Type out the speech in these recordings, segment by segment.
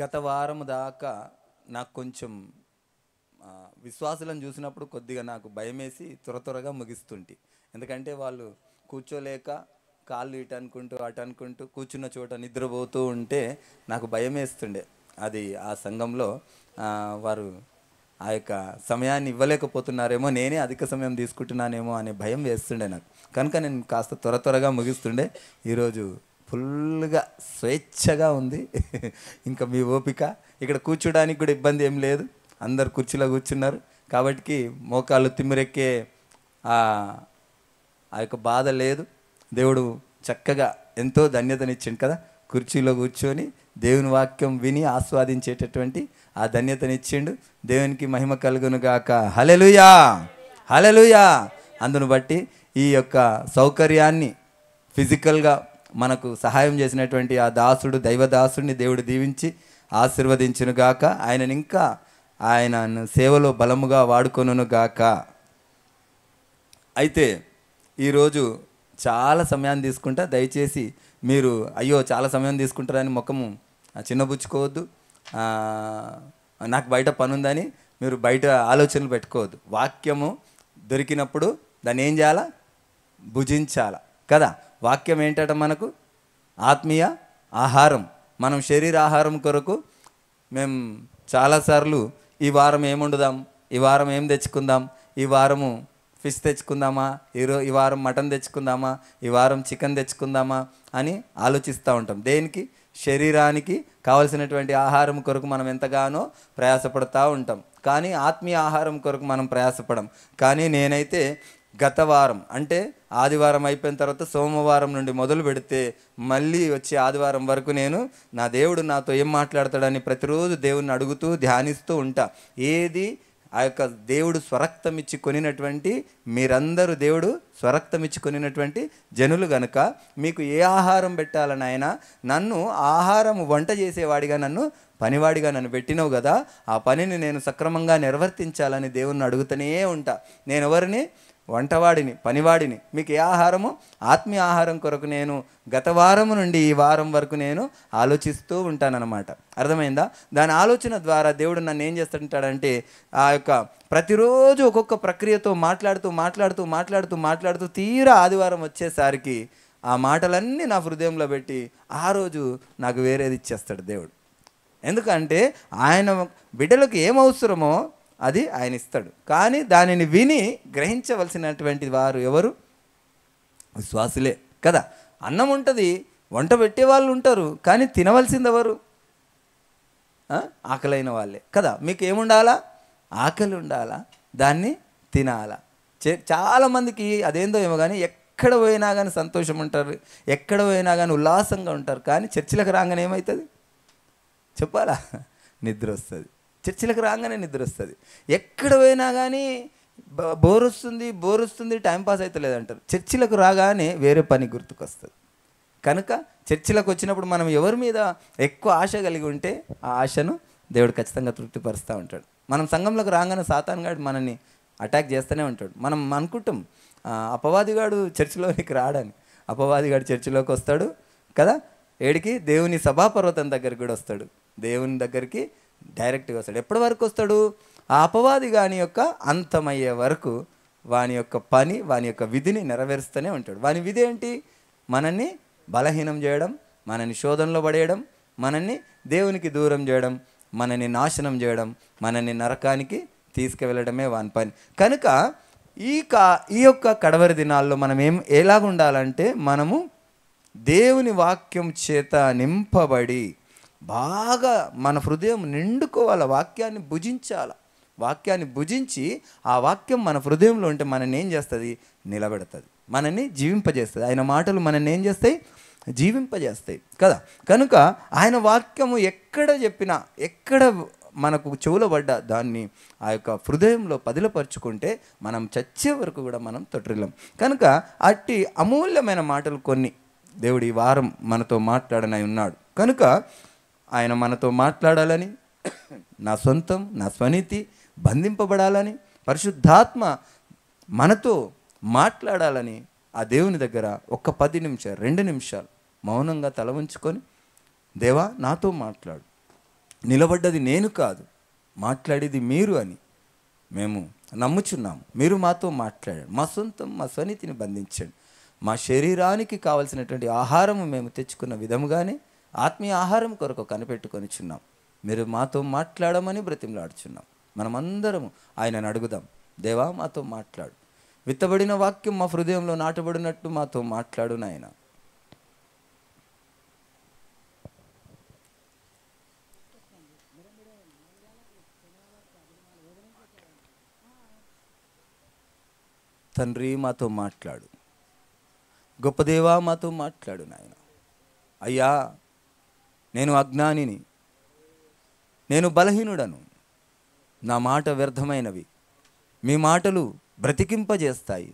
గత వారం దాకా నాకు కొంచెం విశ్వాసులను చూసినప్పుడు కొద్దిగా నాకు భయమేసి త్వరగా ముగిస్తుంటే. ఎందుకంటే వాళ్ళు కూర్చోలేక కాళ్ళు ఇటు అనుకుంటూ అటు అనుకుంటూ కూర్చున్న చోట నిద్రపోతూ ఉంటే నాకు భయమేస్తుండే. అది ఆ సంఘంలో వారు ఆ యొక్క సమయాన్ని ఇవ్వలేకపోతున్నారేమో, నేనే అధిక సమయం తీసుకుంటున్నానేమో అనే భయం వేస్తుండే నాకు. కనుక నేను కాస్త త్వరగా ముగిస్తుండే. ఈరోజు ఫుల్గా స్వేచ్ఛగా ఉంది. ఇంకా మీ ఓపిక, ఇక్కడ కూర్చోడానికి కూడా ఇబ్బంది ఏం లేదు. అందరు కుర్చీలో కూర్చున్నారు కాబట్టి మోకాళ్ళు తిమ్మిరెక్కే ఆ యొక్క బాధ లేదు. దేవుడు చక్కగా ఎంతో ధన్యతనిచ్చిండు కదా, కుర్చీలో కూర్చొని దేవుని వాక్యం విని ఆస్వాదించేటటువంటి ఆ ధన్యతనిచ్చిండు. దేవునికి మహిమ కలుగును గాక. హల్లెలూయా, హల్లెలూయా. అందును బట్టి ఈ యొక్క సౌకర్యాన్ని ఫిజికల్గా మనకు సహాయం చేసినటువంటి ఆ దాసుడు, దైవదాసుడిని దేవుడు దీవించి ఆశీర్వదించును గాక. ఆయనను ఇంకా ఆయన సేవలో బలముగా వాడుకొనును గాక. అయితే ఈరోజు చాలా సమయాన్ని తీసుకుంటా. దయచేసి మీరు అయ్యో చాలా సమయం తీసుకుంటారని ముఖము చిన్నబుచ్చుకోవద్దు. నాకు బయట పని ఉందని మీరు బయట ఆలోచనలు పెట్టుకోవద్దు. వాక్యము దొరికినప్పుడు దాన్ని ఏం చేయాలా? భుజించాల కదా. వాక్యం ఏంటట? మనకు ఆత్మీయ ఆహారం. మనం శరీర ఆహారం కొరకు మేము చాలాసార్లు ఈ వారం ఏముండుదాం, ఈ వారం ఏం తెచ్చుకుందాం, ఈ వారము ఫిష్ తెచ్చుకుందామా, ఈ వారం మటన్ తెచ్చుకుందామా, ఈ వారం చికెన్ తెచ్చుకుందామా అని ఆలోచిస్తూ ఉంటాం. దేనికి? శరీరానికి కావలసినటువంటి ఆహారం కొరకు మనం ఎంతగానో ప్రయాసపడుతూ ఉంటాం. కానీ ఆత్మీయ ఆహారం కొరకు మనం ప్రయాసపడం. కానీ నేనైతే గత వారం అంటే ఆదివారం అయిపోయిన తర్వాత సోమవారం నుండి మొదలు పెడితే మళ్ళీ వచ్చే ఆదివారం వరకు నేను నా దేవుడు నాతో ఏం మాట్లాడతాడని ప్రతిరోజు దేవుడిని అడుగుతూ ధ్యానిస్తూ ఉంటా. ఏది ఆ యొక్క దేవుడు స్వరక్తం ఇచ్చి కొనినటువంటి మీరందరూ దేవుడు స్వరక్తం ఇచ్చి కొనినటువంటి జనులు గనుక మీకు ఏ ఆహారం పెట్టాలని ఆయన నన్ను ఆహారం వంట చేసేవాడిగా, నన్ను పనివాడిగా నన్ను పెట్టినవు కదా, ఆ పనిని నేను సక్రమంగా నిర్వర్తించాలని దేవుణ్ణి అడుగుతూనే ఉంటా. నేను ఎవరిని? వంటవాడిని, పనివాడిని. మీకు ఏ ఆహారము? ఆత్మీయ ఆహారం కొరకు నేను గత వారము నుండి ఈ వారం వరకు నేను ఆలోచిస్తూ ఉంటానన్నమాట. అర్థమైందా? దాని ఆలోచన ద్వారా దేవుడు నన్ను ఏం చేస్తుంటాడంటే ఆ యొక్క ప్రతిరోజు ఒక్కొక్క ప్రక్రియతో మాట్లాడుతూ తీరా ఆదివారం వచ్చేసరికి ఆ మాటలన్నీ నా హృదయంలో పెట్టి ఆ రోజు నాకు వేరేది ఇచ్చేస్తాడు దేవుడు. ఎందుకంటే ఆయన బిడ్డలకు ఏం అవసరమో అది ఆయన ఇస్తాడు. కానీ దానిని విని గ్రహించవలసినటువంటి వారు ఎవరు? విశ్వాసులే కదా. అన్నం ఉంటుంది, వంట పెట్టే వాళ్ళు ఉంటారు, కానీ తినవలసింది ఎవరు? ఆకలైన వాళ్ళే కదా. మీకు ఏముండాలా? ఆకలి ఉండాలా, దాన్ని తినాలా. చాలామందికి అదేందో ఏమో కానీ ఎక్కడ పోయినా కానీ సంతోషం ఉంటారు, ఎక్కడ పోయినా కానీ ఉల్లాసంగా ఉంటారు. కానీ చర్చిలకు రాగానే ఏమవుతుంది చెప్పాలా? నిద్ర వస్తుంది. చర్చిలకు రాగానే నిద్ర వస్తుంది. ఎక్కడ పోయినా కానీ బోర్ వస్తుంది, టైంపాస్ అవుతలేదు అంటారు. చర్చిలకు రాగానే వేరే పని గుర్తుకొస్తుంది. కనుక చర్చిలకు వచ్చినప్పుడు మనం ఎవరి మీద ఎక్కువ ఆశ కలిగి ఉంటే ఆ ఆశను దేవుడు ఖచ్చితంగా తృప్తిపరుస్తూ ఉంటాడు. మనం సంఘంలోకి రాగానే సాతానుగాడు మనల్ని అటాక్ చేస్తూనే ఉంటాడు. మనం అనుకుంటాం అపవాదిగాడు చర్చిలోనికి రాడని. అపవాదిగాడు చర్చిలోకి వస్తాడు కదా. ఏడికి? దేవుని సభాపర్వతం దగ్గరికి కూడా వస్తాడు. దేవుని దగ్గరికి డైరెక్ట్గా వస్తాడు. ఎప్పటి వరకు వస్తాడు? ఆ అపవాది గాని యొక్క అంతమయ్యే వరకు వాని యొక్క పని, వాని యొక్క విధిని నెరవేరుస్తూనే ఉంటాడు. వాని విధి ఏంటి? మనల్ని బలహీనం చేయడం, మనల్ని శోధనలో పడేయడం, మనల్ని దేవునికి దూరం చేయడం, మనల్ని నాశనం చేయడం, మనల్ని నరకానికి తీసుకువెళ్ళడమే వాని పని. కనుక ఈ యొక్క కడవరి దినాల్లో మనం ఎలాగుండాలంటే మనము దేవుని వాక్యం చేత నింపబడి బాగా మన హృదయం నిండుకోవాలి. వాక్యాన్ని భుజించాలి. వాక్యాన్ని భుజించి ఆ వాక్యం మన హృదయంలో ఉంటే మనల్ని ఏం చేస్తుంది? నిలబెడుతుంది, మనల్ని జీవింపజేస్తుంది. ఆయన మాటలు మనల్ని ఏం చేస్తాయి? జీవింపజేస్తాయి కదా. కనుక ఆయన వాక్యము ఎక్కడ చెప్పినా, ఎక్కడ మనకు చెవులో పడ్డా దాన్ని ఆ యొక్క హృదయంలో పదిలపరుచుకుంటే మనం చచ్చే వరకు కూడా మనం తొట్టిల్లం. కనుక అట్టి అమూల్యమైన మాటలు కొన్ని దేవుడు ఈ వారం మనతో మాట్లాడనై ఉన్నాడు. కనుక ఆయన మనతో మాట్లాడాలని, నా సొంతం, నా స్వనీతి బంధింపబడాలని, పరిశుద్ధాత్మ మనతో మాట్లాడాలని ఆ దేవుని దగ్గర ఒక 10 నిమిషాలు 2 నిమిషాలు మౌనంగా తల ఉంచుకొని, దేవా నాతో మాట్లాడు, నిలబడ్డది నేను కాదు, మాట్లాడేది మీరు అని మేము నమ్ముచున్నాము. మీరు మాతో మాట్లాడండి, మా సొంతం మా స్వనీతిని బంధించండి. మా శరీరానికి కావలసినటువంటి ఆహారము మేము తెచ్చుకున్న విధముగానే ఆత్మీయ ఆహారం కొరకు కనిపెట్టుకొని చున్నాం. మీరు మాతో మాట్లాడమని బ్రతిమలాడుచున్నాం. మనమందరము ఆయనను అడుగుదాం, దేవా మాతో మాట్లాడు, విత్తబడిన వాక్యం మా హృదయంలో నాటబడినట్టు మాతో మాట్లాడు నాయన. తండ్రి మాతో మాట్లాడు, గొప్ప దేవా మాతో మాట్లాడు నాయన. అయ్యా నేను అజ్ఞానిని, నేను బలహీనుడను, నా మాట వ్యర్థమైనవి. మీ మాటలు బ్రతికింపజేస్తాయి,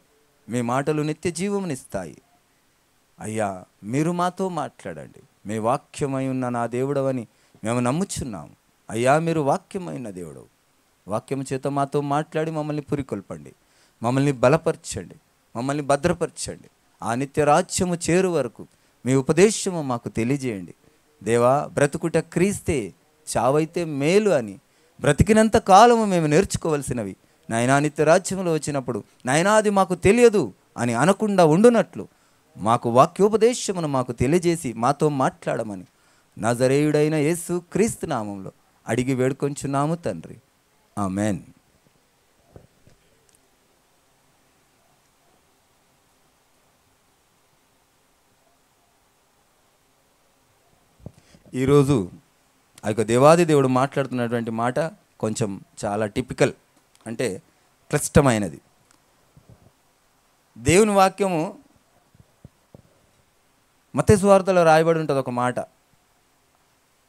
మీ మాటలు నిత్య జీవమునిస్తాయి. అయ్యా మీరు మాతో మాట్లాడండి. మీ వాక్యమై ఉన్న నా దేవుడవని మేము నమ్ముచున్నాము. అయ్యా మీరు వాక్యమైన దేవుడు, వాక్యం చేత మాతో మాట్లాడి మమ్మల్ని పురికొల్పండి, మమ్మల్ని బలపరచండి, మమ్మల్ని భద్రపరచండి. ఆ నిత్య రాజ్యము చేరు వరకు మీ ఉపదేశము మాకు తెలియజేయండి. దేవా బ్రతుకుట క్రీస్తే, చావైతే మేలు అని బ్రతికినంత కాలము మేము నేర్చుకోవలసినవి నాయనా నిత్య రాజ్యంలో వచ్చినప్పుడు నాయనా అది మాకు తెలియదు అని అనకుండా ఉండునట్లు మాకు వాక్యోపదేశమును మాకు తెలియజేసి మాతో మాట్లాడమని నజరేయుడైన యేసు క్రీస్తు నామంలో అడిగి వేడుకొంచున్నాము తండ్రి, ఆమెన్. ఈరోజు ఆ యొక్క దేవాది దేవుడు మాట్లాడుతున్నటువంటి మాట కొంచెం చాలా టిపికల్, అంటే క్లిష్టమైనది. దేవుని వాక్యము మత్తయి సువార్తలో రాయబడి ఉంటుంది ఒక మాట,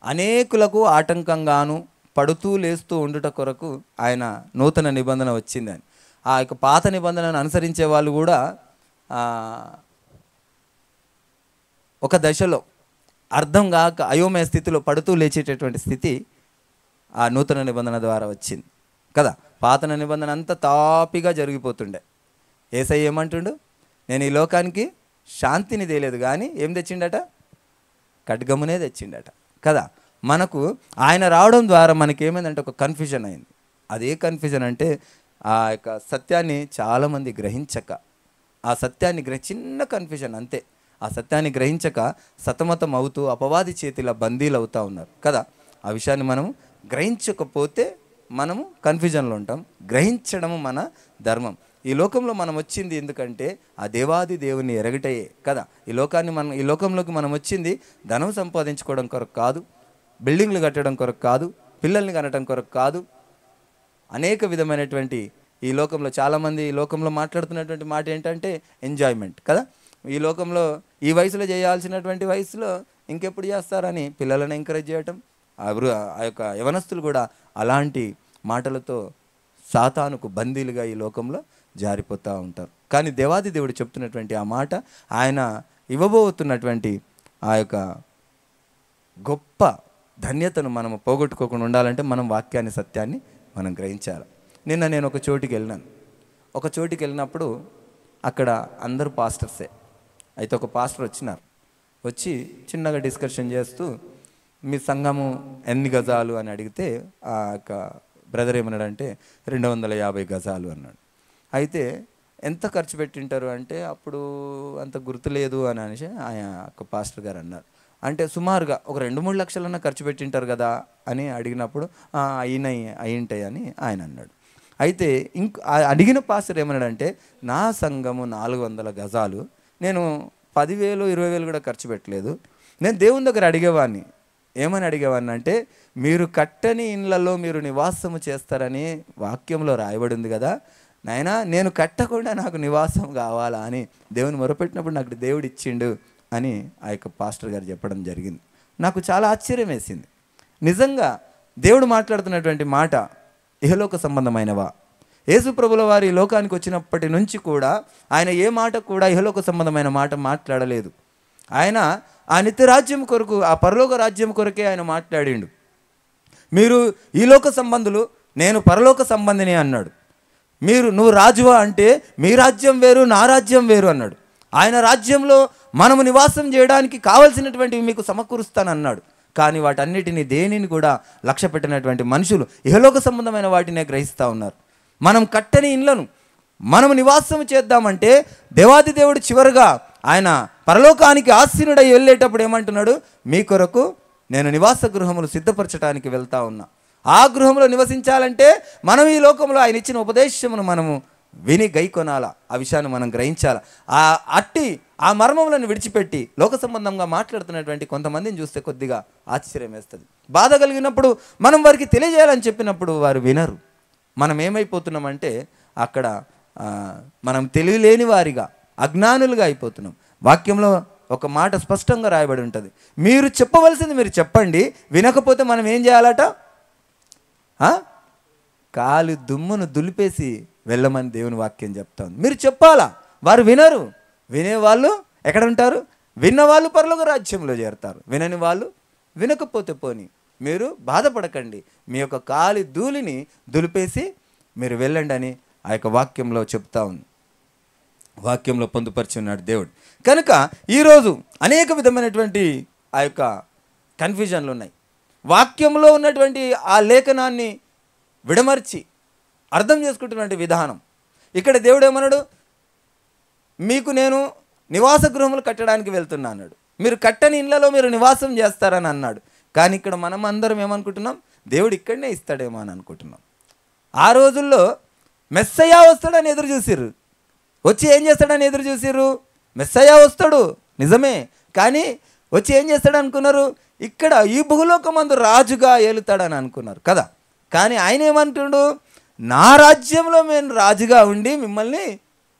అనేకులకు ఆటంకంగాను పడుతూ లేస్తూ ఉండుట కొరకు ఆయన నూతన నిబంధన వచ్చిందని. ఆ యొక్క పాత నిబంధనను అనుసరించే వాళ్ళు కూడా ఒక దశలో అర్థం కాక అయోమయ స్థితిలో పడుతూ లేచేటటువంటి స్థితి ఆ నూతన నిబంధన ద్వారా వచ్చింది కదా. పాత నిబంధన అంతా తాపిగా జరిగిపోతుండే. యేసయ్య ఏమంటుండు, నేను ఈ లోకానికి శాంతిని తేలేదు కానీ ఏం తెచ్చిండట, ఖడ్గమునే తెచ్చిండట కదా. మనకు ఆయన రావడం ద్వారా మనకేమైందంటే ఒక కన్ఫ్యూజన్ అయింది. అదే కన్ఫ్యూజన్ అంటే ఆ యొక్క సత్యాన్ని చాలామంది గ్రహించక, ఆ సత్యాన్ని చిన్న కన్ఫ్యూజన్ అంతే, ఆ సత్యాన్ని గ్రహించక సతమతం అవుతూ అపవాది చేతిలో బందీలు అవుతూ ఉన్నారు కదా. ఆ విషయాన్ని మనము గ్రహించకపోతే మనము కన్ఫ్యూజన్లో ఉంటాం. గ్రహించడము మన ధర్మం. ఈ లోకంలో మనం వచ్చింది ఎందుకంటే ఆ దేవాది దేవుని ఎరగటయే కదా. ఈ లోకంలోకి మనం వచ్చింది ధనం సంపాదించుకోవడం కొరకు కాదు, బిల్డింగ్లు కట్టడం కొరకు కాదు, పిల్లల్ని కనడం కొరకు కాదు. అనేక విధమైనటువంటి ఈ లోకంలో చాలామంది ఈ లోకంలో మాట్లాడుతున్నటువంటి మాట ఏంటంటే ఎంజాయ్మెంట్ కదా. ఈ లోకంలో ఈ వయసులో చేయాల్సినటువంటి వయసులో ఇంకెప్పుడు చేస్తారని పిల్లలను ఎంకరేజ్ చేయటం, ఆ యొక్క యవనస్తులు కూడా అలాంటి మాటలతో సాతానుకు బందీలుగా ఈ లోకంలో జారిపోతూ ఉంటారు. కానీ దేవాది దేవుడు చెప్తున్నటువంటి ఆ మాట, ఆయన ఇవ్వబోతున్నటువంటి ఆ యొక్క గొప్ప ధన్యతను మనము పోగొట్టుకోకుండా ఉండాలంటే మనం వాక్యాన్ని సత్యాన్ని మనం గ్రహించాలి. నిన్న నేను ఒక చోటికి వెళ్ళినప్పుడు అక్కడ అందరూ పాస్టర్సే. అయితే ఒక పాస్టర్ వచ్చి చిన్నగా డిస్కషన్ చేస్తూ మీ సంఘము ఎన్ని గజాలు అని అడిగితే ఆ యొక్క బ్రదర్ ఏమన్నాడంటే 250 గజాలు అన్నాడు. అయితే ఎంత ఖర్చు పెట్టింటారు అంటే అప్పుడు అంత గుర్తులేదు అని అనేసి ఆయన ఒక పాస్టర్ గారు అన్నారు. అంటే సుమారుగా ఒక 2-3 లక్షలన్నా ఖర్చు పెట్టింటారు కదా అని అడిగినప్పుడు అయ్యింటాయి అని ఆయన అన్నాడు. అయితే అడిగిన పాస్టర్ ఏమన్నాడంటే నా సంఘము 400 గజాలు, నేను 10,000 20,000 కూడా ఖర్చు పెట్టలేదు. నేను దేవుని దగ్గర అడిగేవాడిని, ఏమని అడిగేవాడిని అంటే మీరు కట్టని ఇళ్ళల్లో మీరు నివాసము చేస్తారని వాక్యంలో రాయబడి ఉంది కదా నాయనా, నేను కట్టకుండా నాకు నివాసం కావాలా అని దేవుని మొరపెట్టినప్పుడు నాకు దేవుడు ఇచ్చిండు అని ఆ యొక్క పాస్టర్ గారు చెప్పడం జరిగింది. నాకు చాలా ఆశ్చర్యం వేసింది. నిజంగా దేవుడు మాట్లాడుతున్నటువంటి మాట ఇహలోక సంబంధమైనవా? యేసు ప్రభుల వారి లోకానికి వచ్చినప్పటి నుంచి కూడా ఆయన ఏ మాట కూడా ఇహలోక సంబంధమైన మాట మాట్లాడలేదు. ఆయన ఆ నిత్య రాజ్యం కొరకు, ఆ పరలోక రాజ్యం కొరకే ఆయన మాట్లాడిండు. మీరు ఈ లోక సంబంధులు, నేను పరలోక సంబంధిని అన్నాడు. నువ్వు రాజువా అంటే మీ రాజ్యం వేరు, నా రాజ్యం వేరు అన్నాడు. ఆయన రాజ్యంలో మనము నివాసం చేయడానికి కావలసినటువంటివి మీకు సమకూరుస్తానన్నాడు. కానీ వాటన్నిటిని దేనిని కూడా లక్ష్య పెట్టినటువంటి మనుషులు ఇహలోక సంబంధమైన వాటినే గ్రహిస్తూ ఉన్నారు. మనం కట్టని ఇండ్లను మనం నివాసం చేద్దామంటే దేవాది దేవుడు చివరిగా ఆయన పరలోకానికి ఆసీనుడై వెళ్ళేటప్పుడు ఏమంటున్నాడు, మీ కొరకు నేను నివాస గృహములు సిద్ధపరచడానికి వెళ్తా ఉన్నా. ఆ గృహంలో నివసించాలంటే మనం ఈ లోకంలో ఆయన ఇచ్చిన ఉపదేశమును మనము విని గైకొనాల, ఆ విషయాన్ని మనం గ్రహించాలి. ఆ మర్మములను విడిచిపెట్టి లోక సంబంధంగా మాట్లాడుతున్నటువంటి కొంతమందిని చూస్తే కొద్దిగా ఆశ్చర్యం వేస్తుంది. బాధ కలిగినప్పుడు మనం వారికి తెలియజేయాలని చెప్పినప్పుడు వారు వినరు. మనం ఏమైపోతున్నామంటే అక్కడ మనం తెలియలేని వారిగా అజ్ఞానులుగా అయిపోతున్నాం. వాక్యంలో ఒక మాట స్పష్టంగా రాయబడి ఉంటుంది, మీరు చెప్పవలసింది మీరు చెప్పండి, వినకపోతే మనం ఏం చేయాలట, కాలు దుమ్మును దులిపేసి వెళ్ళమని దేవుని వాక్యం చెప్తా ఉంది. మీరు చెప్పాలా, వారు వినరు. వినేవాళ్ళు ఎక్కడ ఉంటారు, విన్నవాళ్ళు పరలోక రాజ్యంలో చేరుతారు. వినని వాళ్ళు వినకపోతే పోని, మీరు బాధపడకండి, మీ యొక్క కాలి ధూళిని దులిపేసి మీరు వెళ్ళండి అని ఆ యొక్క వాక్యంలో చెప్తా ఉంది, వాక్యంలో పొందుపరిచి ఉన్నాడు దేవుడు. కనుక ఈరోజు అనేక విధమైనటువంటి ఆ యొక్క కన్ఫ్యూజన్లు ఉన్నాయి. వాక్యంలో ఉన్నటువంటి ఆ లేఖనాన్ని విడమర్చి అర్థం చేసుకుంటున్నటువంటి విధానం. ఇక్కడ దేవుడు ఏమన్నాడు, మీకు నేను నివాస గృహములు కట్టడానికి వెళ్తున్నా అన్నాడు. మీరు కట్టని ఇళ్లలో మీరు నివాసం చేస్తారని అన్నాడు. కానీ ఇక్కడ మనం అందరం ఏమనుకుంటున్నాం, దేవుడు ఇక్కడనే ఇస్తాడేమో అని అనుకుంటున్నాం. ఆ రోజుల్లో మెస్సయ్య వస్తాడని ఎదురు చూసిర్రు, వచ్చి ఏం చేస్తాడని ఎదురు చూసిర్రు. మెస్సయ్య వస్తాడు నిజమే, కానీ వచ్చి ఏం చేస్తాడు అనుకున్నారు, ఇక్కడ ఈ భూలోకమందు రాజుగా ఏలుతాడని అనుకున్నారు కదా. కానీ ఆయన ఏమంటుండు, నా రాజ్యంలో నేను రాజుగా ఉండి మిమ్మల్ని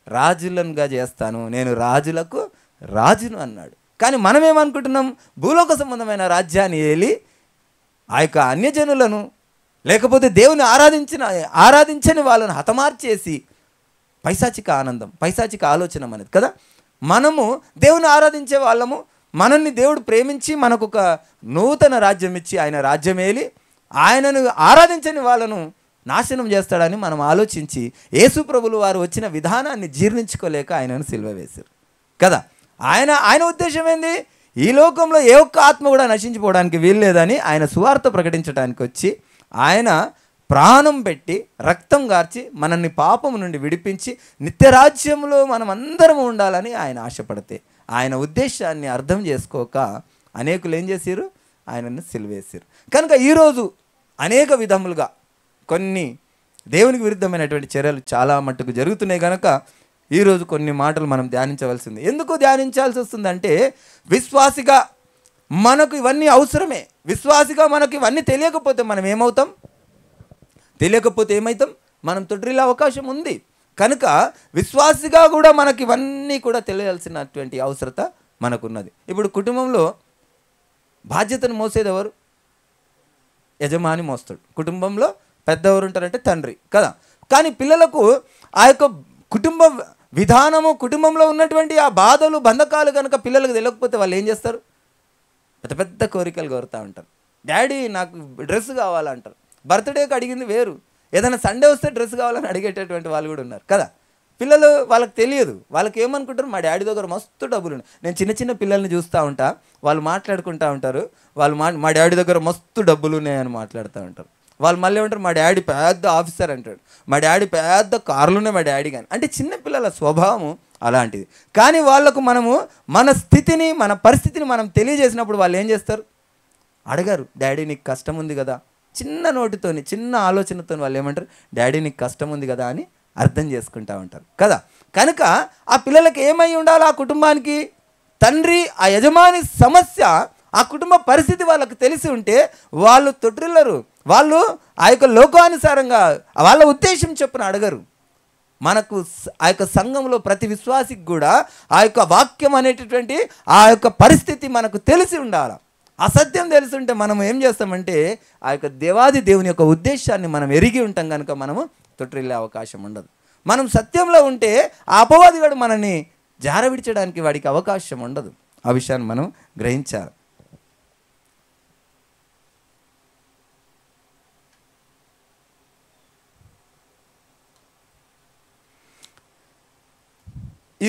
రాజులనుగా చేస్తాను, నేను రాజులకు రాజును అన్నాడు. కానీ మనం ఏమనుకుంటున్నాం, భూలోక సంబంధమైన రాజ్యాన్ని ఏలి ఆ యొక్క అన్యజనులను లేకపోతే దేవుని ఆరాధించని వాళ్ళను హతమార్చేసి పైశాచిక ఆనందం, పైశాచిక ఆలోచన అనేది కదా. మనము దేవుని ఆరాధించే వాళ్ళము, మనల్ని దేవుడు ప్రేమించి మనకు ఒక నూతన రాజ్యం ఇచ్చి ఆయన రాజ్యం ఏలి ఆయనను ఆరాధించని వాళ్ళను నాశనం చేస్తాడని మనం ఆలోచించి యేసు ప్రభులు వారు వచ్చిన విధానాన్ని జీర్ణించుకోలేక ఆయనను సిలువ వేశారు కదా. ఆయన ఉద్దేశం ఏంది, ఈ లోకంలో ఏ ఒక్క ఆత్మ కూడా నశించిపోవడానికి వీల్లేదని ఆయన సువార్త ప్రకటించడానికి వచ్చి ఆయన ప్రాణం పెట్టి రక్తం గార్చి మనల్ని పాపము నుండి విడిపించి నిత్యరాజ్యంలో మనం అందరం ఉండాలని ఆయన ఆశపడితే ఆయన ఉద్దేశాన్ని అర్థం చేసుకోక అనేకులు ఏం చేశారు, ఆయనను సిలువేశారు. కనుక ఈరోజు అనేక విధములుగా కొన్ని దేవునికి విరుద్ధమైనటువంటి చర్యలు చాలా మట్టుకు జరుగుతున్నాయి. కనుక ఈరోజు కొన్ని మాటలు మనం ధ్యానించవలసింది. ఎందుకు ధ్యానించాల్సి వస్తుందంటే, విశ్వాసిగా మనకు ఇవన్నీ అవసరమే. విశ్వాసిగా మనకు ఇవన్నీ తెలియకపోతే మనం ఏమవుతాం, మనం తొట్టిల్లే అవకాశం ఉంది. కనుక విశ్వాసిగా కూడా మనకి ఇవన్నీ కూడా తెలియాల్సినటువంటి అవసరత మనకున్నది. ఇప్పుడు కుటుంబంలో బాధ్యతను మోసేది ఎవరు, యజమాని మోస్తాడు. కుటుంబంలో పెద్దవారు ఉంటారంటే తండ్రి కదా. కానీ పిల్లలకు ఆ యొక్క కుటుంబ విధానము, కుటుంబంలో ఉన్నటువంటి ఆ బాధలు బంధకాలు కనుక పిల్లలకు తెలియకపోతే వాళ్ళు ఏం చేస్తారు, పెద్ద పెద్ద కోరికలు కోరుతూ ఉంటారు. డాడీ నాకు డ్రెస్ కావాలంటారు. బర్త్డేకి అడిగింది వేరు, ఏదైనా సండే వస్తే డ్రెస్ కావాలని అడిగేటటువంటి వాళ్ళు కూడా ఉన్నారు కదా. పిల్లలు వాళ్ళకి తెలియదు, వాళ్ళకి ఏమనుకుంటారు, మా డాడీ దగ్గర మస్తు డబ్బులు ఉన్నాయి. నేను చిన్న చిన్న పిల్లల్ని చూస్తూ ఉంటా, వాళ్ళు మాట్లాడుకుంటూ ఉంటారు, వాళ్ళు మా డాడీ దగ్గర మస్తు డబ్బులు ఉన్నాయని మాట్లాడుతూ ఉంటారు. వాళ్ళు మళ్ళీ ఏమంటారు, మా డాడీ పెద్ద ఆఫీసర్ అంటాడు, మా డాడీ పెద్ద కార్లునే మా డాడీ కానీ. అంటే చిన్నపిల్లల స్వభావం అలాంటిది. కానీ వాళ్ళకు మనము మన స్థితిని, మన పరిస్థితిని మనం తెలియజేసినప్పుడు వాళ్ళు ఏం చేస్తారు, అడగారు, డాడీ నీకు కష్టం ఉంది కదా. చిన్న నోటితోని, చిన్న ఆలోచనతో వాళ్ళు ఏమంటారు, డాడీ నీకు కష్టం ఉంది కదా అని అర్థం చేసుకుంటూ ఉంటారు కదా. కనుక ఆ పిల్లలకి ఏమై ఉండాలి, ఆ కుటుంబానికి తండ్రి, ఆ యజమాని సమస్య, ఆ కుటుంబ పరిస్థితి వాళ్ళకు తెలిసి ఉంటే వాళ్ళు తొట్టిల్లరు, వాళ్ళు ఆ యొక్క లోకానుసారంగా వాళ్ళ ఉద్దేశం చొప్పున అడగరు. మనకు ఆ యొక్క సంఘంలో ప్రతి విశ్వాసికి కూడా ఆ యొక్క వాక్యం అనేటటువంటి ఆ యొక్క పరిస్థితి మనకు తెలిసి ఉండాలి. అసత్యం తెలిసి ఉంటే మనం ఏం చేస్తామంటే ఆ యొక్క దేవాది దేవుని యొక్క ఉద్దేశాన్ని మనం ఎరిగి ఉంటాం కనుక మనము తొట్టిల్లే అవకాశం ఉండదు. మనం సత్యంలో ఉంటే ఆ అపవాదిగాడు మనల్ని జారవిడ్చడానికి వాడికి అవకాశం ఉండదు. ఆ విషయాన్ని మనం గ్రహించాలి.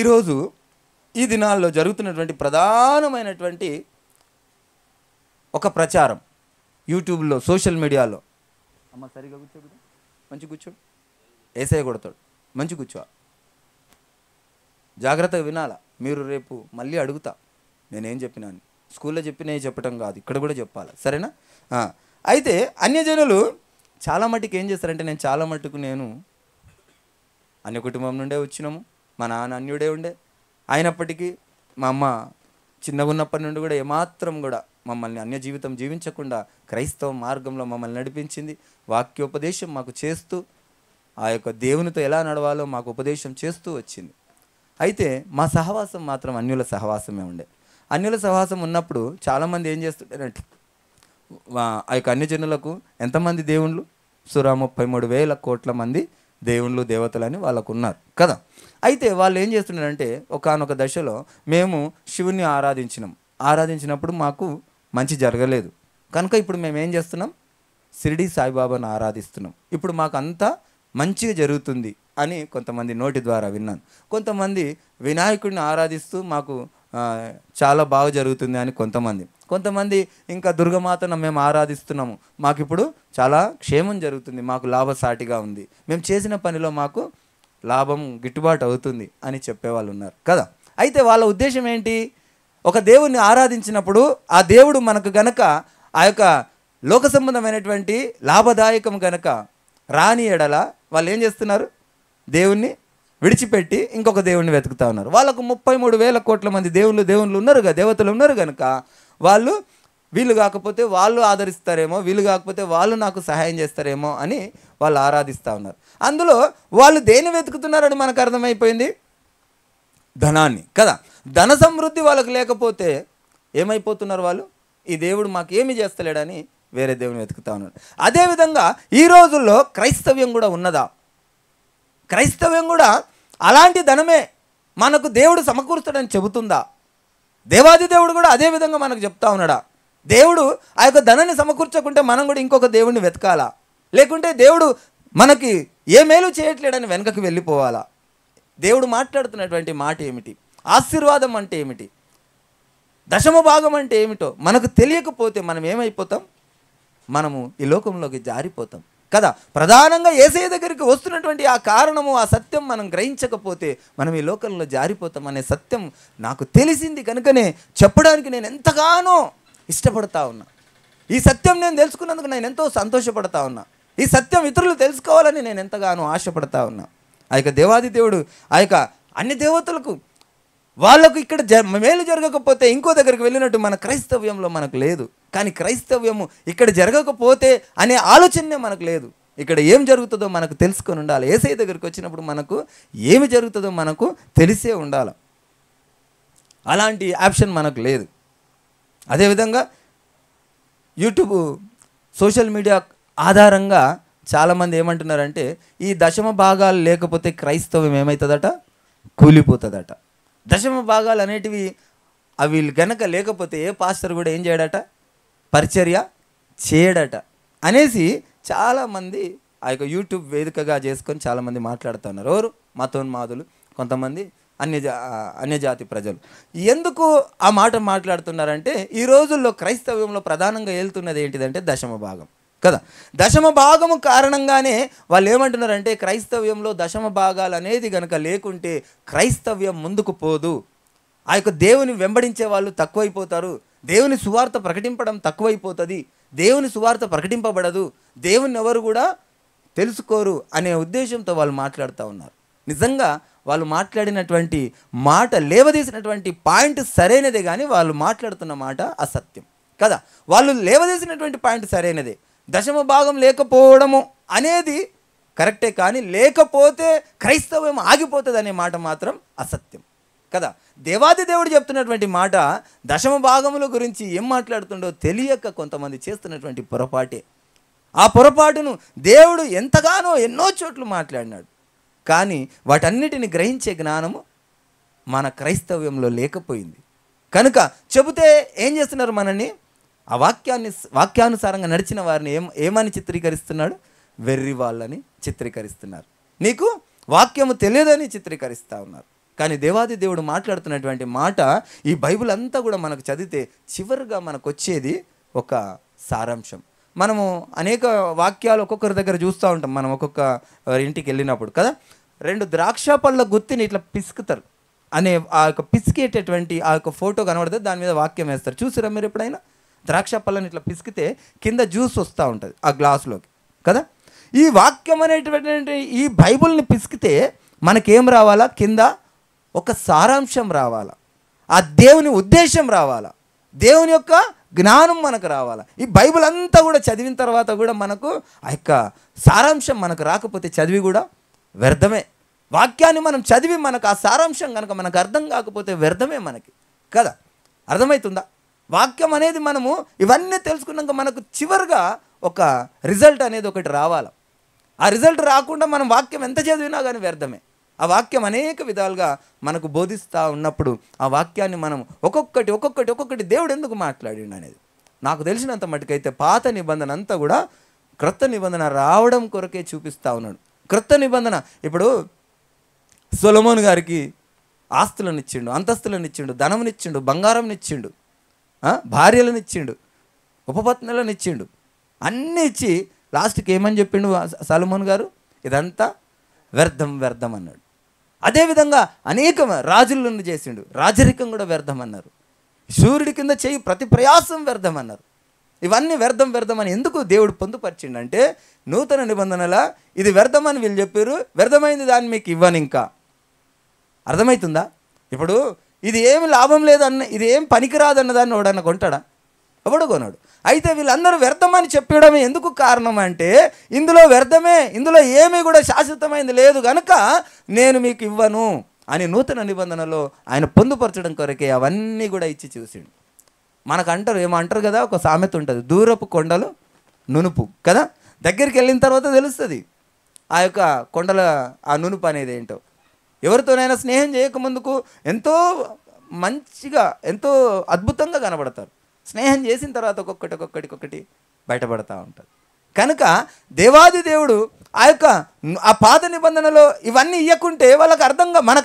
ఈరోజు ఈ దినాల్లో జరుగుతున్నటువంటి ప్రధానమైనటువంటి ఒక ప్రచారం యూట్యూబ్లో, సోషల్ మీడియాలో. అమ్మ సరిగా కూర్చోబిడ్డ, మంచి కూర్చోడు, ఏసయ్య కొడతాడు, మంచి కూర్చో, జాగ్రత్తగా వినాలా. మీరు రేపు మళ్ళీ అడుగుతా నేనేం చెప్పినాను. స్కూల్లో చెప్పినవి చెప్పటం కాదు, ఇక్కడ కూడా చెప్పాలి, సరేనా? అయితే అన్యజనులు చాలా మట్టుకు ఏం చేస్తారంటే, నేను అన్య కుటుంబం నుండే వచ్చినాము, మా నాన్న అన్యుడే ఉండే, అయినప్పటికీ మా అమ్మ చిన్నగా ఉన్నప్పటి నుండి కూడా ఏమాత్రం కూడా మమ్మల్ని అన్య జీవితం జీవించకుండా క్రైస్తవ మార్గంలో మమ్మల్ని నడిపించింది. వాక్యోపదేశం మాకు చేస్తూ, ఆ యొక్క దేవునితో ఎలా నడవాలో మాకు ఉపదేశం చేస్తూ వచ్చింది. అయితే మా సహవాసం మాత్రం అన్యుల సహవాసమే ఉండే. అన్యుల సహవాసం ఉన్నప్పుడు చాలామంది ఏం చేస్తుంటారంటే, ఆ యొక్క అన్యజనులకు ఎంతమంది దేవుళ్ళు? 33,000 కోట్ల మంది దేవుళ్ళు, దేవతలని వాళ్ళకు ఉన్నారు కదా. అయితే వాళ్ళు ఏం చేస్తున్నారంటే, ఒకానొక దశలో మేము శివుని ఆరాధించినప్పుడు మాకు మంచి జరగలేదు కనుక ఇప్పుడు మేము ఏం చేస్తున్నాం? షిరిడి సాయిబాబాను ఆరాధిస్తున్నాం, ఇప్పుడు మాకు అంతా మంచిగా జరుగుతుంది అని కొంతమంది నోటి ద్వారా విన్నాను. కొంతమంది వినాయకుడిని ఆరాధిస్తూ మాకు చాలా బాగా జరుగుతుంది అని కొంతమంది ఇంకా దుర్గమాతను మేము ఆరాధిస్తున్నాము, మాకు ఇప్పుడు చాలా క్షేమం జరుగుతుంది, మాకు లాభసాటిగా ఉంది, మేము చేసిన పనిలో మాకు లాభం గిట్టుబాటు అవుతుంది అని చెప్పేవాళ్ళు ఉన్నారు కదా. అయితే వాళ్ళ ఉద్దేశం ఏంటి? ఒక దేవుణ్ణి ఆరాధించినప్పుడు ఆ దేవుడు మనకు గనక ఆ యొక్క లోక సంబంధమైనటువంటి లాభదాయకం గనక రాని ఎడల వాళ్ళు ఏం చేస్తున్నారు? దేవుణ్ణి విడిచిపెట్టి ఇంకొక దేవుణ్ణి వెతుకుతా ఉన్నారు. వాళ్ళకు 33,000 కోట్ల మంది దేవుళ్ళు ఉన్నారుగా, దేవతలు ఉన్నారు కనుక వాళ్ళు వీళ్ళు కాకపోతే వాళ్ళు ఆదరిస్తారేమో, వీళ్ళు కాకపోతే వాళ్ళు నాకు సహాయం చేస్తారేమో అని వాళ్ళు ఆరాధిస్తూ ఉన్నారు. అందులో వాళ్ళు దేన్ని వెతుకుతున్నారని మనకు అర్థమైపోయింది, ధనాన్ని కదా. ధన సమృద్ధి వాళ్ళకు లేకపోతే ఏమైపోతున్నారు వాళ్ళు? ఈ దేవుడు మాకేమి చేస్తలేడని వేరే దేవుని వెతుకుతా ఉన్నారు. అదేవిధంగా ఈ రోజుల్లో క్రైస్తవ్యం కూడా ఉన్నదా? క్రైస్తవ్యం కూడా అలాంటి ధనమే మనకు దేవుడు సమకూరుస్తాడని చెబుతుందా? దేవాది దేవుడు కూడా అదే విధంగా మనకు చెప్తా ఉన్నాడా? దేవుడు ఆ యొక్క ధనాన్ని సమకూర్చకుంటే మనం కూడా ఇంకొక దేవుడిని వెతకాలా? లేకుంటే దేవుడు మనకి ఏ మేలు చేయట్లేడని వెనకకి వెళ్ళిపోవాలా? దేవుడు మాట్లాడుతున్నటువంటి మాట ఏమిటి? ఆశీర్వాదం అంటే ఏమిటి? దశమ భాగం అంటే ఏమిటో మనకు తెలియకపోతే మనం ఏమైపోతాం? మనము ఈ లోకంలోకి జారిపోతాం కదా. ప్రధానంగా యేసయ్య దగ్గరికి వస్తున్నటువంటి ఆ కారణము, ఆ సత్యం మనం గ్రహించకపోతే మనం ఈ లోకంలో జారిపోతాం అనే సత్యం నాకు తెలిసింది కనుకనే చెప్పడానికి నేను ఎంతగానో ఇష్టపడతా ఉన్నా. ఈ సత్యం నేను తెలుసుకున్నందుకు నేను ఎంతో సంతోషపడతా ఉన్నా. ఈ సత్యం ఇతరులు తెలుసుకోవాలని నేను ఎంతగానో ఆశపడతా ఉన్నా. ఆ యొక్క దేవాది దేవుడు ఆ యొక్క అన్ని దేవతలకు వాళ్ళకు ఇక్కడ మేలు జరగకపోతే ఇంకో దగ్గరికి వెళ్ళినట్టు మన క్రైస్తవ్యంలో మనకు లేదు. కానీ క్రైస్తవ్యము ఇక్కడ జరగకపోతే అనే ఆలోచనే మనకు లేదు. ఇక్కడ ఏం జరుగుతుందో మనకు తెలుసుకొని ఉండాలి. యేసయ్య దగ్గరికి వచ్చినప్పుడు మనకు ఏమి జరుగుతుందో మనకు తెలిసే ఉండాలి. అలాంటి ఆప్షన్ మనకు లేదు. అదేవిధంగా యూట్యూబ్, సోషల్ మీడియా ఆధారంగా చాలామంది ఏమంటున్నారంటే, ఈ దశమ భాగాలు లేకపోతే క్రైస్తవం ఏమవుతుందట? కూలిపోతుందట. దశమ భాగాలు అనేటివి అవి గనక లేకపోతే ఏ పాస్టర్ కూడా ఏం చేయడట? పరిచర్య చేయడట అనేసి చాలామంది ఆ యొక్క యూట్యూబ్ వేదికగా చేసుకొని చాలామంది మాట్లాడుతున్నారు. ఎవరు? మతోన్మాదులు, కొంతమంది అన్యజాతి ప్రజలు. ఎందుకు ఆ మాట మాట్లాడుతున్నారంటే, ఈ రోజుల్లో క్రైస్తవ్యంలో ప్రధానంగా వెళ్తున్నది ఏంటిదంటే దశమ భాగం కదా. దశమ భాగము కారణంగానే వాళ్ళు ఏమంటున్నారంటే, క్రైస్తవ్యంలో దశమ భాగాలు అనేది కనుక లేకుంటే క్రైస్తవ్యం ముందుకు పోదు, ఆ యొక్క దేవుని వెంబడించే వాళ్ళు తక్కువైపోతారు, దేవుని సువార్త ప్రకటింపడం తక్కువైపోతుంది, దేవుని సువార్త ప్రకటింపబడదు, దేవుని ఎవరు కూడా తెలుసుకోరు అనే ఉద్దేశంతో వాళ్ళు మాట్లాడుతూ ఉన్నారు. నిజంగా వాళ్ళు మాట్లాడినటువంటి మాట, లేవదీసినటువంటి పాయింట్ సరైనదే, కానీ వాళ్ళు మాట్లాడుతున్న మాట అసత్యం కదా. వాళ్ళు లేవదీసినటువంటి పాయింట్ సరైనదే, దశమ భాగం లేకపోవడము అనేది కరెక్టే, కానీ లేకపోతే క్రైస్తవ్యం ఆగిపోతుంది అనే మాట మాత్రం అసత్యం కదా. దేవాది దేవుడు చెప్తున్నటువంటి మాట దశమ భాగముల గురించి ఏం మాట్లాడుతుండో తెలియక కొంతమంది చేస్తున్నటువంటి పొరపాటే. ఆ పొరపాటును దేవుడు ఎంతగానో ఎన్నో చోట్ల మాట్లాడినాడు, కానీ వాటన్నిటిని గ్రహించే జ్ఞానము మన క్రైస్తవ్యంలో లేకపోయింది కనుక చెబితే ఏం చేస్తున్నారు? మనల్ని ఆ వాక్యానుసారంగా నడిచిన వారిని ఏమని చిత్రీకరిస్తున్నాడు? వెర్రి వాళ్ళని చిత్రీకరిస్తున్నారు. నీకు వాక్యము తెలియదని చిత్రీకరిస్తూ ఉన్నారు. కానీ దేవాది దేవుడు మాట్లాడుతున్నటువంటి మాట, ఈ బైబిల్ అంతా కూడా మనకు చదివితే చివరిగా మనకు వచ్చేది ఒక సారాంశం. మనము అనేక వాక్యాలు ఒక్కొక్కరి దగ్గర చూస్తూ ఉంటాం, మనం ఒక్కొక్క ఇంటికి వెళ్ళినప్పుడు కదా. 2 ద్రాక్ష పళ్ళ గుత్తిని ఇట్లా పిసుకుతారు అనే ఆ యొక్క పిసికేటటువంటి ఆ యొక్క ఫోటో కనబడుతుంది, దాని మీద వాక్యం వేస్తారు. చూసారా మీరు ఎప్పుడైనా? ద్రాక్ష పళ్ళని ఇట్లా పిసికితే కింద జ్యూస్ వస్తూ ఉంటుంది ఆ గ్లాసులోకి కదా. ఈ వాక్యం అనేటువంటి ఈ బైబుల్ని పిసికితే మనకేం రావాలా? కింద ఒక సారాంశం రావాలా, ఆ దేవుని ఉద్దేశం రావాలా, దేవుని యొక్క జ్ఞానం మనకు రావాలా. ఈ బైబిల్ అంతా కూడా చదివిన తర్వాత కూడా మనకు ఆ యొక్క సారాంశం మనకు రాకపోతే చదివి కూడా వ్యర్థమే. వాక్యాన్ని మనం చదివి మనకు ఆ సారాంశం కనుక మనకు అర్థం కాకపోతే వ్యర్థమే మనకి కదా. అర్థమవుతుందా? వాక్యం అనేది మనము ఇవన్నీ తెలుసుకున్నాక మనకు చివరిగా ఒక రిజల్ట్ అనేది ఒకటి రావాలి. ఆ రిజల్ట్ రాకుండా మనం వాక్యం ఎంత చదివినా కానీ వ్యర్థమే. ఆ వాక్యం అనేక విధాలుగా మనకు బోధిస్తూ ఉన్నప్పుడు ఆ వాక్యాన్ని మనం ఒక్కొక్కటి దేవుడు ఎందుకు మాట్లాడిండు అనేది నాకు తెలిసినంత మటుకైతే పాత నిబంధన అంతా కూడా క్రొత్త నిబంధన రావడం కొరకే చూపిస్తూ ఉన్నాడు. క్రొత్త నిబంధన ఇప్పుడు సొలొమోను గారికి ఆస్తులను ఇచ్చిండు, అంతస్తులను ఇచ్చిండు, ధనమునిచ్చిండు, బంగారంనిచ్చిండు, భార్యలను ఇచ్చిండు, ఉపపత్నులను ఇచ్చిండు, అన్నీ ఇచ్చి లాస్ట్కి ఏమని చెప్పిండు సొలొమోను గారు? ఇదంతా వ్యర్థం అన్నాడు. అదేవిధంగా అనేక రాజులను చేసిండు, రాజరికం కూడా వ్యర్థం అన్నారు. సూర్యుడి కింద చేయి ప్రతి ప్రయాసం వ్యర్థం అన్నారు. ఇవన్నీ వ్యర్థం అని ఎందుకు దేవుడు పొందుపరిచిండంటే నూతన నిబంధనల ఇది వ్యర్థమని వీళ్ళు చెప్పారు, వ్యర్థమైంది దాన్ని మీకు ఇవ్వను. ఇంకా అర్థమవుతుందా? ఇప్పుడు ఇది ఏమి లాభం లేదన్న, ఇది ఏం పనికిరాదన్న దాన్ని ఎవడన్నా కొంటాడా? ఎవడు కొన్నాడు. అయితే వీళ్ళందరూ వ్యర్థమని చెప్పడమే ఎందుకు కారణం అంటే ఇందులో వ్యర్థమే, ఇందులో ఏమీ కూడా శాశ్వతమైంది లేదు కనుక నేను మీకు ఇవ్వను అని నూతన నిబంధనలో ఆయన పొందుపరచడం కొరకే అవన్నీ కూడా ఇచ్చి చూసిండు. మనకు ఏమంటారు కదా, ఒక సామెత ఉంటుంది, దూరపు కొండలు నునుపు కదా. దగ్గరికి వెళ్ళిన తర్వాత తెలుస్తుంది ఆ యొక్క కొండల ఆ నునుపు అనేది ఏంటో. ఎవరితోనైనా స్నేహం చేయకముందుకు ఎంతో మంచిగా ఎంతో అద్భుతంగా కనబడతారు. స్నేహం చేసిన తర్వాత ఒక్కొక్కటి బయటపడతా ఉంటుంది. కనుక దేవాది దేవుడు ఆ పాత నిబంధనలో ఇవన్నీ ఇవ్వకుంటే మనకు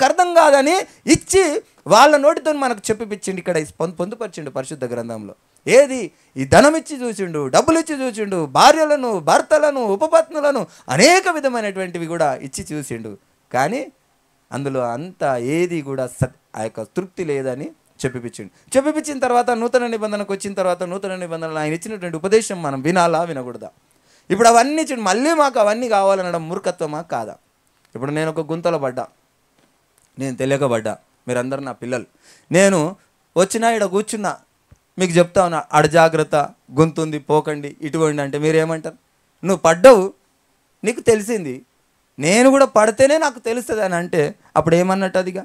అర్థం కాదని ఇచ్చి వాళ్ళ నోటితో మనకు చెప్పిపించిండు. ఇక్కడ పొందుపరిచిండు పరిశుద్ధ గ్రంథంలో. ఏది? ఈ ధనం ఇచ్చి చూసిండు, డబ్బులు ఇచ్చి చూసిండు, భార్యలను, భర్తలను, ఉపపత్నులను అనేక విధమైనటువంటివి కూడా ఇచ్చి చూసిండు. కానీ అందులో అంతా ఏది కూడా ఆ యొక్క తృప్తి లేదని చెప్పిపించిన తర్వాత నూతన నిబంధనకు వచ్చిన తర్వాత నూతన నిబంధనలు ఆయన ఇచ్చినటువంటి ఉపదేశం మనం వినాలా వినకూడదా? ఇప్పుడు అవన్నీ మళ్ళీ మాకు అవన్నీ కావాలనడం మూర్ఖత్వమా కాదా? ఇప్పుడు నేను ఒక గుంతలో పడ్డా, నేను తెలియకబడ్డా, మీరందరూ నా పిల్లలు, నేను వచ్చినా ఇక్కడ కూర్చున్నా, మీకు చెప్తా ఉన్నా అడజాగ్రత్త, గొంతుంది పోకండి, ఇటువంటి అంటే మీరేమంటారు? నువ్వు పడ్డావు, నీకు తెలిసింది, నేను కూడా పడితేనే నాకు తెలుస్తుంది అని అంటే అప్పుడు ఏమన్నట్టు? అదిగా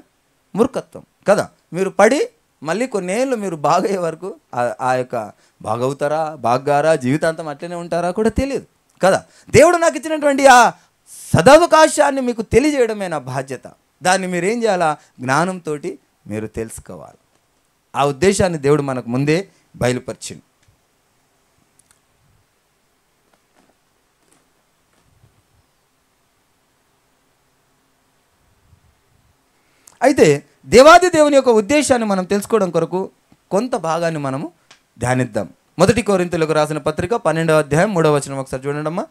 మూర్ఖత్వం కదా. మీరు పడి మళ్ళీ కొన్నేళ్ళు మీరు బాగయ్యే వరకు ఆ యొక్క బాగవుతారా, బాగారా, జీవితాంతం అట్లనే ఉంటారా కూడా తెలియదు కదా. దేవుడు నాకు ఇచ్చినటువంటి ఆ సదవకాశాన్ని మీకు తెలియజేయడమే నా బాధ్యత. దాన్ని మీరేం చేయాలా? జ్ఞానంతో మీరు తెలుసుకోవాలి. ఆ ఉద్దేశాన్ని దేవుడు మనకు ముందే బయలుపరిచింది. అయితే దేవాది దేవుని యొక్క ఉద్దేశాన్ని మనం తెలుసుకోవడం కొరకు కొంత భాగాన్ని మనము ధ్యానిద్దాం. 1 కొరింథీయులకు రాసిన పత్రిక 12వ అధ్యాయం 3వ వచనం ఒకసారి చూడండి అమ్మా.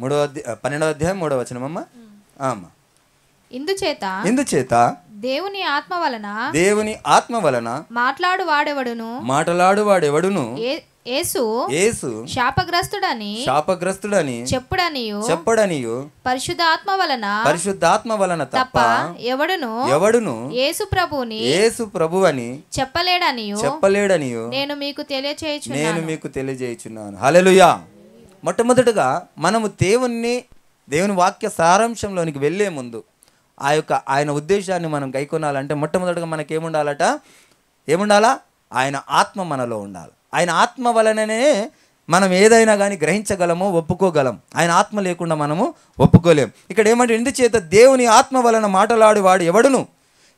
మూడవ 12వ అధ్యాయం 3వ వచనం అమ్మా. ఇందుచేత దేవుని ఆత్మ వలన మాట్లాడువాడెవడును యేసు శాపగ్రస్తుడని చెప్పడనియు పరిశుద్ధాత్మ వలన తప్ప ఎవడును యేసు ప్రభువని చెప్పలేడనియు నేను మీకు తెలియజేయుచున్నాను. హల్లెలూయా. మొట్టమొదటిగా మనము దేవుని వాక్య సారాంశంలోనికి వెళ్ళే ముందు ఆయన ఉద్దేశాన్ని మనం గైకొనాలంటే మొట్టమొదటిగా ఏముండాలా? ఆయన ఆత్మ మనలో ఉండాలి. ఆయన ఆత్మ వలననే మనం ఏదైనా కానీ గ్రహించగలము, ఒప్పుకోగలం. ఆయన ఆత్మ లేకుండా మనము ఒప్పుకోలేం. ఇక్కడ ఏమంటే ఇందుచేత దేవుని ఆత్మ వలన మాట్లాడువాడు ఎవడును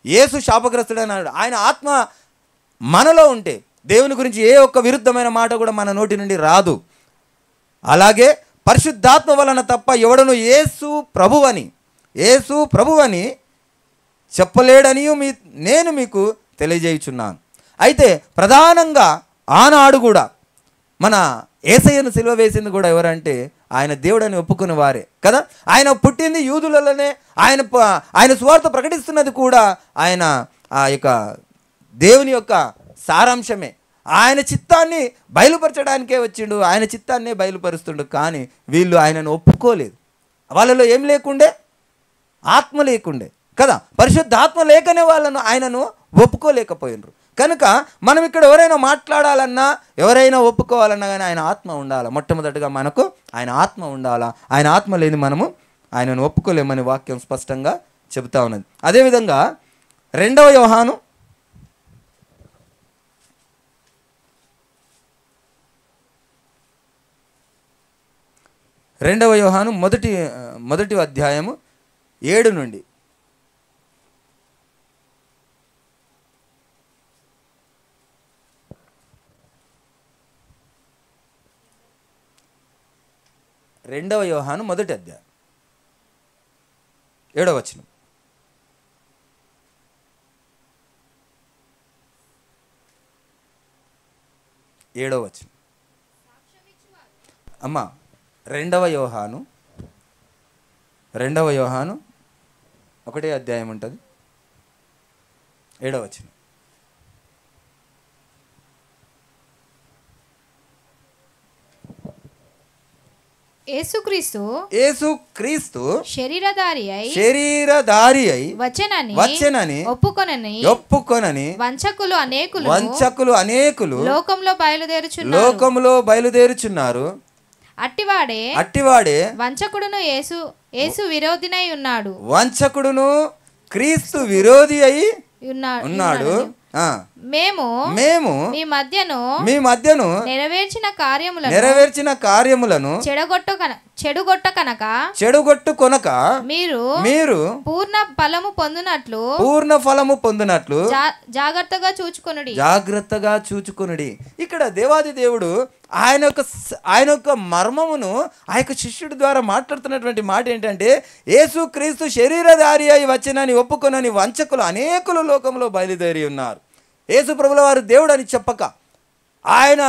యేసు శాపగ్రస్తుడు అన్నాడు. ఆయన ఆత్మ మనలో ఉంటే దేవుని గురించి ఏ ఒక్క విరుద్ధమైన మాట కూడా మన నోటి నుండి రాదు. అలాగే పరిశుద్ధాత్మ వలన తప్ప ఎవడను యేసు ప్రభువని చెప్పలేడని నేను మీకు తెలియజేయుచున్నాను. అయితే ప్రధానంగా ఆనాడు కూడా మన యేసయ్యను సిలువ వేసింది కూడా ఎవరంటే ఆయన దేవుడని ఒప్పుకున్న వారే కదా. ఆయన పుట్టింది యూదులలోనే, ఆయన సువార్త ప్రకటిస్తున్నది కూడా ఆయన ఆ యొక్క దేవుని యొక్క సారాంశమే. ఆయన చిత్తాన్ని బయలుపరచడానికే వచ్చిండు, ఆయన చిత్తాన్నే బయలుపరుస్తుండు. కానీ వీళ్ళు ఆయనను ఒప్పుకోలేదు. వాళ్ళలో ఏం లేకుండే? ఆత్మ లేకుండే కదా. పరిశుద్ధాత్మ లేకనే ఆయనను ఒప్పుకోలేకపోయినరు. కనుక మనం ఇక్కడ ఎవరైనా మాట్లాడాలన్నా, ఎవరైనా ఒప్పుకోవాలన్నా కానీ ఆయన ఆత్మ ఉండాలి. మొట్టమొదటిగా మనకు ఆయన ఆత్మ ఉండాలా. ఆయన ఆత్మ లేని మనము ఆయనను ఒప్పుకోలేమని వాక్యం స్పష్టంగా చెబుతా ఉన్నది. అదేవిధంగా 2వ యోహాను 2వ యోహాను మొదటి అధ్యాయము 7 నుండి 2వ యోహాను మొదటి అధ్యాయం 7వ వచనం. అమ్మా 2వ యోహాను 1వ అధ్యాయం ఉంటుంది, 7వ వచనం. యేసుక్రీస్తు శరీరధారి అయి వచ్చెనని ఒప్పుకొనని వంచకులు అనేకులు లోకములో బయలుదేరుచున్నారు. అట్టివాడే వంచకుడును యేసు విరోధినై ఉన్నాడు. వంచకుడును క్రీస్తు విరోధి అయి ఉన్నాడు. మేము మీ మధ్యను నెరవేర్చిన కార్యములను చెడుగొట్టు కొనక మీరు పూర్ణ ఫలము పొందునట్లు జాగ్రత్తగా చూచుకొనుడి. ఇక్కడ దేవాది దేవుడు ఆయన యొక్క మర్మమును ఆ యొక్క శిష్యుడి ద్వారా మాట్లాడుతున్నటువంటి మాట ఏంటంటే, యేసుక్రీస్తు శరీరధారి అయి వచ్చెనని ఒప్పుకొనని వంచకులు అనేకులు లోకంలో బయలుదేరి ఉన్నారు. యేసు ప్రభుల వారు దేవుడు అని చెప్పక ఆయన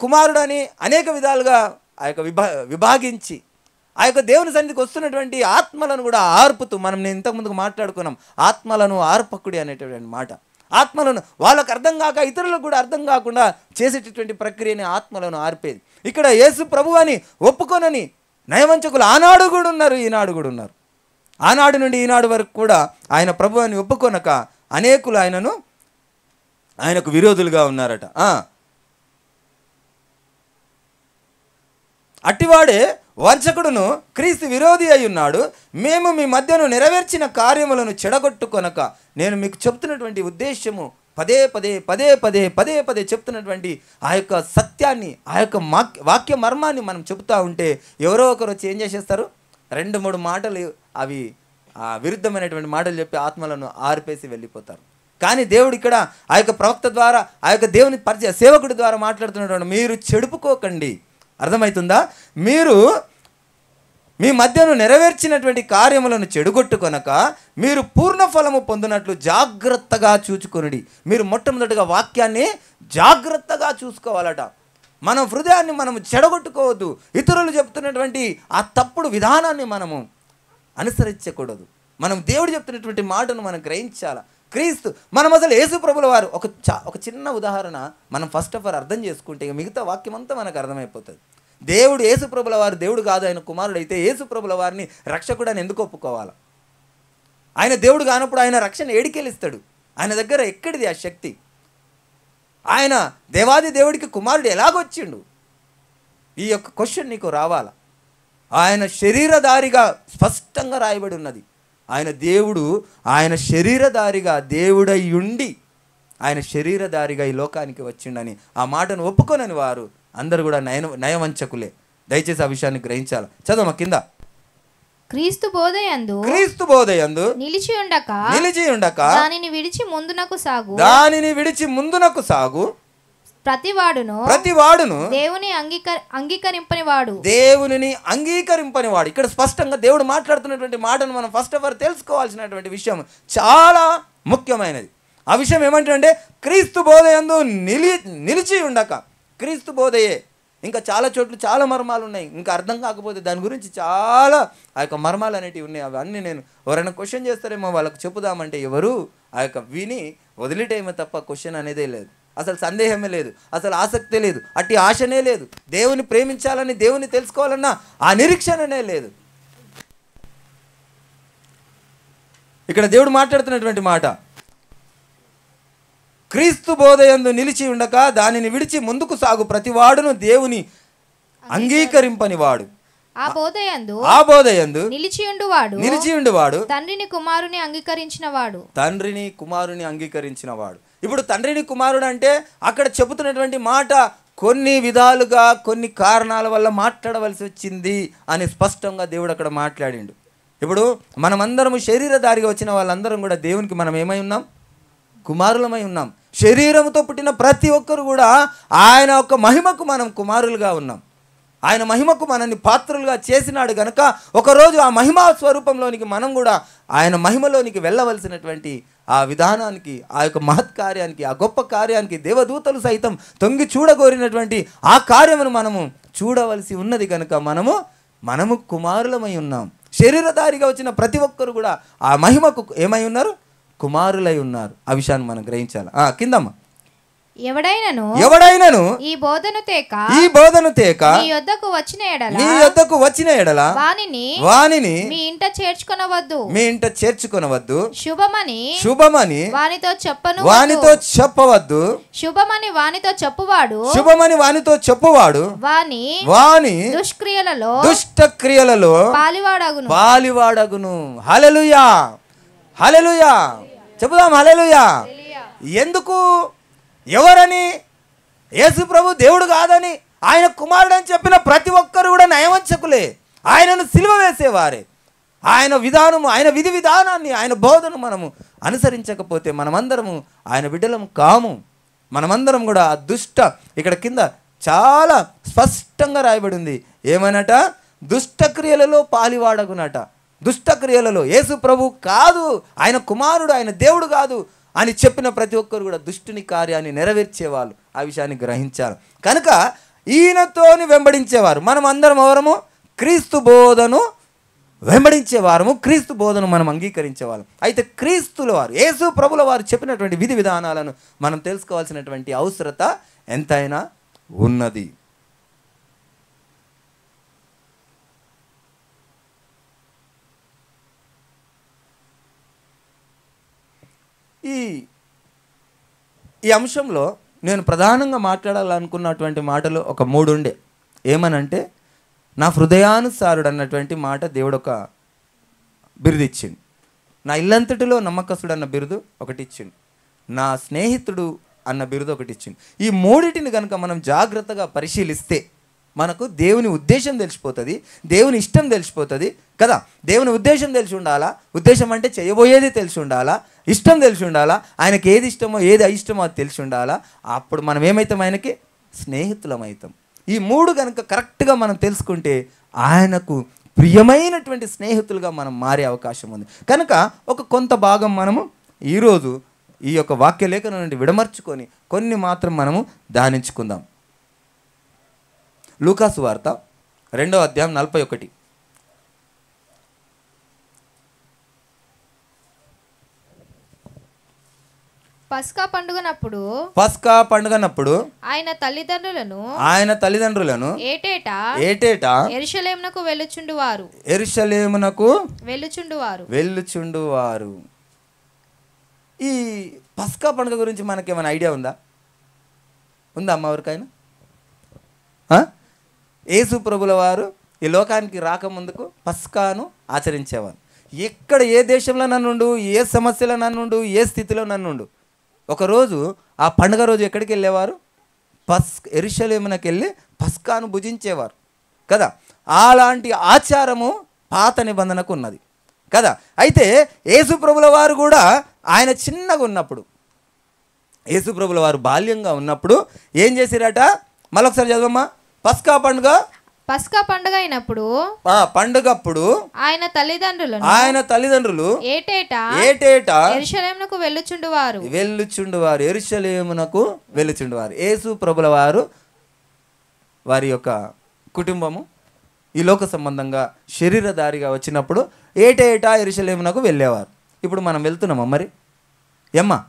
కుమారుడని అనేక విధాలుగా ఆ యొక్క విభాగించి ఆ యొక్క దేవుని సన్నిధికి వస్తున్నటువంటి ఆత్మలను కూడా ఆర్పుతూ, నేను ఇంతకుముందుకు మాట్లాడుకున్నాం, ఆత్మలను ఆర్పకుడి అనేటటువంటి మాట. ఆత్మలను వాళ్ళకు అర్థం కాక ఇతరులకు కూడా అర్థం కాకుండా చేసేటటువంటి ప్రక్రియని ఆత్మలను ఆర్పేది. ఇక్కడ యేసు ప్రభు అని ఒప్పుకొనని నయవంచకులు ఆనాడు కూడా ఉన్నారు, ఈనాడు కూడా ఉన్నారు. ఆనాడు నుండి ఈనాడు వరకు కూడా ఆయన ప్రభు అని ఒప్పుకొనక అనేకులు ఆయనకు విరోధులుగా ఉన్నారట. అట్టివాడే వంచకుడును క్రీస్తు విరోధి అయి ఉన్నాడు. మేము మీ మధ్యను నెరవేర్చిన కార్యములను చెడగొట్టుకొనక. నేను మీకు చెప్తున్నటువంటి ఉద్దేశము పదే పదే చెప్తున్నటువంటి ఆ యొక్క సత్యాన్ని, ఆ యొక్క వాక్య మర్మాన్ని మనం చెబుతూ ఉంటే ఎవరో ఒకరు వచ్చి ఏం చేసేస్తారు, 2-3 మాటలు అవి విరుద్ధమైనటువంటి మాటలు చెప్పి ఆత్మలను ఆర్పేసి వెళ్ళిపోతారు. కానీ దేవుడు ఇక్కడ ఆ యొక్క ప్రవక్త ద్వారా, ఆ యొక్క దేవుని పరిచయ సేవకుడి ద్వారా మాట్లాడుతున్నటువంటి, మీరు చెడుపుకోకండి. అర్థమవుతుందా? మీరు మీ మధ్యను నెరవేర్చినటువంటి కార్యములను చెడుగొట్టుకొనక మీరు పూర్ణ ఫలము పొందినట్లు జాగ్రత్తగా చూచుకొనుడి. మీరు మొట్టమొదటిగా వాక్యాన్ని జాగ్రత్తగా చూసుకోవాలట. మన హృదయాన్ని మనము చెడగొట్టుకోవద్దు. ఇతరులు చెప్తున్నటువంటి ఆ తప్పుడు విధానాన్ని మనము అనుసరించకూడదు. మనం దేవుడు చెప్తున్నటువంటి మాటను మనం గ్రహించాలి. క్రీస్తు మనం అసలు యేసు ప్రభుల వారు ఒక చిన్న ఉదాహరణ మనం ఫస్ట్ ఆఫ్ ఆల్ అర్థం చేసుకుంటే మిగతా వాక్యం అంతా మనకు అర్థమైపోతుంది. దేవుడు యేసు ప్రభుల వారు దేవుడు కాదు, ఆయన కుమారుడు అయితే యేసు ప్రభుల వారిని రక్షకుడు అని ఎందుకు ఒప్పుకోవాలి? ఆయన దేవుడు కానప్పుడు ఆయన రక్షణ ఏడికెళ్ళిస్తాడు? ఆయన దగ్గర ఎక్కడిది ఆ శక్తి? ఆయన దేవాది దేవుడికి కుమారుడు ఎలాగొచ్చిండు? ఈ యొక్క క్వశ్చన్ నీకు రావాలా. ఆయన శరీరధారిగా స్పష్టంగా రాయబడి ఉన్నది. ఆయన దేవుడు, ఆయన శరీరధారిగా దేవుడై ఉండి ఆయన శరీరధారిగా ఈ లోకానికి వచ్చిండని ఆ మాటను ఒప్పుకొనని వారు అందరూ కూడా నయవంచకులే. దయచేసి ఆ విషయాన్ని గ్రహించాలి. చదవమ కింద. క్రీస్తు బోధయందు నిలిచి ఉండక దానిని విడిచి ముందునకు సాగు. ప్రతివాడును దేవునిని అంగీకరింపని వాడు. ఇక్కడ స్పష్టంగా దేవుడు మాట్లాడుతున్నటువంటి మాటను మనం ఫస్ట్ ఆఫ్ ఆల్ తెలుసుకోవాల్సినటువంటి విషయం చాలా ముఖ్యమైనది. ఆ విషయం ఏమంటే క్రీస్తు బోధయందు నిలిచి ఉండక, క్రీస్తు బోధయే. ఇంకా చాలా చోట్ల చాలా మర్మాలు ఉన్నాయి, ఇంకా అర్థం కాకపోతే దాని గురించి చాలా ఆ యొక్క మర్మాలు అనేటివి ఉన్నాయి. అవన్నీ నేను ఎవరైనా క్వశ్చన్ చేస్తారేమో వాళ్ళకు చెప్పుదామంటే ఎవరు ఆ యొక్క విని వదిలిటేమో తప్ప క్వశ్చన్ అనేదే లేదు, అసలు సందేహమే లేదు, అసలు ఆసక్తే లేదు, అట్టి ఆశనే లేదు. దేవుని ప్రేమించాలని, దేవుని తెలుసుకోవాలన్నా ఆ నిరీక్షణనే లేదు. ఇక్కడ దేవుడు మాట్లాడుతున్నటువంటి మాట, క్రీస్తు బోధయందు నిలిచి ఉండక దానిని విడిచి ముందుకు సాగు ప్రతివాడును దేవుని అంగీకరింపని వాడు. ఆ బోధయందు నిలిచి ఉండువాడు తండ్రిని కుమారుని అంగీకరించిన వాడు. ఇప్పుడు తండ్రిని కుమారుడు అంటే అక్కడ చెబుతున్నటువంటి మాట కొన్ని విధాలుగా కొన్ని కారణాల వల్ల మాట్లాడవలసి వచ్చింది అని స్పష్టంగా దేవుడు అక్కడ మాట్లాడిండు. ఇప్పుడు మనమందరము శరీరధారిగా వచ్చిన వాళ్ళందరం కూడా దేవునికి మనం ఏమై ఉన్నాం? కుమారులమై ఉన్నాం. శరీరంతో పుట్టిన ప్రతి ఒక్కరు కూడా ఆయన యొక్క మహిమకు మనం కుమారులుగా ఉన్నాం. ఆయన మహిమకు మనల్ని పాత్రులుగా చేసినాడు గనక ఒకరోజు ఆ మహిమా స్వరూపంలోనికి మనం కూడా ఆయన మహిమలోనికి వెళ్ళవలసినటువంటి ఆ విధానానికి, ఆ యొక్క మహత్కార్యానికి, ఆ గొప్ప కార్యానికి దేవదూతలు సైతం తొంగి చూడగోరినటువంటి ఆ కార్యమును మనము చూడవలసి ఉన్నది కనుక మనము కుమారులమై ఉన్నాం. శరీరధారిగా వచ్చిన ప్రతి ఒక్కరు కూడా ఆ మహిమకు ఏమై ఉన్నారు? కుమారులై ఉన్నారు. ఆ విషయాన్ని మనం గ్రహించాలి. కిందమ్మా, ఎవడైనను ఈ బోధను తేక మీ యొద్దకు వచ్చిన ఎడల వానిని మీ ఇంట చేర్చుకొనవద్దు. శుభమని వానితో చెప్పవద్దు. శుభమని వానితో చెప్పువాడు వాని దుష్టక్రియలలో పాలివాడగును. హల్లెలూయా, హల్లెలూయా చెప్పుదాం. హల్లెలూయా. ఎందుకు? ఎవరని? యేసు ప్రభు దేవుడు కాదని, ఆయన కుమారుడు అని చెప్పిన ప్రతి ఒక్కరు కూడా నయవంచకులే, ఆయనను సిలువ వేసేవారే. ఆయన విధానము, ఆయన విధి విధానాన్ని, ఆయన బోధను మనము అనుసరించకపోతే మనమందరము ఆయన బిడ్డలం కాము. మనమందరం కూడా ఆ ఇక్కడ కింద చాలా స్పష్టంగా రాయబడి ఉంది. ఏమనట? దుష్టక్రియలలో పాలివాడగునట. దుష్టక్రియలలో యేసు ప్రభు కాదు, ఆయన కుమారుడు, ఆయన దేవుడు కాదు అని చెప్పిన ప్రతి ఒక్కరు కూడా దుష్టుని కార్యాన్ని నెరవేర్చేవాళ్ళు. ఆ విషయాన్ని గ్రహించారు కనుక ఈయనతోని వెంబడించేవారు. మనం అందరం ఎవరము? క్రీస్తు బోధను వెంబడించేవారము, క్రీస్తు బోధను మనం అంగీకరించేవాళ్ళం. అయితే క్రీస్తుల వారు, యేసు ప్రభుల వారు చెప్పినటువంటి విధి విధానాలను మనం తెలుసుకోవాల్సినటువంటి అవసరత ఎంతైనా ఉన్నది. ఈ అంశంలో నేను ప్రధానంగా మాట్లాడాలనుకున్నటువంటి మాటలు ఒక 3 ఉండే. ఏమనంటే, నా హృదయానుసారుడు అన్నటువంటి మాట దేవుడు ఒక బిరుదు ఇచ్చిండు. నా ఇల్లంతటిలో నమ్మకస్తుడు అన్న బిరుదు ఒకటి ఇచ్చిండు. నా స్నేహితుడు అన్న బిరుదు ఒకటి ఇచ్చిండు. ఈ 3టిని కనుక మనం జాగ్రత్తగా పరిశీలిస్తే మనకు దేవుని ఉద్దేశం తెలిసిపోతుంది, దేవుని ఇష్టం తెలిసిపోతుంది కదా. దేవుని ఉద్దేశం తెలిసి ఉండాలా, ఉద్దేశం అంటే చేయబోయేది తెలిసి ఉండాలా, ఇష్టం తెలిసి ఉండాలా, ఆయనకి ఏది ఇష్టమో ఏది అయిష్టమో అది తెలిసి ఉండాలా. అప్పుడు మనం ఏమవుతాం? ఆయనకి స్నేహితులం అవుతాం. ఈ 3 కనుక కరెక్ట్గా మనం తెలుసుకుంటే ఆయనకు ప్రియమైనటువంటి స్నేహితులుగా మనం మారే అవకాశం ఉంది. కనుక కొంత భాగం మనము ఈరోజు ఈ యొక్క వాక్యలేఖనం నుండి విడమర్చుకొని కొన్ని మాత్రం మనము ధ్యానించుకుందాం. లూకాసు వార్త 2వ అధ్యాయం 41. పస్కా పండుగనప్పుడు ఆయన తల్లిదండ్రులను ఏటేటా యెరూషలేమునకు వెళ్ళుచుండువారు. ఈ పస్కా పండుగ గురించి మనకేమైనా ఐడియా ఉందా అమ్మ ఎవరికైనా? యేసు ప్రభుల వారు ఈ లోకానికి రాకముందుకు పస్కాను ఆచరించేవారు. ఎక్కడ ఏ దేశంలో నన్నుండు, ఏ సమస్యలో నన్నుండు, ఏ స్థితిలో నన్నుండు, ఒకరోజు ఆ పండుగ రోజు ఎక్కడికి వెళ్ళేవారు? యెరూషలేమునకు వెళ్ళి పస్కాను భుజించేవారు కదా. అలాంటి ఆచారము పాత నిబంధనకు ఉన్నది కదా. అయితే యేసు ప్రభుల వారు కూడా ఆయన చిన్నగా ఉన్నప్పుడు, యేసుప్రభుల వారు బాల్యంగా ఉన్నప్పుడు ఏం చేసిరట? మళ్ళొకసారి చదవమ్మా. పస్కా పండుగ అయినప్పుడు పండుగప్పుడు ఆయన తల్లిదండ్రులు ఏటేటా యెరూషలేమునకు వెళ్ళుచుండువారు. యేసు ప్రభుల వారు వారి యొక్క కుటుంబము ఈ లోక సంబంధంగా శరీరధారిగా వచ్చినప్పుడు ఏటేటా యెరూషలేమునకు వెళ్ళేవారు. ఇప్పుడు మనం వెళ్తున్నామా? మరి ఏమ్మా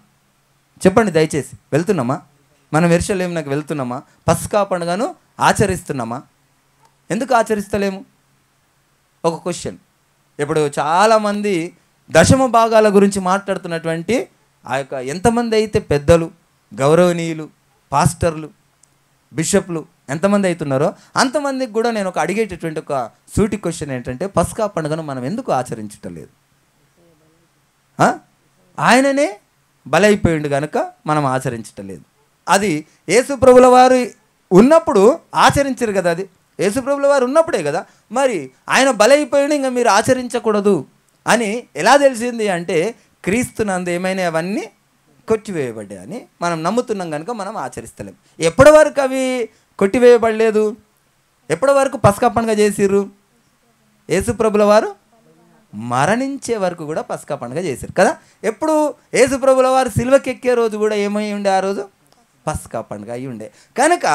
చెప్పండి దయచేసి, వెళ్తున్నామా? మనం యెరూషలేమునకు వెళ్తున్నామా? పస్కా పండుగను ఆచరిస్తున్నామా? ఎందుకు ఆచరిస్తలేము? ఒక క్వశ్చన్. ఇప్పుడు చాలామంది దశమ భాగాల గురించి మాట్లాడుతున్నటువంటి ఆ యొక్క ఎంతమంది అయితే పెద్దలు, గౌరవనీయులు, పాస్టర్లు, బిషప్లు ఎంతమంది అవుతున్నారో అంతమందికి కూడా నేను అడిగేటటువంటి ఒక సూటి క్వశ్చన్ ఏంటంటే, పస్కా పండుగను మనం ఎందుకు ఆచరించటలేదు? ఆయననే బలైపోయిండు కనుక మనం ఆచరించటలేదు. అది యేసుప్రభుల వారు ఉన్నప్పుడు ఆచరించరు కదా. అది యేసుప్రభుల వారు ఉన్నప్పుడే కదా. మరి ఆయన బలైపోయిండు, ఇంకా మీరు ఆచరించకూడదు అని ఎలా తెలిసింది అంటే, క్రీస్తునందు ఏమైనా అవన్నీ కొట్టివేయబడ్డాయని మనం నమ్ముతున్నాం కనుక మనం ఆచరిస్తలేం. ఎప్పటి వరకు అవి కొట్టివేయబడలేదు? ఎప్పటి వరకు పస్కా పండుగ చేసిర్రు? యేసుప్రభుల వారు మరణించే వరకు కూడా పస్కా పండుగ చేశారు కదా. ఎప్పుడు యేసుప్రభుల వారు సిలువకెక్కే రోజు కూడా ఏమై ఉండే? ఆ రోజు పస్కా పండుగ అయి ఉండే కనుక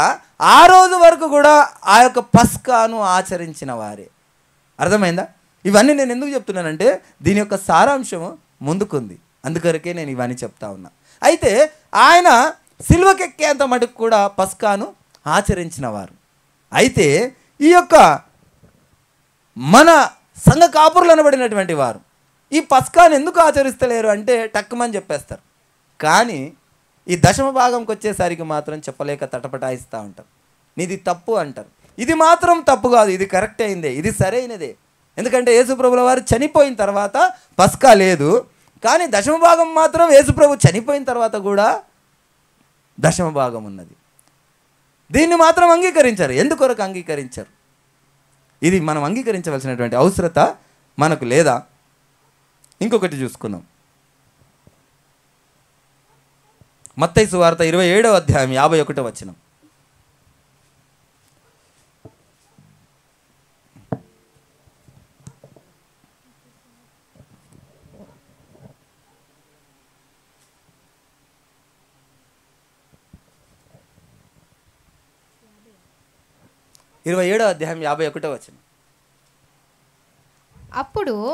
ఆ రోజు వరకు కూడా ఆ యొక్క పస్కాను ఆచరించిన వారే. అర్థమైందా? ఇవన్నీ నేను ఎందుకు చెప్తున్నానంటే దీని యొక్క సారాంశము ముందుకుంది, అందుకొరకే నేను ఇవన్నీ చెప్తా ఉన్నా. అయితే ఆయన సిలువకెక్కేంత మటుకు కూడా పస్కాను ఆచరించిన వారు. అయితే ఈ యొక్క మన సంఘ కాపురులు అనబడినటువంటి వారు ఈ పస్కాను ఎందుకు ఆచరిస్తలేరు అంటే టక్కుమని చెప్పేస్తారు. కానీ ఈ దశమ భాగంకి వచ్చేసరికి మాత్రం చెప్పలేక తటపటాయిస్తూ ఉంటారు. నీది తప్పు అంటారు. ఇది మాత్రం తప్పు కాదు, ఇది కరెక్ట్ అయిందే, ఇది సరైనదే. ఎందుకంటే యేసుప్రభుల వారు చనిపోయిన తర్వాత పస్కా లేదు, కానీ దశమ భాగం మాత్రం యేసుప్రభు చనిపోయిన తర్వాత కూడా దశమ భాగం ఉన్నది. దీన్ని మాత్రం అంగీకరించారు. ఎందుకొరకు అంగీకరించారు? ఇది మనం అంగీకరించవలసినటువంటి అవసరత మనకు లేదా? ఇంకొకటి చూసుకుందాం. మత్తయి సువార్త 27వ అధ్యాయం 51వ వచనం.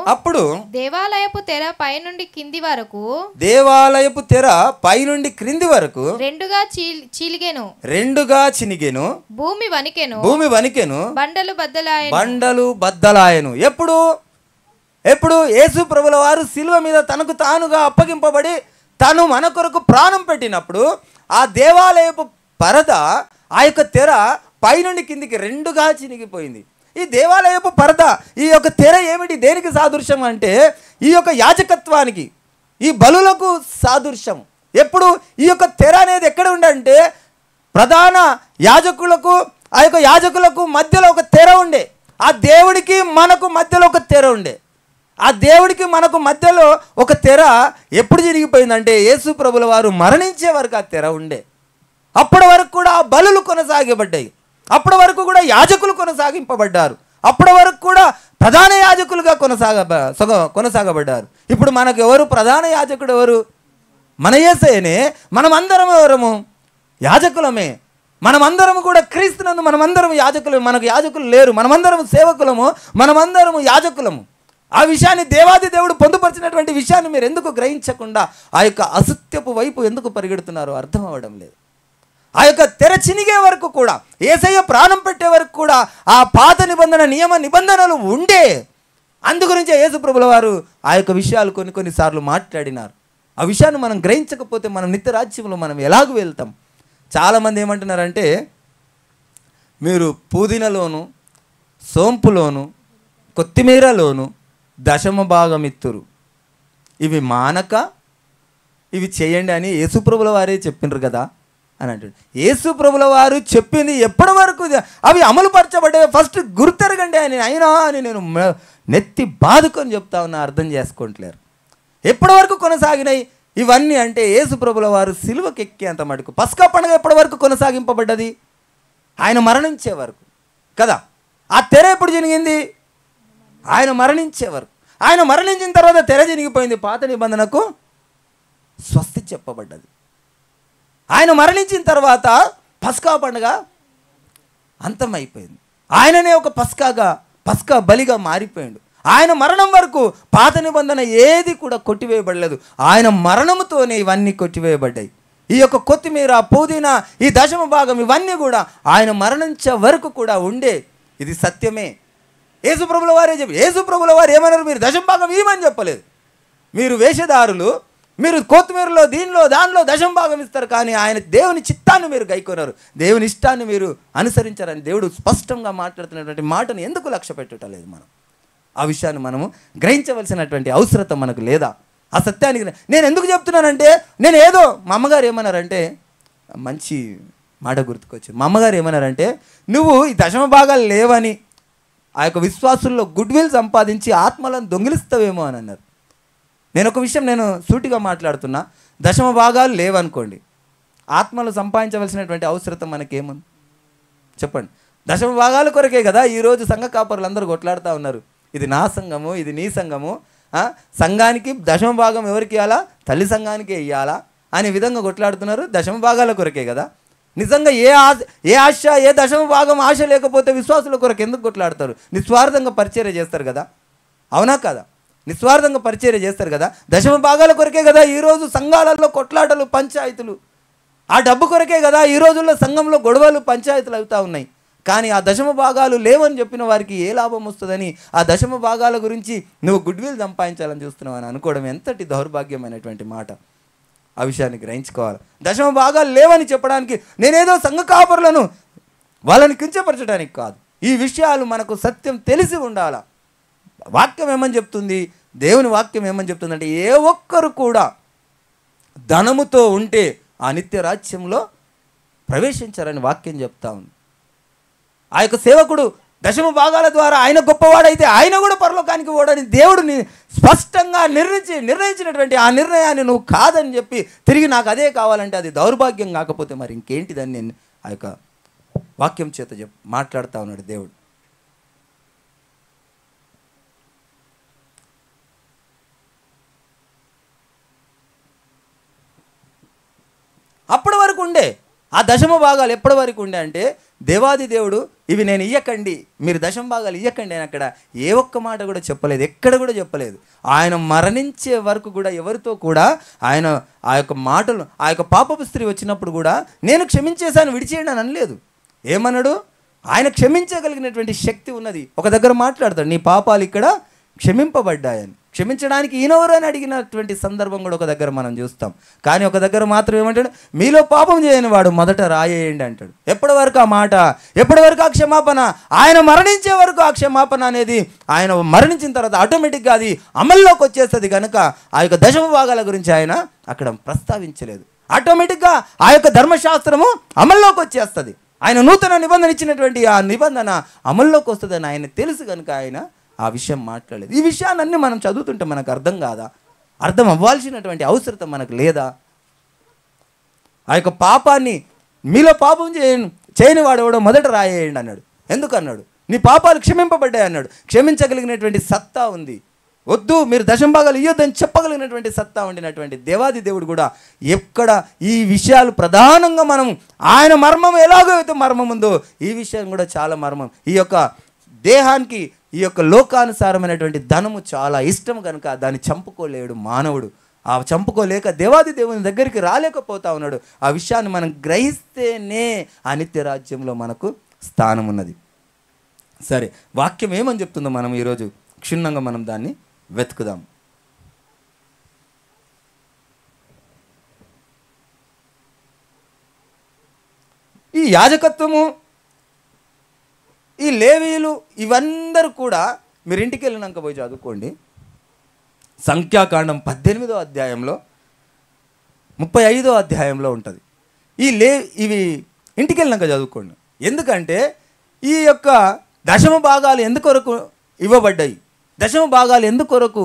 అప్పుడు దేవాలయపు తెర పైనుండి క్రింది వరకు రెండుగా చినిగెను, భూమి వణికెను, బండలు బద్దలాయెను. ఎప్పుడు యేసు ప్రభుల వారు సిలువ మీద తనకు తానుగా అప్పగింపబడి తను మన కొరకు ప్రాణం పెట్టినప్పుడు ఆ దేవాలయపు పరద, ఆ యొక్క తెర పైనుండి కిందికి రెండుగా చినిగిపోయింది. ఈ దేవాలయపు పరద, ఈ యొక్క తెర ఏమిటి, దేనికి సాదృశ్యం అంటే ఈ యొక్క యాజకత్వానికి, ఈ బలులకు సాదృశ్యం. ఎప్పుడు ఈ యొక్క తెర అనేది ఎక్కడ ఉండంటే ప్రధాన యాజకులకు, ఆ యొక్క యాజకులకు మధ్యలో ఒక తెర ఉండే, ఆ దేవుడికి మనకు మధ్యలో ఒక తెర ఉండే. ఆ దేవుడికి మనకు మధ్యలో ఒక తెర ఎప్పుడు చిరిగిపోయిందంటే యేసు ప్రభుల వారు మరణించే వరకు ఆ తెర ఉండే. అప్పటి వరకు కూడా ఆ బలులు కొనసాగబడ్డాయి, అప్పటి వరకు కూడా యాజకులు కొనసాగింపబడ్డారు, అప్పటి వరకు కూడా ప్రధాన యాజకులుగా కొనసాగబడ్డారు. ఇప్పుడు మనకు ఎవరు ప్రధాన యాజకుడు? ఎవరు? మన యేసయ్యనే. మనమందరం ఎవరము? యాజకులమే. మనమందరము కూడా క్రీస్తునందు మనమందరం యాజకులమే. మనకు యాజకులు లేరు, మనమందరం సేవకులము, మనమందరము యాజకులము. ఆ విషయాన్ని దేవాది దేవుడు పొందుపరిచినటువంటి విషయాన్ని మీరు ఎందుకు గ్రహించకుండా ఆ యొక్క అసత్యపు వైపు ఎందుకు పరిగెడుతున్నారో అర్థం అవ్వడం లేదు. ఆ యొక్క తెర చినిగే వరకు కూడా, యేసయ్య ప్రాణం పెట్టే వరకు కూడా ఆ పాత నిబంధన నియమ నిబంధనలు ఉండే. అందుగురించే యేసు ప్రభుల వారు ఆ యొక్క విషయాలు కొన్నిసార్లు మాట్లాడినారు. ఆ విషయాన్ని మనం గ్రహించకపోతే మనం నిత్య రాజ్యంలో మనం ఎలాగూ వెళ్తాం? చాలామంది ఏమంటున్నారంటే, మీరు పుదీనలోను, సోంపులోను, కొత్తిమీరలోను దశమ భాగం ఇత్తురు, ఇవి మానక ఇవి చేయండి అని యేసు ప్రభుల వారే చెప్పిండ్రు కదా అని అంటాడు. యేసు ప్రభుల వారు చెప్పింది ఎప్పటి వరకు అవి అమలు పరచబడ్డాయి ఫస్ట్ గుర్తెరగండి అయినా అని నేను నెత్తి బాదుకొని చెప్తా ఉన్నా, అర్థం చేసుకోవట్లేరు. ఎప్పటి వరకు కొనసాగినాయి? ఇవన్నీ అంటే యేసు ప్రభుల వారు సిలువకెక్కేంత మటుకు. పస్కా పండుగ ఎప్పటి వరకు కొనసాగింపబడ్డది? ఆయన మరణించే వరకు కదా. ఆ తెర ఎప్పుడు జరిగింది? ఆయన మరణించే వరకు. ఆయన మరణించిన తర్వాత తెర జరిగిపోయింది, పాత నిబంధనకు స్వస్తి చెప్పబడ్డది. ఆయన మరణించిన తర్వాత పస్కా పండుగ అంతమైపోయింది. ఆయననే ఒక పస్కా బలిగా మారిపోయాడు. ఆయన మరణం వరకు పాత నిబంధన ఏది కూడా కొట్టివేయబడలేదు. ఆయన మరణంతోనే ఇవన్నీ కొట్టివేయబడ్డాయి. ఈ యొక్క కొత్తిమీర, పుదీనా, ఈ దశమ భాగం ఇవన్నీ కూడా ఆయన మరణించే వరకు కూడా ఉండే. ఇది సత్యమే. యేసుప్రభుల వారే చెప్పి, యేసుప్రభుల వారు ఏమన్నారు? మీరు దశమ భాగం ఇవ్వమని చెప్పలేదు. మీరు వేషధారులు, మీరు కొత్తిమీరలో దానిలో దశమ భాగం ఇస్తారు, కానీ ఆయన దేవుని చిత్తాన్ని మీరు గైకొన్నారు, దేవుని ఇష్టాన్ని మీరు అనుసరించారని దేవుడు స్పష్టంగా మాట్లాడుతున్నటువంటి మాటను ఎందుకు లక్ష్య పెట్టలేదు? మనం ఆ విషయాన్ని మనము గ్రహించవలసినటువంటి అవసరం మనకు లేదా? ఆ సత్యానికి నేను ఎందుకు చెప్తున్నానంటే, నేను ఏదో మా అమ్మగారు ఏమన్నారంటే, మంచి మాట గుర్తుకొచ్చింది. మా అమ్మగారు ఏమన్నారంటే, నువ్వు ఈ దశమ భాగాలు లేవని ఆ యొక్క విశ్వాసుల్లో గుడ్ విల్ సంపాదించి ఆత్మలను దొంగిలిస్తావేమో అని అన్నారు. నేను ఒక విషయం నేను సూటిగా మాట్లాడుతున్నా. దశమ భాగాలు లేవనుకోండి, ఆత్మలు సంపాదించవలసినటువంటి అవసరం మనకేముంది చెప్పండి? దశమ భాగాల కొరకే కదా ఈరోజు సంఘ కాపరులు అందరూ కొట్లాడుతూ ఉన్నారు. ఇది నా సంఘము, ఇది నీ సంఘము, సంఘానికి దశమ భాగం ఎవరికి ఇవ్వాలా? తల్లి సంఘానికే ఇవ్వాలా అనే విధంగా కొట్లాడుతున్నారు. దశమ భాగాల కొరకే కదా. నిజంగా ఏ ఆశ, ఏ దశమ భాగం ఆశ లేకపోతే విశ్వాసుల కొరకు ఎందుకు కొట్లాడతారు? నిస్వార్థంగా పరిచర్య చేస్తారు కదా, అవునా కదా? నిస్వార్థంగా పరిచర్య చేస్తారు కదా. దశమ భాగాల కొరకే కదా ఈరోజు సంఘాలలో కొట్లాటలు, పంచాయతీలు. ఆ డబ్బు కొరకే కదా ఈ రోజుల్లో సంఘంలో గొడవలు, పంచాయతీలు అవుతూ ఉన్నాయి. కానీ ఆ దశమ భాగాలు లేవని చెప్పిన వారికి ఏ లాభం వస్తుందని, ఆ దశమ భాగాల గురించి నువ్వు గుడ్ విల్ సంపాదించాలని చూస్తున్నావు అని అనుకోవడం ఎంతటి దౌర్భాగ్యమైనటువంటి మాట. ఆ విషయాన్ని గ్రహించుకోవాలి. దశమ భాగాలు లేవని చెప్పడానికి నేనేదో సంఘ కాపరులను వాళ్ళని కించపరచడానికి కాదు. ఈ విషయాలు మనకు సత్యం తెలిసి ఉండాల. వాక్యం ఏమని చెప్తుంది? దేవుని వాక్యం ఏమని చెప్తుందంటే, ఏ ఒక్కరు కూడా ధనముతో ఉంటే ఆ నిత్య రాజ్యంలో ప్రవేశించారని వాక్యం చెప్తా ఉంది. ఆ యొక్క సేవకుడు దశమ భాగాల ద్వారా ఆయన గొప్పవాడైతే ఆయన కూడా పరలోకానికి పోడని దేవుడిని స్పష్టంగా నిర్ణయించినటువంటి ఆ నిర్ణయాన్ని నువ్వు కాదని చెప్పి తిరిగి నాకు అదే కావాలంటే అది దౌర్భాగ్యం కాకపోతే మరి ఇంకేంటిదని నేను ఆ యొక్క వాక్యం చేత మాట్లాడుతూ ఉన్నాడు దేవుడు. అప్పటి వరకు ఉండే ఆ దశమ భాగాలు ఎప్పటి వరకు ఉండే అంటే, దేవాది దేవుడు ఇవి నేను ఇయ్యకండి, మీరు దశమ భాగాలు ఇయ్యకండి అని అక్కడ ఏ ఒక్క మాట కూడా చెప్పలేదు, ఎక్కడ కూడా చెప్పలేదు. ఆయన మరణించే వరకు కూడా ఎవరితో కూడా ఆయన ఆ యొక్క మాటలు, ఆ యొక్క పాపపు స్త్రీ వచ్చినప్పుడు కూడా నేను క్షమించేశాను విడిచేయండి అని అనలేదు. ఏమన్నాడు? ఆయన క్షమించగలిగినటువంటి శక్తి ఉన్నది. ఒక దగ్గర మాట్లాడతాడు, నీ పాపాలు ఇక్కడ క్షమింపబడ్డాయని. క్షమించడానికి ఈయనెవరు అని అడిగినటువంటి సందర్భం కూడా ఒక దగ్గర మనం చూస్తాం. కానీ ఒక దగ్గర మాత్రం ఏమంటాడు? మీలో పాపం చేయని వాడు మొదట రాయేయండి అంటాడు. ఎప్పటి వరకు ఆ మాట? ఎప్పటి వరకు ఆ క్షమాపణ? ఆయన మరణించే వరకు ఆ క్షమాపణ అనేది, ఆయన మరణించిన తర్వాత ఆటోమేటిక్గా అది అమల్లోకి వచ్చేస్తుంది కనుక ఆ యొక్క దశమ భాగాల గురించి ఆయన అక్కడ ప్రస్తావించలేదు. ఆటోమేటిక్గా ఆ యొక్క ధర్మశాస్త్రము అమల్లోకి వచ్చేస్తుంది. ఆయన నూతన నిబంధన ఇచ్చినటువంటి ఆ నిబంధన అమల్లోకి వస్తుందని ఆయన తెలుసు కనుక ఆయన ఆ విషయం మాట్లాడలేదు. ఈ విషయాన్ని మనం చదువుతుంటే మనకు అర్థం కాదా? అర్థం అవ్వాల్సినటువంటి అవసరం మనకు లేదా? ఆ యొక్క పాపాన్ని, మీలో పాపం చేయని వాడు ఎవడో మొదట రాయేయండి అన్నాడు. ఎందుకు అన్నాడు? నీ పాపాలు క్షమింపబడ్డాయి అన్నాడు. క్షమించగలిగినటువంటి సత్తా ఉంది. వద్దు మీరు దశమ భాగాలు ఇయ్యొద్దని చెప్పగలిగినటువంటి సత్తా ఉండినటువంటి దేవాది దేవుడు కూడా ఎక్కడ ఈ విషయాలు ప్రధానంగా మనం ఆయన మర్మం ఎలాగో అయితే మర్మం ఉందో ఈ విషయం కూడా చాలా మర్మం. ఈ యొక్క దేహానికి ఈ యొక్క లోకానుసారమైనటువంటి ధనము చాలా ఇష్టం కనుక దాన్ని చంపుకోలేడు మానవుడు. ఆ చంపుకోలేక దేవాది దేవుని దగ్గరికి రాలేకపోతా ఉన్నాడు. ఆ విషయాన్ని మనం గ్రహిస్తేనే ఆ నిత్య రాజ్యంలో మనకు స్థానం ఉన్నది. సరే, వాక్యం ఏమని చెప్తుందో మనం ఈరోజు క్షుణ్ణంగా మనం దాన్ని వెతుకుదాం. ఈ యాజకత్వము, ఈ లేవీయులు, ఇవందరూ కూడా మీరు ఇంటికి వెళ్ళినాక పోయి చదువుకోండి. సంఖ్యాకాండం 18వ అధ్యాయంలో 35వ అధ్యాయంలో ఉంటుంది. ఇవి ఇంటికి వెళ్ళినాక చదువుకోండి. ఎందుకంటే ఈ యొక్క దశమ భాగాలు ఎందుకొరకు ఇవ్వబడ్డాయి, దశమ భాగాలు ఎందుకొరకు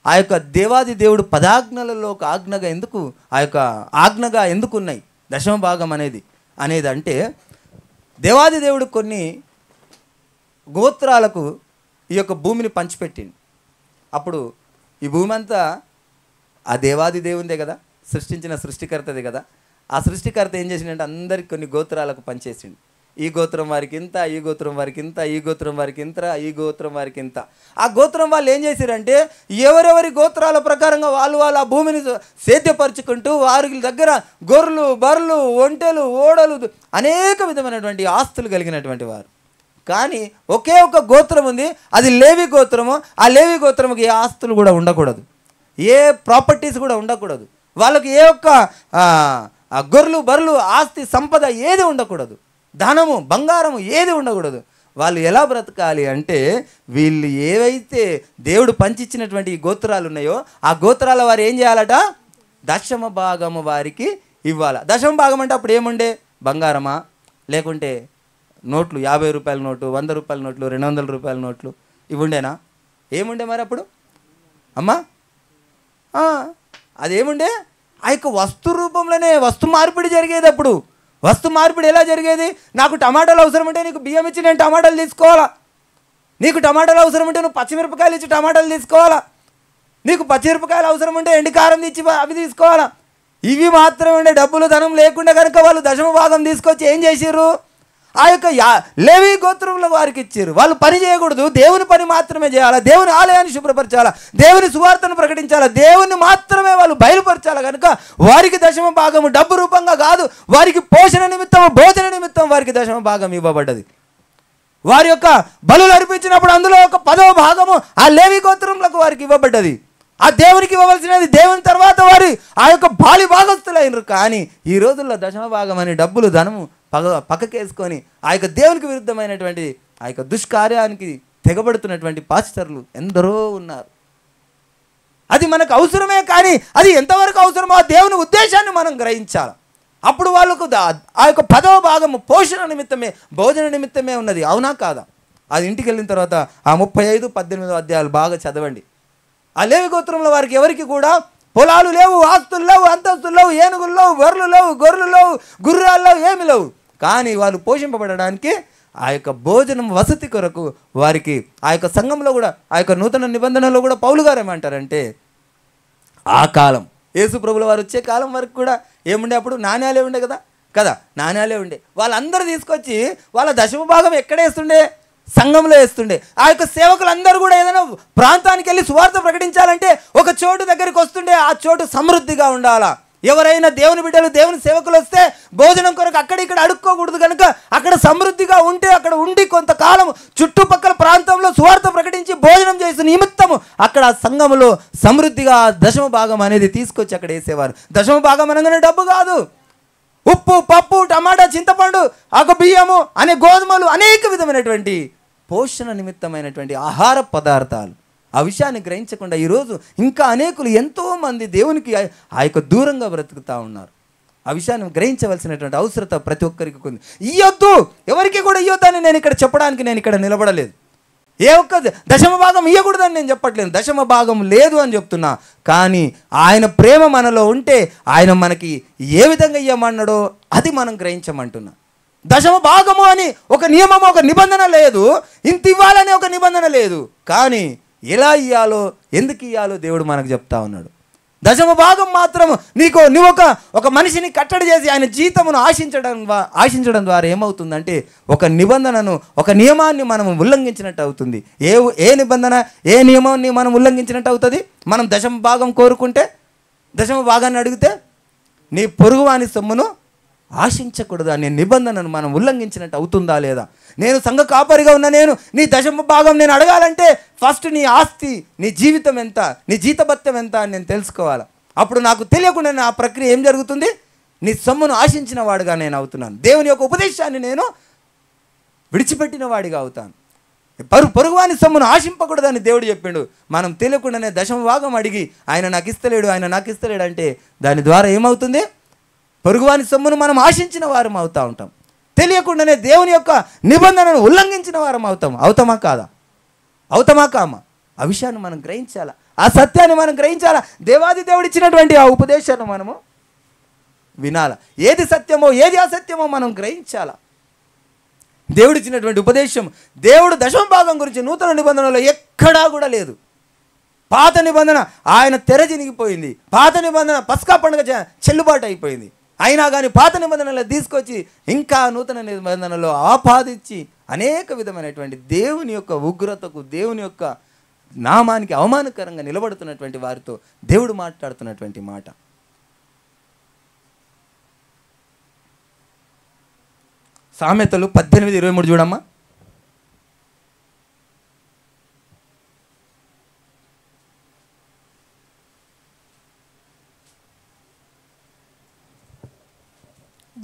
ఆ యొక్క దేవాది దేవుడు పదాజ్ఞలలో ఒక ఆజ్ఞగా ఎందుకు ఆ యొక్క ఆజ్ఞగా ఎందుకు ఉన్నాయి దశమ భాగం అనేది అంటే దేవాది దేవుడు కొన్ని గోత్రాలకు ఈ యొక్క భూమిని పంచిపెట్టింది. అప్పుడు ఈ భూమి అంతా ఆ దేవాది దేవుందే కదా, సృష్టించిన సృష్టికర్తదే కదా. ఆ సృష్టికర్త ఏం చేసిందంటే అందరికి కొన్ని గోత్రాలకు పంచేసిండు. ఈ గోత్రం వారికి ఇంత, ఈ గోత్రం వారికి ఇంత, ఈ గోత్రం వారికి ఇంత, ఈ గోత్రం వారికి ఇంత. ఆ గోత్రం వాళ్ళు ఏం చేశారంటే ఎవరెవరి గోత్రాల ప్రకారంగా వాళ్ళు ఆ భూమిని సేద్యపరుచుకుంటూ వారి దగ్గర గొర్రెలు, బర్రెలు, ఒంటెలు, ఓడలు, అనేక విధమైనటువంటి ఆస్తులు కలిగినటువంటి వారు. కానీ ఒకే ఒక గోత్రం ఉంది, అది లేవి గోత్రము. ఆ లేవి గోత్రముకి ఏ ఆస్తులు కూడా ఉండకూడదు, ఏ ప్రాపర్టీస్ కూడా ఉండకూడదు. వాళ్ళకి ఏ ఒక్క గొర్రెలు, బర్రెలు, ఆస్తి, సంపద ఏది ఉండకూడదు, ధనము, బంగారము ఏది ఉండకూడదు. వాళ్ళు ఎలా బ్రతకాలి అంటే వీళ్ళు ఏవైతే దేవుడు పంచిచ్చినటువంటి ఈ గోత్రాలు ఉన్నాయో ఆ గోత్రాల వారు ఏం చేయాలట, దశమ భాగము వారికి ఇవ్వాలి. దశమ భాగం అంటే అప్పుడు ఏముండే, బంగారమా, లేకుంటే నోట్లు, 50 రూపాయల నోటు, 100 రూపాయల నోట్లు, 200 రూపాయల నోట్లు, ఇవి ఉండేనా? ఏముండే మరి అప్పుడు అమ్మా? అదేముండే, ఆ యొక్క వస్తు రూపంలోనే వస్తు మార్పిడి జరిగేది. అప్పుడు వస్తు మార్పిడి ఎలా జరిగేది, నాకు టమాటాలు అవసరం ఉంటే నీకు బియ్యం ఇచ్చి నేను టమాటాలు తీసుకోవాలా, నీకు టమాటాలు అవసరం ఉంటే నువ్వు పచ్చిమిరపకాయలు ఇచ్చి టమాటాలు తీసుకోవాలా, నీకు పచ్చిమిరపకాయలు అవసరం ఉంటే ఎండికారం ఇచ్చి అవి తీసుకోవాలా. ఇవి మాత్రమే ఉండే, డబ్బులు ధనం లేకుండా కనుక వాళ్ళు దశమ భాగం తీసుకొచ్చి ఏం చేసిర్రు, ఆ యొక్క లేవి గోత్రంలో వారికి ఇచ్చారు. వాళ్ళు పని చేయకూడదు, దేవుని పని మాత్రమే చేయాలా, దేవుని ఆలయాన్ని శుభ్రపరచాలా, దేవుని సువార్తను ప్రకటించాలా, దేవుని మాత్రమే వాళ్ళు బయలుపరచాలా. కనుక వారికి దశమ భాగము డబ్బు రూపంగా కాదు, వారికి పోషణ నిమిత్తం, భోజన నిమిత్తం వారికి దశమ భాగం ఇవ్వబడ్డది. వారి యొక్క బలులు అర్పించినప్పుడు అందులో ఒక 10వ భాగము ఆ లేవి గోత్రంలకు వారికి ఇవ్వబడ్డది. ఆ దేవునికి ఇవ్వవలసినది దేవుని తర్వాత వారి ఆ యొక్క బాలి భాగస్తులైనరు. కానీ ఈ రోజుల్లో దశమ భాగం అని డబ్బులు, ధనము పక్కకేసుకొని ఆ యొక్క దేవునికి విరుద్ధమైనటువంటి ఆ యొక్క దుష్కార్యానికి తెగబడుతున్నటువంటి పాస్టర్లు ఎందరో ఉన్నారు. అది మనకు అవసరమే, కానీ అది ఎంతవరకు అవసరమో ఆ దేవుని ఉద్దేశాన్ని మనం గ్రహించాలి. అప్పుడు వాళ్ళకు ఆ యొక్క 10వ భాగము పోషణ నిమిత్తమే, భోజన నిమిత్తమే ఉన్నది. అవునా కాదా? అది ఇంటికి వెళ్ళిన తర్వాత ఆ 35, 18 అధ్యాయాలు బాగా చదవండి. ఆ లేవి గోత్రంలో వారికి ఎవరికి కూడా పొలాలు లేవు, ఆస్తులు లేవు, అంతస్తులు లేవు, ఏనుగులు లేవు, బర్రెలు లేవు, గొర్రెలు లేవు, గుర్రాలు లేవు, ఏమి లేవు. కానీ వాళ్ళు పోషింపబడడానికి ఆ యొక్క భోజనం వసతి కొరకు వారికి ఆ యొక్క సంఘంలో కూడా ఆ యొక్క నూతన నిబంధనలో కూడా పౌలు గారు ఏమంటారంటే ఆ కాలం యేసు ప్రభుల వారు వచ్చే కాలం వరకు కూడా ఏముండే, అప్పుడు నాణ్యాలే ఉండే కదా, నాణ్యాలే ఉండే. వాళ్ళందరూ తీసుకొచ్చి వాళ్ళ దశమ భాగం ఎక్కడేస్తుండే, సంఘంలో వేస్తుండే. ఆ యొక్క సేవకులందరూ కూడా ఏదైనా ప్రాంతానికి వెళ్ళి సువార్త ప్రకటించాలంటే ఒక చోటు దగ్గరికి వస్తుండే, ఆ చోటు సమృద్ధిగా ఉండాలా. ఎవరైనా దేవుని బిడ్డలు, దేవుని సేవకులు వస్తే భోజనం కొరకు అక్కడిక్కడ అడుక్కోకూడదు. కనుక అక్కడ సమృద్ధిగా ఉంటే అక్కడ ఉండి కొంతకాలం చుట్టుపక్కల ప్రాంతంలో సువార్త ప్రకటించి భోజనం చేసిన నిమిత్తము అక్కడ సంఘములో సమృద్ధిగా దశమ భాగం అనేది తీసుకొచ్చి అక్కడ వేసేవారు. దశమ భాగం అనగానే డబ్బు కాదు, ఉప్పు, పప్పు, టమాటా, చింతపండు, ఆకు బియ్యము అనే గోధుమలు, అనేక విధమైనటువంటి పోషణ నిమిత్తమైనటువంటి ఆహార పదార్థాలు. ఆ విషయాన్ని గ్రహించకుండా ఈరోజు ఇంకా అనేకులు ఎంతోమంది దేవునికి ఆ యొక్క దూరంగా బ్రతుకుతూ ఉన్నారు. ఆ విషయాన్ని గ్రహించవలసినటువంటి అవసరత ప్రతి ఒక్కరికి ఉంది. ఇయ్యొద్దు, ఎవరికి కూడా ఇయ్యొద్దని నేను ఇక్కడ చెప్పడానికి నేను ఇక్కడ నిలబడలేదు. ఏ ఒక్క దశమ భాగం ఇవ్వకూడదని నేను చెప్పట్లేదు, దశమ భాగం లేదు అని చెప్తున్నా. కానీ ఆయన ప్రేమ మనలో ఉంటే ఆయన మనకి ఏ విధంగా ఇవ్వమన్నాడో అది మనం గ్రహించమంటున్నా. దశమ భాగము అని ఒక నియమము, ఒక నిబంధన లేదు, ఇంత ఇవ్వాలని ఒక నిబంధన లేదు. కానీ ఎలా ఇయ్యాలో, ఎందుకు ఇయ్యాలో దేవుడు మనకు చెప్తా ఉన్నాడు. దశమ భాగం మాత్రం నువ్వు ఒక మనిషిని కట్టడి చేసి ఆయన జీతమును ఆశించడం ద్వారా ఏమవుతుందంటే ఒక నిబంధనను, ఒక నియమాన్ని మనం ఉల్లంఘించినట్టు అవుతుంది. ఏ నిబంధన, ఏ నియమాన్ని మనం ఉల్లంఘించినట్టు అవుతుంది. మనం దశమ భాగం కోరుకుంటే, దశమ భాగాన్ని అడిగితే నీ పొరుగువాని సొమ్మును ఆశించకూడదు అనే నిబంధనను మనం ఉల్లంఘించినట్టు అవుతుందా లేదా? నేను సంఘ కాపరిగా ఉన్న నీ దశమ భాగం నేను అడగాలంటే ఫస్ట్ నీ ఆస్తి, నీ జీవితం ఎంత, నీ జీతభత్యం ఎంత అని నేను తెలుసుకోవాలి. అప్పుడు నాకు తెలియకుండా ఆ ప్రక్రియ ఏం జరుగుతుంది, నీ సొమ్మును ఆశించిన వాడిగా నేను అవుతున్నాను. దేవుని యొక్క ఉపదేశాన్ని నేను విడిచిపెట్టిన వాడిగా అవుతాను. పొరుగువాని సొమ్మును ఆశింపకూడదని దేవుడు చెప్పిండు. మనం తెలియకుండానే దశమ భాగం అడిగి ఆయన నాకు ఇస్తలేడు అంటే దాని ద్వారా ఏమవుతుంది, పొరుగువాని సొమ్మును మనం ఆశించిన వారం అవుతూ ఉంటాం. తెలియకుండానే దేవుని యొక్క నిబంధనను ఉల్లంఘించిన వారం అవుతామా కాదా? అవుతామా కామా? ఆ విషయాన్ని మనం గ్రహించాలా. ఆ సత్యాన్ని మనం గ్రహించాలా. దేవాది దేవుడు ఇచ్చినటువంటి ఆ ఉపదేశాన్ని మనము వినాలా. ఏది సత్యమో ఏది అసత్యమో మనం గ్రహించాలా. దేవుడు ఇచ్చినటువంటి ఉపదేశం, దేవుడు దశమ భాగం గురించి నూతన నిబంధనలో ఎక్కడా కూడా లేదు. పాత నిబంధన ఆయన తెరజినిగిపోయింది. పాత నిబంధన పస్కా పండుగ చెల్లుబాటు అయిపోయింది. అయినా కానీ పాత నిబంధనలు తీసుకొచ్చి ఇంకా నూతన నిబంధనలో ఆపాదించి అనేక విధమైనటువంటి దేవుని యొక్క ఉగ్రతకు, దేవుని యొక్క నామానికి అవమానకరంగా నిలబడుతున్నటువంటి వారితో దేవుడు మాట్లాడుతున్నటువంటి మాట. సామెతలు 18:23 చూడమ్మా.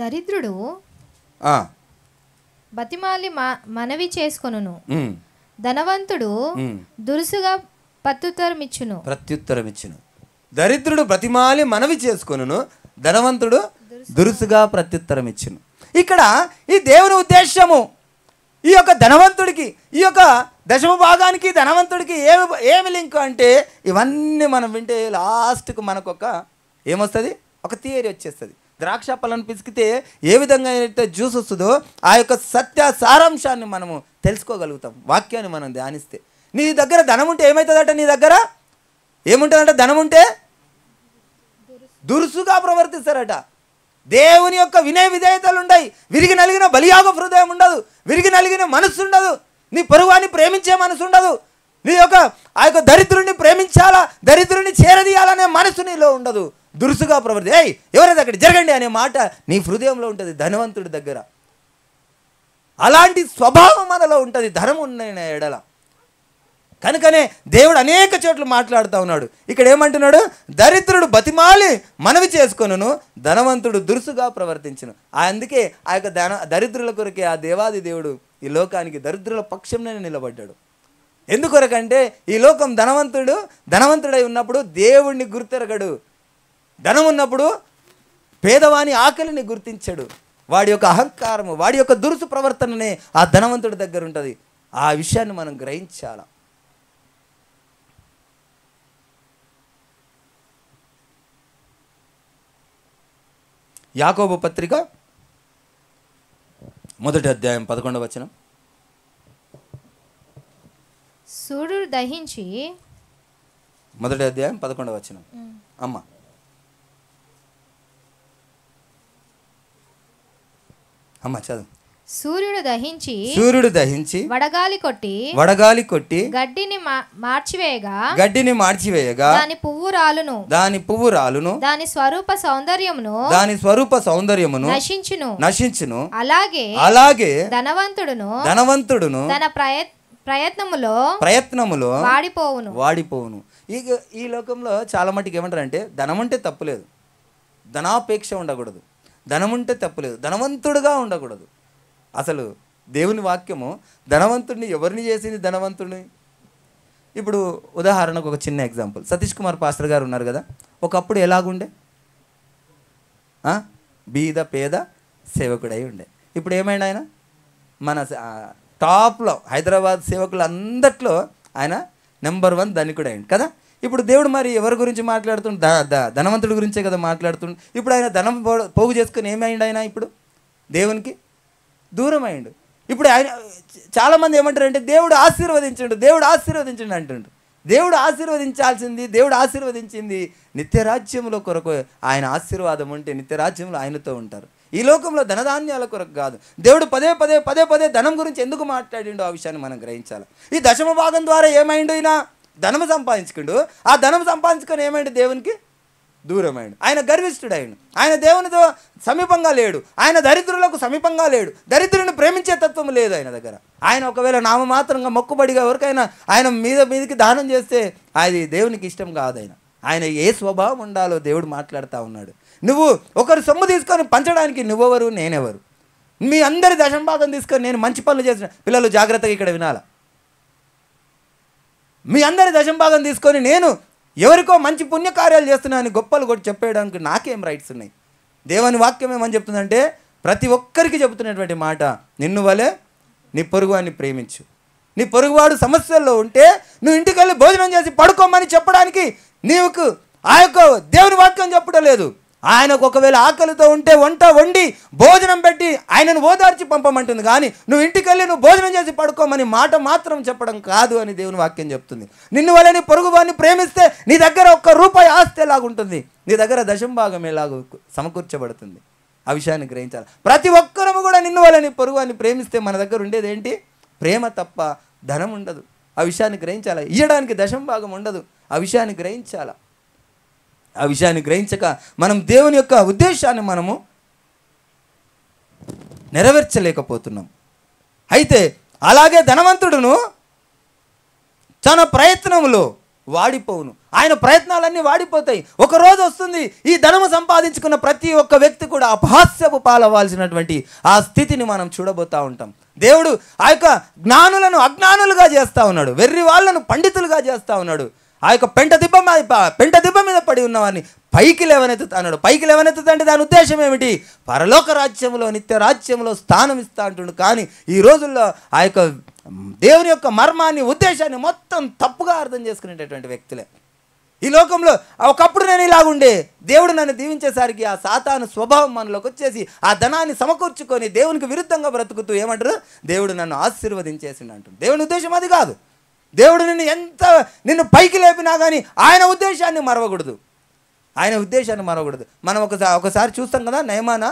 దరిద్రుడు బతిమాలి మనవి చేసుకొనును, ధనవంతుడు దురుసుగా ప్రత్యుత్తరమిచ్చును. దరిద్రుడు బ్రతిమాలి మనవి చేసుకొనును, ధనవంతుడు దురుసుగా ప్రత్యుత్తరం ఇచ్చును. ఇక్కడ ఈ దేవుని ఉద్దేశము ఈ యొక్క ధనవంతుడికి, ఈ యొక్క దశమ భాగానికి ధనవంతుడికి ఏమి లింక్ అంటే, ఇవన్నీ మనం వింటే లాస్ట్కు మనకు ఏమొస్తుంది, ఒక థియరీ వచ్చేస్తుంది. ద్రాక్ష పళ్ళను పిసికితే ఏ విధంగా అయితే జ్యూస్ వస్తుందో ఆ యొక్క సత్య సారాంశాన్ని మనము తెలుసుకోగలుగుతాం వాక్యాన్ని మనం ధ్యానిస్తే. నీ దగ్గర ధనం ఉంటే ఏమవుతుందట, నీ దగ్గర ఏముంటుందంట, ధనం ఉంటే దురుసుగా ప్రవర్తిస్తారట. దేవుని యొక్క వినయ విధేయతలు ఉండయి. విరిగి నలిగిన బలియాగ హృదయం ఉండదు, విరిగి నలిగిన మనస్సు ఉండదు, నీ పొరుగువాన్ని ప్రేమించే మనసు ఉండదు, నీ యొక్క ఆ యొక్క దరిద్రుడిని ప్రేమించాలా, దరిద్రుడిని చేరదీయాలనే మనసు నీలో ఉండదు. దురుసుగా ప్రవర్తి, ఎవరైతే అక్కడ జరగండి అనే మాట నీ హృదయంలో ఉంటుంది ధనవంతుడి దగ్గర. అలాంటి స్వభావం మనలో ఉంటుంది ధనం ఉన్న ఎడల. కనుకనే దేవుడు అనేక చోట్ల మాట్లాడుతూ ఉన్నాడు. ఇక్కడ ఏమంటున్నాడు, దరిద్రుడు బతిమాలి మనవి చేసుకొనును, ధనవంతుడు దురుసుగా ప్రవర్తించును. అందుకే ఆ యొక్క దరిద్రుల కొరకే ఆ దేవాది దేవుడు ఈ లోకానికి దరిద్రుల పక్షంలోనే నిలబడ్డాడు. ఎందుకొరకంటే ఈ లోకం ధనవంతుడై ఉన్నప్పుడు దేవుడిని గుర్తెరగడు. ధనం ఉన్నప్పుడు పేదవాని ఆకలిని గుర్తించడు. వాడి యొక్క అహంకారము, వాడి యొక్క దురుసు ప్రవర్తననే ఆ ధనవంతుడి దగ్గర ఉంటుంది. ఆ విషయాన్ని మనం గ్రహించాల. యాకోబు పత్రిక 1వ అధ్యాయం 11వ వచనం. సూర్యుడు దహించి 1వ అధ్యాయం 11వ వచనం. అమ్మ చదువు. సూర్యుడు దహించి వడగాలి కొట్టి గడ్డిని మార్చివేయగా దాని పువ్వు రాలును దాని స్వరూప సౌందర్యమును నశించును. అలాగే ధనవంతుడును తన ప్రయత్నములో వాడిపోవును. ఈ లోకంలో చాలా మటుకు ఏమంటారంటే, ధనం ఉంటే తప్పులేదు, ధనాపేక్ష ఉండకూడదు, ధనం ఉంటే తప్పులేదు, ధనవంతుడుగా ఉండకూడదు. అసలు దేవుని వాక్యము ధనవంతుడిని ఎవరిని చేసింది? ధనవంతుడిని. ఇప్పుడు ఉదాహరణకు ఒక చిన్న ఎగ్జాంపుల్, సతీష్ కుమార్ పాస్టర్ గారు ఉన్నారు కదా, ఒకప్పుడు ఎలాగుండే, బీద పేద సేవకుడై ఉండే. ఇప్పుడు ఏమైంది ఆయన? మన టాప్లో హైదరాబాద్ సేవకులు అందట్లో ఆయన నెంబర్ 1 ధనికుడు అయింది కదా. ఇప్పుడు దేవుడు మరి ఎవరి గురించి మాట్లాడుతుండు? ధనవంతుడి గురించే కదా మాట్లాడుతుండు. ఇప్పుడు ఆయన ధనం పోగు చేసుకుని ఏమైండు? ఆయన ఇప్పుడు దేవునికి దూరం అయిండు. ఇప్పుడు ఆయన చాలామంది ఏమంటారంటే, దేవుడు ఆశీర్వదించండు అంటుండు. దేవుడు ఆశీర్వదించాల్సింది, దేవుడు ఆశీర్వదించింది నిత్యరాజ్యంలో కొరకు. ఆయన ఆశీర్వాదం ఉంటే నిత్యరాజ్యంలో ఆయనతో ఉంటారు. ఈ లోకంలో ధనధాన్యాల కొరకు కాదు. దేవుడు పదే ధనం గురించి ఎందుకు మాట్లాడిండో ఆ విషయాన్ని మనం గ్రహించాలి. ఈ దశమ భాగం ద్వారా ఏమైండు? ఈయన ధనం సంపాదించుకుండు. ఆ ధనం సంపాదించుకొని ఏమైండు? దేవునికి దూరమైండు. ఆయన గర్విష్ఠుడైండు. ఆయన దేవునితో సమీపంగా లేడు. ఆయన దరిద్రులకు సమీపంగా లేడు. దరిద్రుని ప్రేమించే తత్వం లేదు ఆయన దగ్గర. ఆయన ఒకవేళ నామమాత్రంగా మొక్కుబడిగా ఎవరికైనా ఆయన మీదకి దానం చేస్తే అది దేవునికి ఇష్టం కాదు. ఆయన ఏ స్వభావం ఉండాలో దేవుడు మాట్లాడుతూ ఉన్నాడు. నువ్వు ఒకరు సొమ్ము తీసుకొని పంచడానికి నువ్వెవరు, నేనెవరు? మీ అందరి దశంభాగం తీసుకొని నేను మంచి పనులు చేసిన పిల్లలు జాగ్రత్తగా ఇక్కడ వినాల. మీ అందరి దశంభాగం తీసుకొని నేను ఎవరికో మంచి పుణ్యకార్యాలు చేస్తున్నానని గొప్పలు కొట్టి చెప్పేయడానికి నాకేం రైట్స్ ఉన్నాయి? దేవుని వాక్యం ఏమని చెప్తుందంటే, ప్రతి ఒక్కరికి చెబుతున్నటువంటి మాట, నిన్ను వలె నీ పొరుగువాన్ని ప్రేమించు. నీ పొరుగువాడు సమస్యల్లో ఉంటే నువ్వు ఇంటికి వెళ్ళి భోజనం చేసి పడుకోమని చెప్పడానికి నీకు ఆ యొక్క దేవుని వాక్యం చెప్పడం లేదు. ఆయనకు ఒకవేళ ఆకలితో ఉంటే వంట వండి భోజనం పెట్టి ఆయనను ఓదార్చి పంపమంటుంది, కానీ నువ్వు ఇంటికి వెళ్ళి నువ్వు భోజనం చేసి పడుకోమని మాట మాత్రం చెప్పడం కాదు అని దేవుని వాక్యం చెప్తుంది. నిన్ను వల్ల నీ పొరుగు వారిని ప్రేమిస్తే నీ దగ్గర ₹1 ఆస్తి ఎలాగుంటుంది, నీ దగ్గర దశంభాగం ఎలాగూ సమకూర్చబడుతుంది. ఆ విషయాన్ని గ్రహించాలి. ప్రతి ఒక్కరము కూడా నిన్ను వల్ల నీ పొరుగు వారిని ప్రేమిస్తే మన దగ్గర ఉండేది ఏంటి? ప్రేమ తప్ప ధనం ఉండదు. ఆ విషయాన్ని గ్రహించాలి. ఇయ్యడానికి దశంభాగం ఉండదు. ఆ విషయాన్ని గ్రహించాలి. ఆ విషయాన్ని గ్రహించక మనం దేవుని యొక్క ఉద్దేశాన్ని మనము నెరవేర్చలేకపోతున్నాం. అయితే అలాగే ధనవంతుడును తన ప్రయత్నములో వాడిపోవును. ఆయన ప్రయత్నాలన్నీ వాడిపోతాయి. ఒక రోజు వస్తుంది, ఈ ధనము సంపాదించుకున్న ప్రతి ఒక్క వ్యక్తి కూడా అపహాస్యపు పాలవ్వాల్సినటువంటి ఆ స్థితిని మనం చూడబోతూ ఉంటాం. దేవుడు ఆ యొక్క జ్ఞానులను అజ్ఞానులుగా చేస్తూ ఉన్నాడు, వెర్రి వాళ్ళను పండితులుగా చేస్తూ ఉన్నాడు. ఆ యొక్క పెంట దిబ్బ మీద పడి ఉన్నవాడిని పైకి లేవనెత్తుతాడు. పైకి లేవనెత్తుతంటే దాని ఉద్దేశం ఏమిటి? పరలోక రాజ్యంలో, నిత్య రాజ్యంలో స్థానం ఇస్తా అంటుండు. కానీ ఈ రోజుల్లో ఆ యొక్క దేవుని యొక్క మర్మాన్ని, ఉద్దేశాన్ని మొత్తం తప్పుగా అర్థం చేసుకునేటటువంటి వ్యక్తులే ఈ లోకంలో. ఒకప్పుడు నేను ఇలాగుండే, దేవుడు నన్ను దీవించేసరికి ఆ సాతాను స్వభావం మనలోకి వచ్చేసి ఆ ధనాన్ని సమకూర్చుకొని దేవునికి విరుద్ధంగా బ్రతుకుతూ ఏమంటారు? దేవుడు నన్ను ఆశీర్వదించేసిండు అంటుంది. దేవుని ఉద్దేశం అది కాదు. దేవుడు నిన్ను పైకి లేపినా కానీ ఆయన ఉద్దేశాన్ని మరవకూడదు. ఆయన ఉద్దేశాన్ని మరవకూడదు. మనం ఒకసారి చూస్తాం కదా, నయమాన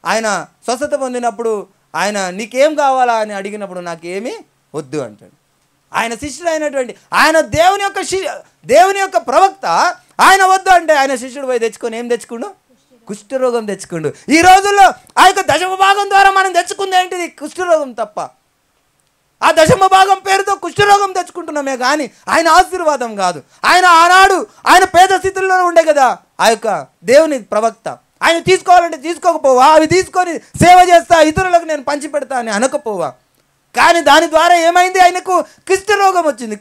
ఆయన స్వస్థత పొందినప్పుడు ఆయన నీకేం కావాలా అని అడిగినప్పుడు నాకేమీ వద్దు అంటాడు. ఆయన శిష్యుడు అయినటువంటి ఆయన దేవుని యొక్క ప్రవక్త ఆయన వద్దు అంటే ఆయన శిష్యుడు పోయి తెచ్చుకొని ఏం తెచ్చుకుండు? కుష్ఠరోగం తెచ్చుకుండు. ఈ రోజుల్లో ఆ యొక్క దశమ భాగం ద్వారా మనం తెచ్చుకుంది ఏంటిది? కుష్ఠరోగం తప్ప. ఆ దశమ భాగం పేరుతో కుష్ఠరోగం తెచ్చుకుంటున్నామే కానీ ఆయన ఆశీర్వాదం కాదు. ఆయన ఆనాడు ఆయన పేద స్థితిలో ఉండే కదా ఆ యొక్క దేవుని ప్రవక్త. ఆయన తీసుకోవాలంటే తీసుకోకపోవా, అవి తీసుకొని సేవ చేస్తా ఇతరులకు నేను పంచిపెడతా అని అనకపోవా. కానీ దాని ద్వారా ఏమైంది? ఆయనకు కుష్ఠరోగం వచ్చింది.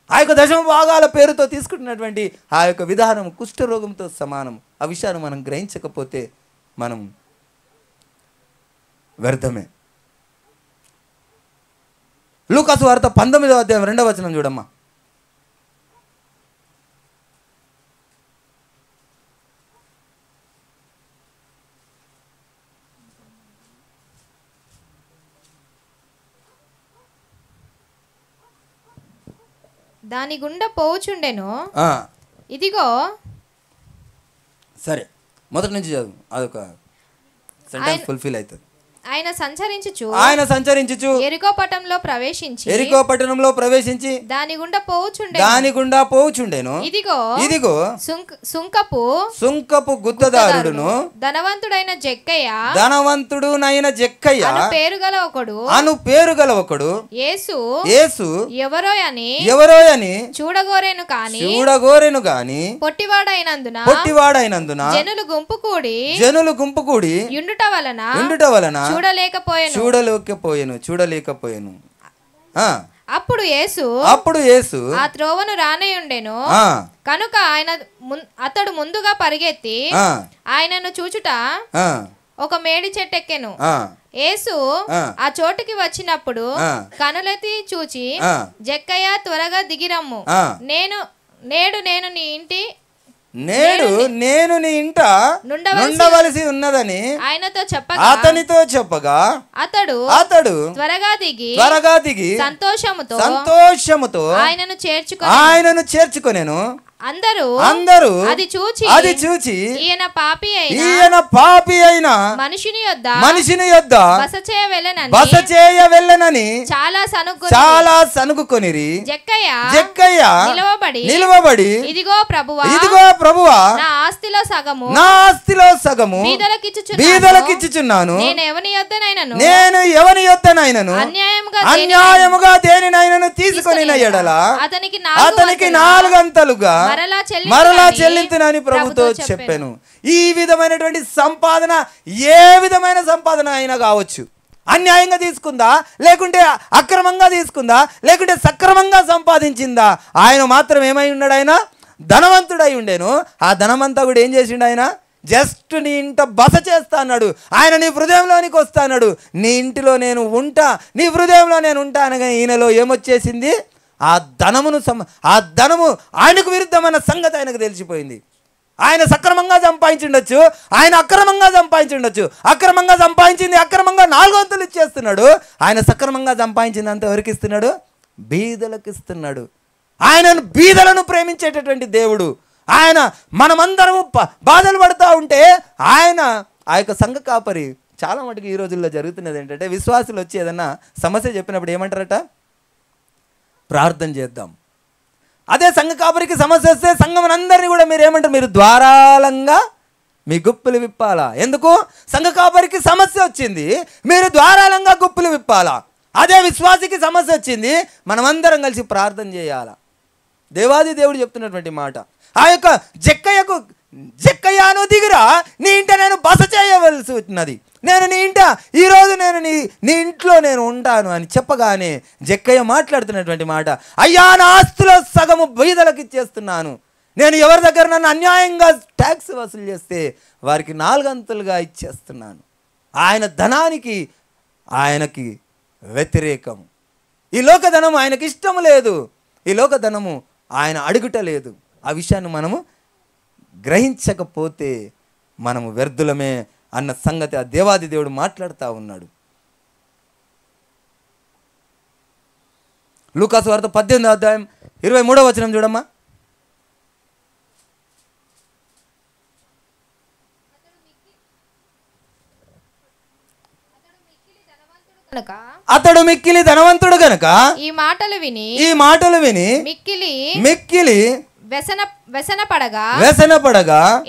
ఆ యొక్క దశమ భాగాల పేరుతో తీసుకుంటున్నటువంటి ఆ యొక్క విధానం కుష్ఠరోగంతో సమానం. ఆ విషయాన్ని మనం గ్రహించకపోతే మనం వ్యర్థమే. లూకాసు వార్త 19వ అధ్యాయం 2వ వచనం చూడమ్మా. దాని గుండా పోవుచుండెను, ఇదిగో. సరే, మొదటి నుంచి చదువు, అదొక సెంటెన్స్ ఫుల్ఫిల్ అవుతుంది. ఆయన సంచరించుచు యెరికో పట్టణంలో ప్రవేశించి దాని గుండా పోవుచుండెను, ఇదిగో సుంకపు గుత్తదారుడును ధనవంతుడైన జక్కయ్య అను పేరు గల ఒకడు యేసు ఎవరో అని చూడగోరెను గాని పొట్టివాడైనందున జనులు గుంపు కూడి యుండుట వలన చూడలేకపోయాను. అప్పుడు యేసు ఆ త్రోవను రానయుండెను కనుక అతడు ముందుగా పరిగెత్తి ఆయనను చూచుట ఒక మేడి చెట్టెక్కెను. యేసు ఆ చోటుకి వచ్చినప్పుడు కనులెత్తి చూచి, జక్కయ్య త్వరగా దిగిరమ్ము, నేను నీ ఇంట నుండవలసి ఉన్నదని అతనితో చెప్పగా అతడు త్వరగా దిగి సంతోషముతో ఆయనను చేర్చుకొనెను. అందరూ అది చూచి ఈయన పాపి అయిన మనిషిని యొద్ద బస చేయ వెళ్ళనని చాలా సనుగుకొనిరి. జక్కయ్య నిలవబడి ఇదిగో ప్రభువా, నా ఆస్తిలో సగము బీదలకిచ్చుచున్నాను. నేను ఎవని యొద్దనైనను అన్యాయముగా దేనినైనను తీసుకొని ఎడల అతనికి 4 అంతలుగా మరలా చెల్లించునని ప్రభుతో చెప్పాను. ఈ విధమైనటువంటి సంపాదన ఏ విధమైన సంపాదన అయినా కావచ్చు. అన్యాయంగా తీసుకుందా, లేకుంటే అక్రమంగా తీసుకుందా, లేకుంటే సక్రమంగా సంపాదించిందా, ఆయన మాత్రం ఏమై ఉన్నాడు? ఆయన ధనవంతుడై ఉండేను. ఆ ధనమంతా కూడా ఏం చేసిండు? ఆయన జస్ట్ నీ ఇంట బస చేస్తా అన్నాడు. ఆయన నీ హృదయంలోనికి వస్తా అన్నాడు. నీ ఇంటిలో నేను ఉంటా, నీ హృదయంలో నేను ఉంటా అనగా ఈయనలో ఏమొచ్చేసింది? ఆ ధనము ఆయనకు విరుద్ధమైన సంగతి ఆయనకు తెలిసిపోయింది. ఆయన సక్రమంగా సంపాదించుండొచ్చు, ఆయన అక్రమంగా సంపాదించుండొచ్చు. అక్రమంగా సంపాదించింది అక్రమంగా 4 వంతులు ఇచ్చేస్తున్నాడు. ఆయన సక్రమంగా సంపాదించింది అంతా ఎవరికి ఇస్తున్నాడు? బీదలకు ఇస్తున్నాడు. ఆయనను బీదలను ప్రేమించేటటువంటి దేవుడు ఆయన. మనమందరము బాధలు పడుతూ ఉంటే ఆయన ఆ యొక్క సంఘ కాపరి. చాలా మటుకు ఈ రోజుల్లో జరుగుతున్నది ఏంటంటే, విశ్వాసులు వచ్చి ఏదన్నా సమస్య చెప్పినప్పుడు ఏమంటారట? ప్రార్థన చేద్దాం. అదే సంఘ కాపరికి సమస్య వస్తే సంఘమునందరినీ కూడా మీరు ఏమంటారు? మీరు ద్వారాలంగా మీ గుప్పులు విప్పాలా. ఎందుకు? సంఘ కాపరికి సమస్య వచ్చింది, మీరు ద్వారాలంగా గుప్పులు విప్పాలా. అదే విశ్వాసికి సమస్య వచ్చింది, మనమందరం కలిసి ప్రార్థన చేయాలా. దేవాది దేవుడు చెప్తున్నటువంటి మాట. ఆ యొక్క జక్కయ్యను దిగురా, నీ ఇంట నేను బస చేయవలసి ఉన్నది, నేను నీ ఇంట ఈరోజు నేను నీ ఇంట్లో నేను ఉంటాను అని చెప్పగానే జక్కయ్య మాట్లాడుతున్నటువంటి మాట, అయ్యా నా ఆస్తులో సగము బీదలకు ఇచ్చేస్తున్నాను. నేను ఎవరి దగ్గర నన్ను అన్యాయంగా ట్యాక్స్ వసూలు చేస్తే వారికి 4 అంతులుగా ఇచ్చేస్తున్నాను. ఆయన ధనానికి ఆయనకి వ్యతిరేకం. ఈ లోకధనము ఆయనకి ఇష్టం లేదు, ఈ లోకధనము ఆయన అడుగుటలేదు. ఆ విషయాన్ని మనము గ్రహించకపోతే మనము వ్యర్థులమే అన్న సంగతి ఆ దేవాది దేవుడు మాట్లాడుతూ ఉన్నాడు. లూకాసు వార్త 18వ అధ్యాయం 23వ వచనం చూడమ్మా. అతడు మిక్కిలి ధనవంతుడు గనుక ఈ మాటలు విని మిక్కిలి వ్యసనపడగా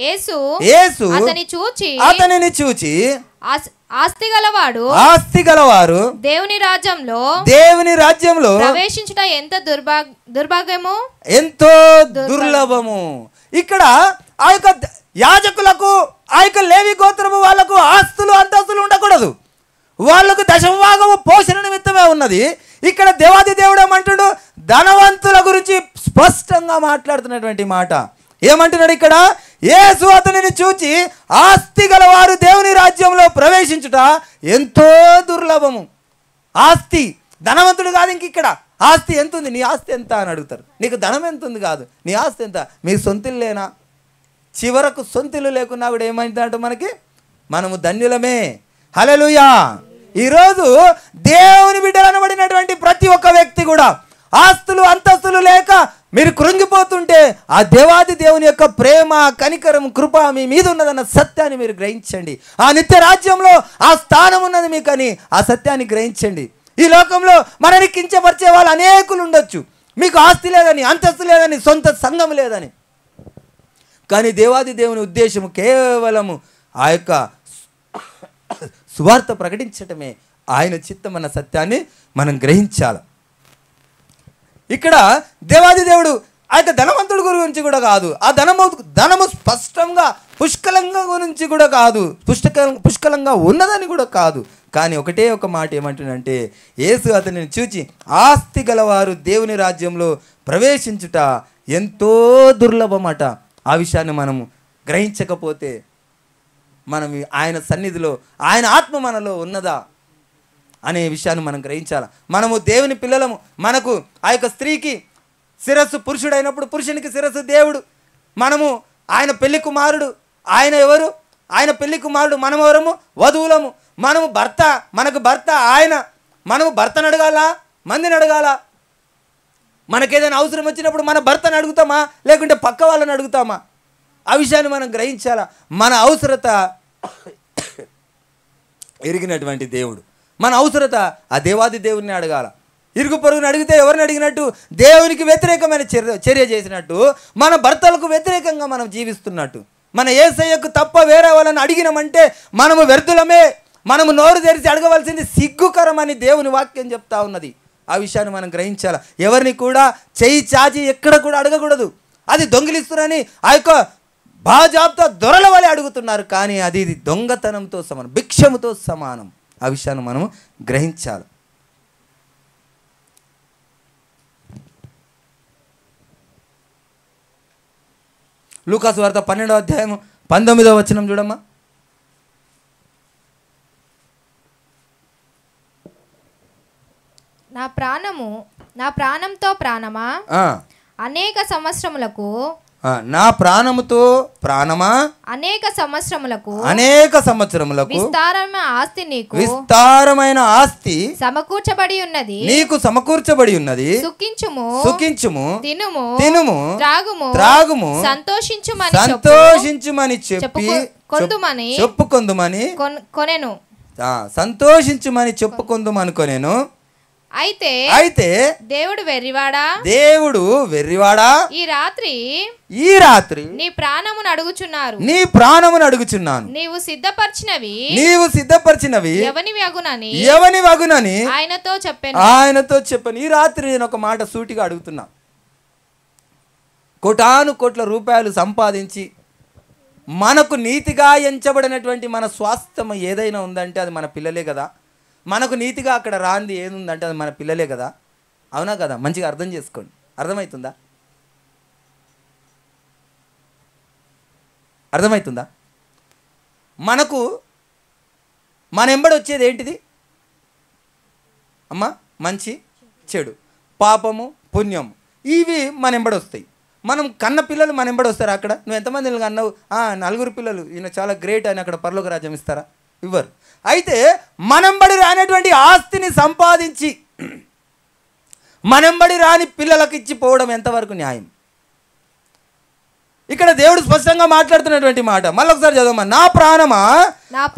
యేసు అతనిని చూచి ఆస్తి గలవారు దేవుని రాజ్యంలో ప్రవేశించుట ఎంతో దుర్లభము. ఇక్కడ ఆ యొక్క యాజకులకు, ఆ యొక్క లేవి గోత్రము వాళ్ళకు ఆస్తులు అంతస్తులు ఉండకూడదు, వాళ్ళకు దశమభాగము పోషణ నిమిత్తమే ఉన్నది. ఇక్కడ దేవాది దేవుడు ఏమంటుడు? ధనవంతుల గురించి స్పష్టంగా మాట్లాడుతున్నటువంటి మాట. ఏమంటున్నాడు ఇక్కడ? యేసు అతనిని చూచి ఆస్తి గలవారు దేవుని రాజ్యంలో ప్రవేశించుట ఎంతో దుర్లభము. ఆస్తి, ధనవంతుడు కాదు. ఇంక ఇక్కడ ఆస్తి ఎంత ఉంది, నీ ఆస్తి ఎంత అని అడుగుతారు. నీకు ధనం ఎంత ఉంది కాదు, నీ ఆస్తి ఎంత. మీ సొంతిల్లు లేనా? చివరకు సొంతిల్లు లేకున్నా కూడా ఏమైందంటే మనము ధన్యులమే. హల్లెలూయా. ఈరోజు దేవుని బిడ్డలు అనబడినటువంటి ప్రతి ఒక్క వ్యక్తి కూడా ఆస్తులు అంతస్తులు లేక మీరు కృంగిపోతుంటే ఆ దేవాది దేవుని యొక్క ప్రేమ, కనికరం, కృప మీ మీద ఉన్నదన్న సత్యాన్ని మీరు గ్రహించండి. ఆ నిత్య రాజ్యంలో ఆ స్థానం ఉన్నది మీకని ఆ సత్యాన్ని గ్రహించండి. ఈ లోకంలో మనని కించపరిచే వాళ్ళు అనేకులు ఉండొచ్చు. మీకు ఆస్తి లేదని, అంతస్తు లేదని, సొంత సంఘం లేదని. కానీ దేవాది దేవుని ఉద్దేశము కేవలము ఆ యొక్క సువార్త ప్రకటించటమే ఆయన చిత్తం అన్న సత్యాన్ని మనం గ్రహించాలి. ఇక్కడ దేవాది దేవుడు ఆ యొక్క ధనవంతుడి గురించి కూడా కాదు, ఆ ధనము స్పష్టంగా పుష్కలంగా గురించి కూడా కాదు, పుష్కలంగా ఉన్నదని కూడా కాదు. కానీ ఒకటే ఒక మాట ఏమంటుందంటే, యేసు అతనిని చూచి ఆస్తి గలవారు దేవుని రాజ్యంలో ప్రవేశించుట ఎంతో దుర్లభమట. ఆ విషయాన్ని మనము గ్రహించకపోతే మనం ఆయన సన్నిధిలో ఆయన ఆత్మ మనలో ఉన్నదా అనే విషయాన్ని మనం గ్రహించాలి. మనము దేవుని పిల్లలము. మనకు ఆ యొక్క స్త్రీకి శిరస్సు పురుషుడైనప్పుడు పురుషునికి శిరస్సు దేవుడు. మనము ఆయన పెళ్లి కుమారుడు. ఆయన ఎవరు? ఆయన పెళ్లి కుమారుడు. మనం ఎవరము? వధువులము. మనము భర్త, మనకు భర్త ఆయన. మనము భర్తను అడగాల, మందిని అడగాల. మనకేదైనా అవసరం వచ్చినప్పుడు మన భర్తను అడుగుతామా, లేకుంటే పక్క వాళ్ళని అడుగుతామా? ఆ విషయాన్ని మనం గ్రహించాలా. మన అవసరత ఎరిగినటువంటి దేవుడు, మన అవసరత ఆ దేవాది దేవుడిని అడగాల. ఇరుగు పొరుగుని అడిగితే ఎవరిని అడిగినట్టు? దేవునికి వ్యతిరేకమైన చర్య చేసినట్టు, మన భర్తలకు వ్యతిరేకంగా మనం జీవిస్తున్నట్టు. మన యేసయ్యకు తప్ప వేరే వాళ్ళని అడిగినామంటే మనము వ్యర్థులమే. మనము నోరు తెరిచి అడగవలసింది సిగ్గుకరమని దేవుని వాక్యం చెప్తా ఉన్నది. ఆ విషయాన్ని మనం గ్రహించాలి. ఎవరిని కూడా చెయ్యి చాచి ఎక్కడ కూడా అడగకూడదు. అది దొంగిలిస్తున్నారని ఆ యొక్క బాజాబ్తా దొరల వలె అడుగుతున్నారు, కానీ అది దొంగతనంతో సమానం, భిక్షముతో సమానం. ఆ విషయాన్ని మనము గ్రహించాలి. లూకాసు వార్త 12వ అధ్యాయం 19వ వచనం చూడమ్మా. నా ప్రాణంతో ప్రాణమా అనేక సంవత్సరములకు, నా ప్రాణముతో ప్రాణమా అనేక సంవత్సరములకు విస్తారమైన ఆస్తి సమకూర్చబడి ఉన్నది, నీకు సమకూర్చబడి ఉన్నది. సుఖించుము తినుము త్రాగుము సంతోషించుమని చెప్పుకొందుమని కొనెను. సంతోషించుమని చెప్పుకొందుమని కొనెను. అయితే దేవుడు వెర్రివాడా ఈ రాత్రి నీ ప్రాణమును అడుగుచున్నాను. నీవు సిద్ధపరిచినవి ఎవని వగునని ఆయనతో చెప్పాను. ఈ రాత్రి నేను ఒక మాట సూటిగా అడుగుతున్నా. కోటాను కోట్ల రూపాయలు సంపాదించి మనకు నీతిగా ఎంచబడినటువంటి మన స్వాస్థ్యం ఏదైనా ఉందంటే అది మన పిల్లలే కదా. మనకు నీతిగా అక్కడ రాంది ఏముందంటే అది మన పిల్లలే కదా. అవునా కదా? మంచిగా అర్థం చేసుకోండి. అర్థమవుతుందా? మనకు మన ఎంబడి వచ్చేది ఏంటిది అమ్మా? మంచి చెడు, పాపము పుణ్యము, ఇవి మన ఎంబడి వస్తాయి. మనం కన్న పిల్లలు మన ఎంబడి వస్తారు. అక్కడ నువ్వు ఎంతమంది అన్నావు? 4 పిల్లలు, ఈయన చాలా గ్రేట్ అని అక్కడ పరలోక రాజ్యం ఇస్తారా? ఇవ్వరు. అయితే మనంబడి రానటువంటి ఆస్తిని సంపాదించి మనంబడి రాని పిల్లలకు ఇచ్చిపోవడం ఎంతవరకు న్యాయం? ఇక్కడ దేవుడు స్పష్టంగా మాట్లాడుతున్నటువంటి మాట మళ్ళొకసారి చదవమ్మా. నా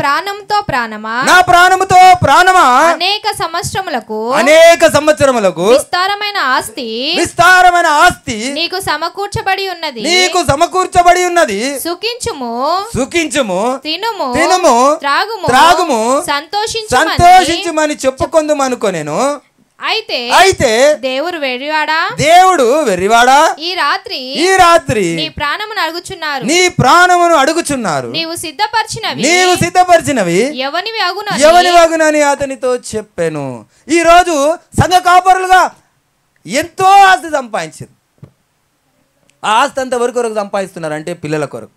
ప్రాణంతో ప్రాణమా అనేక సంవత్సరములకు విస్తారమైన ఆస్తి నీకు సమకూర్చబడి ఉన్నది. సుఖించుము తినుము త్రాగుము సంతోషించుమని చెప్పుకొందుమనుకో. నేను అయితే దేవుడు వెర్రివాడా ఈ రాత్రి నీ ప్రాణమును అడుగుచున్నారు. నీవు సిద్ధపరిచినవి ఎవని వగునని అతనితో చెప్పాను. ఈరోజు సంఘ కాపరులుగా ఎంతో ఆస్తి సంపాదించారు. ఆ ఆస్తి అంత వరకు సంపాదిస్తున్నారు అంటే పిల్లల కొరకు.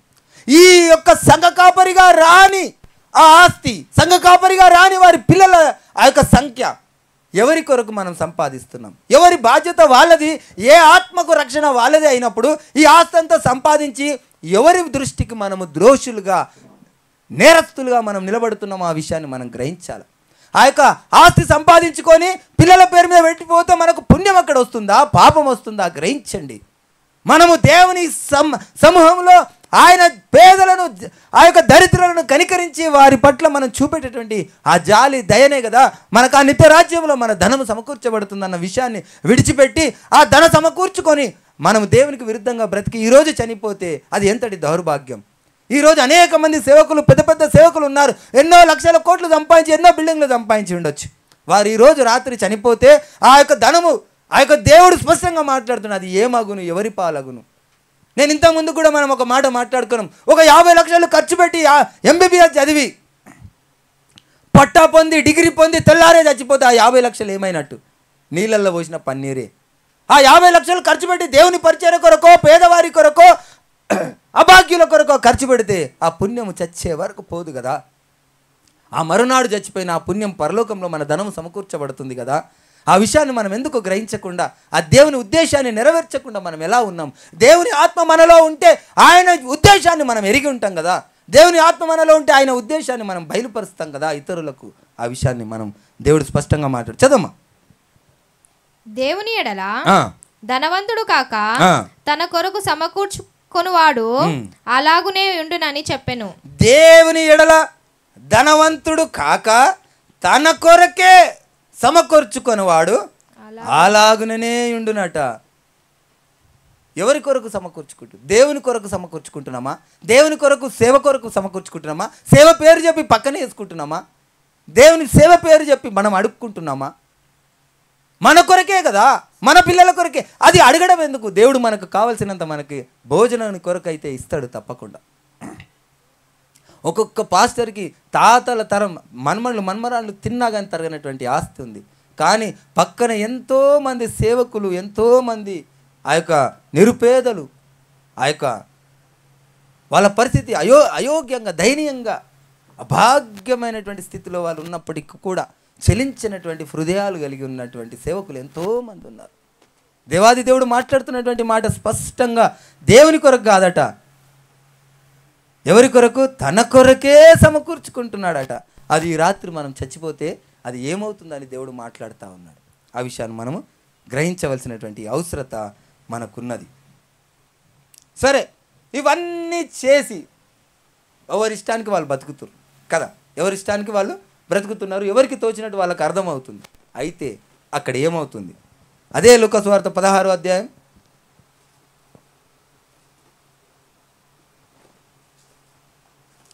ఈ యొక్క సంఘ కాపరిగా రాని ఆ ఆస్తి, సంఘ కాపరిగా రాని వారి పిల్లల ఆ యొక్క సంఖ్య ఎవరి కొరకు మనం సంపాదిస్తున్నాం? ఎవరి బాధ్యత వాళ్ళది, ఏ ఆత్మకు రక్షణ వాళ్ళది అయినప్పుడు ఈ ఆస్తి అంతా సంపాదించి ఎవరి దృష్టికి మనము ద్రోషులుగా, నేరస్తులుగా మనం నిలబడుతున్నాం, ఆ విషయాన్ని మనం గ్రహించాలి. ఆ యొక్క ఆస్తి సంపాదించుకొని పిల్లల పేరు మీద పెట్టిపోతే మనకు పుణ్యం అక్కడ వస్తుందా, పాపం వస్తుందా? గ్రహించండి. మనము దేవుని సమూహంలో ఆయన పేదలను, ఆ యొక్క దరిద్రులను కనికరించి వారి పట్ల మనం చూపేటటువంటి ఆ జాలి దయనే కదా మనకు ఆ నిత్య రాజ్యంలో మన ధనము సమకూర్చబడుతుందన్న విషయాన్ని విడిచిపెట్టి ఆ ధన సమకూర్చుకొని మనం దేవునికి విరుద్ధంగా బ్రతికి ఈరోజు చనిపోతే అది ఎంతటి దౌర్భాగ్యం. ఈరోజు అనేక మంది సేవకులు, పెద్ద పెద్ద సేవకులు ఉన్నారు, ఎన్నో లక్షల కోట్లు సంపాదించి ఎన్నో బిల్డింగ్లు సంపాదించి ఉండొచ్చు. వారు ఈరోజు రాత్రి చనిపోతే ఆ యొక్క ధనము, ఆ యొక్క దేవుడు స్పష్టంగా మాట్లాడుతున్నాడు, అది ఏమగును, ఎవరి పాలగును. నేను ఇంతకుముందు కూడా మనం ఒక మాట మాట్లాడుకున్నాం. ఒక 50 లక్షలు ఖర్చు పెట్టి MBBS చదివి పట్టా పొంది డిగ్రీ పొంది తెల్లారే చచ్చిపోతే ఆ 50 లక్షలు ఏమైనట్టు? నీళ్ళల్లో పోసిన పన్నీరే. ఆ 50 లక్షలు ఖర్చు పెట్టి దేవుని పరిచర్య కొరకో, పేదవారి కొరకో, అభాగ్యుల కొరకో ఖర్చు పెడితే ఆ పుణ్యము చచ్చే వరకు పోదు కదా. ఆ మరునాడు చచ్చిపోయిన ఆ పుణ్యం పరలోకంలో మన ధనం సమకూర్చబడుతుంది కదా. ఆ విషయాన్ని మనం ఎందుకు గ్రహించకుండా, ఆ దేవుని ఉద్దేశాన్ని నెరవేర్చకుండా మనం ఎలా ఉన్నాం? దేవుని ఆత్మ మనలో ఉంటే ఆయన ఉద్దేశాన్ని మనం ఎరిగి ఉంటాం కదా. దేవుని ఆత్మ మనలో ఉంటే ఆయన ఉద్దేశాన్ని మనం బయలుపరుస్తాం కదా ఇతరులకు. ఆ విషయాన్ని మనం దేవుడు స్పష్టంగా మాట్లాడు. చదమ్మా. దేవుని ఎడల ధనవంతుడు కాక తన కొరకు సమకూర్చుకొనువాడు అలాగునే ఉండునని చెప్పెను. దేవుని ఎడల ధనవంతుడు కాక తన కొరకే సమకూర్చుకొనివాడు అలాగుననే ఉండునట. ఎవరి కొరకు సమకూర్చుకుంటు? దేవుని కొరకు సమకూర్చుకుంటున్నామా? దేవుని కొరకు, సేవ కొరకు సమకూర్చుకుంటున్నామా? సేవ పేరు చెప్పి పక్కనే వేసుకుంటున్నామా? దేవుని సేవ పేరు చెప్పి మనం అడుక్కుంటున్నామా? మన కొరకే కదా, మన పిల్లల కొరకే. అది అడగడం ఎందుకు? దేవుడు మనకు కావలసినంత మనకి భోజనాన్ని కొరకు అయితే ఇస్తాడు తప్పకుండా. ఒక్కొక్క పాస్టర్కి తాతల తరం మన్మరాళ్ళు తిన్నా కానీ తరగనటువంటి ఆస్తి ఉంది. కానీ పక్కన ఎంతోమంది సేవకులు, ఎంతోమంది ఆ యొక్క నిరుపేదలు, ఆ యొక్క వాళ్ళ పరిస్థితి అయోగ్యంగా, దయనీయంగా, అభాగ్యమైనటువంటి స్థితిలో వాళ్ళు ఉన్నప్పటికీ కూడా చెలించినటువంటి హృదయాలు కలిగి ఉన్నటువంటి సేవకులు ఎంతోమంది ఉన్నారు. దేవాది దేవుడు మాట్లాడుతున్నటువంటి మాట స్పష్టంగా దేవుని కొరకు కాదట, ఎవరి కొరకు? తన కొరకే సమకూర్చుకుంటున్నాడట. అది ఈ రాత్రి మనం చచ్చిపోతే అది ఏమవుతుందని దేవుడు మాట్లాడుతూ ఉన్నాడు. ఆ విషయాన్ని మనము గ్రహించవలసినటువంటి అవసరత మనకున్నది. సరే, ఇవన్నీ చేసి ఎవరిష్టానికి వాళ్ళు బతుకుతున్నారు కదా, ఎవరిష్టానికి వాళ్ళు బ్రతుకుతున్నారు, ఎవరికి తోచినట్టు వాళ్ళకి అర్థమవుతుంది. అయితే అక్కడ ఏమవుతుంది? అదే లూకా సువార్త 16వ అధ్యాయం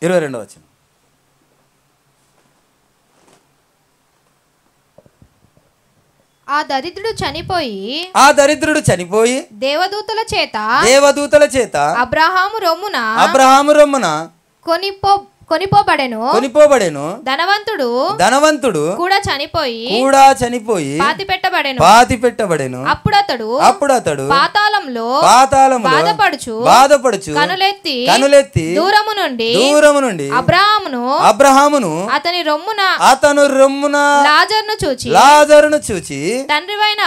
22వ వచనం. ఆ దరిద్రుడు చనిపోయి దేవదూతల చేత అబ్రహాము రొమ్మున కొనిపోబడెను. ధనవంతుడు కూడా చనిపోయి పాతి పెట్టబడెను. అప్పుడు అతడు పాతాళంలో బాధపడుచు కనులెత్తి దూరము నుండి అబ్రహామును అతను రొమ్మున లాజరును చూచి తండ్రివైన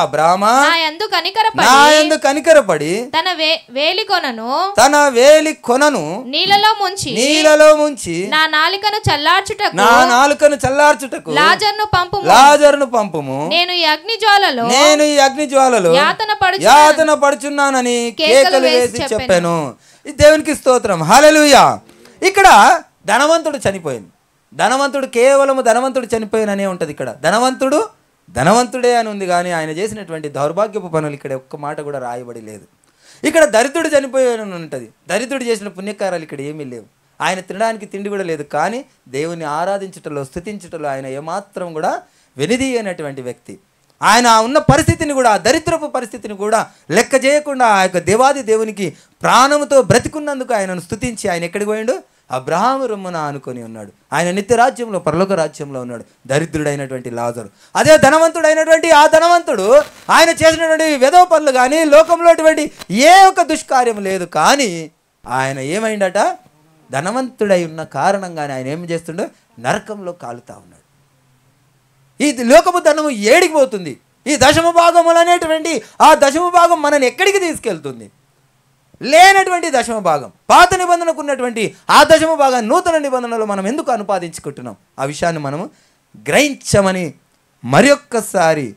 అబ్రామా నాయందు కనికరపడి తన వేలి కొనను నీళ్ళలో ముంచి నా నాలుకను చల్లార్చుటకు లాజరును పంపుము. నేను ఈ అగ్ని జ్వాలలో యాతన పడుచున్నానని కేకలు వేసి చెప్పాను. దేవునికి స్తోత్రం, హల్లెలూయా. ఇక్కడ ధనవంతుడు చనిపోయింది. కేవలం ధనవంతుడు చనిపోయిననే ఉంటుంది. ఇక్కడ ధనవంతుడే అని ఉంది, కానీ ఆయన చేసినటువంటి దౌర్భాగ్యపు పనులు ఇక్కడ ఒక్క మాట కూడా రాయబడి లేదు. ఇక్కడ దరిద్రుడు చనిపోయానని ఉంటుంది. దరిద్రుడు చేసిన పుణ్యకారాలు ఇక్కడ ఏమీ లేవు. ఆయన తినడానికి తిండి కూడా లేదు, కానీ దేవుని ఆరాధించటంలో, స్తుతించటంలో ఆయన ఏమాత్రం కూడా వెనుదీయనటువంటి వ్యక్తి. ఆయన ఉన్న పరిస్థితిని కూడా, దరిద్రపు పరిస్థితిని కూడా లెక్క చేయకుండా ఆ యొక్క దేవాది దేవునికి ప్రాణముతో బ్రతికున్నందుకు ఆయనను స్తుతించి ఆయన ఎక్కడికి పోయిండు? అబ్రహాము రొమ్మున ఆనుకొని ఉన్నాడు. ఆయన నిత్య రాజ్యంలో, పరలోక రాజ్యంలో ఉన్నాడు. దరిద్రుడైనటువంటి లాజరు, అదే ధనవంతుడైనటువంటి ఆ ధనవంతుడు ఆయన చేసినటువంటి వెధవ పనులు కానీ, లోకంలో అటువంటి ఏ ఒక్క దుష్కార్యం లేదు, కానీ ఆయన ఏమైందట? ధనవంతుడై ఉన్న కారణంగానే ఆయన ఏం చేస్తుండో నరకంలో కాలుతా ఉన్నాడు. ఈ లోకపు ధనము ఏడికి పోతుంది? ఈ దశమ భాగములు అనేటువంటి ఆ దశమ భాగం మనని ఎక్కడికి తీసుకెళ్తుంది? లేనటువంటి దశమ భాగం, పాత నిబంధనకు ఉన్నటువంటి ఆ దశమ భాగాన్ని నూతన నిబంధనలో మనం ఎందుకు అనుపాదించుకుంటున్నాం? ఆ విషయాన్ని మనము గ్రహించమని మరొక్కసారి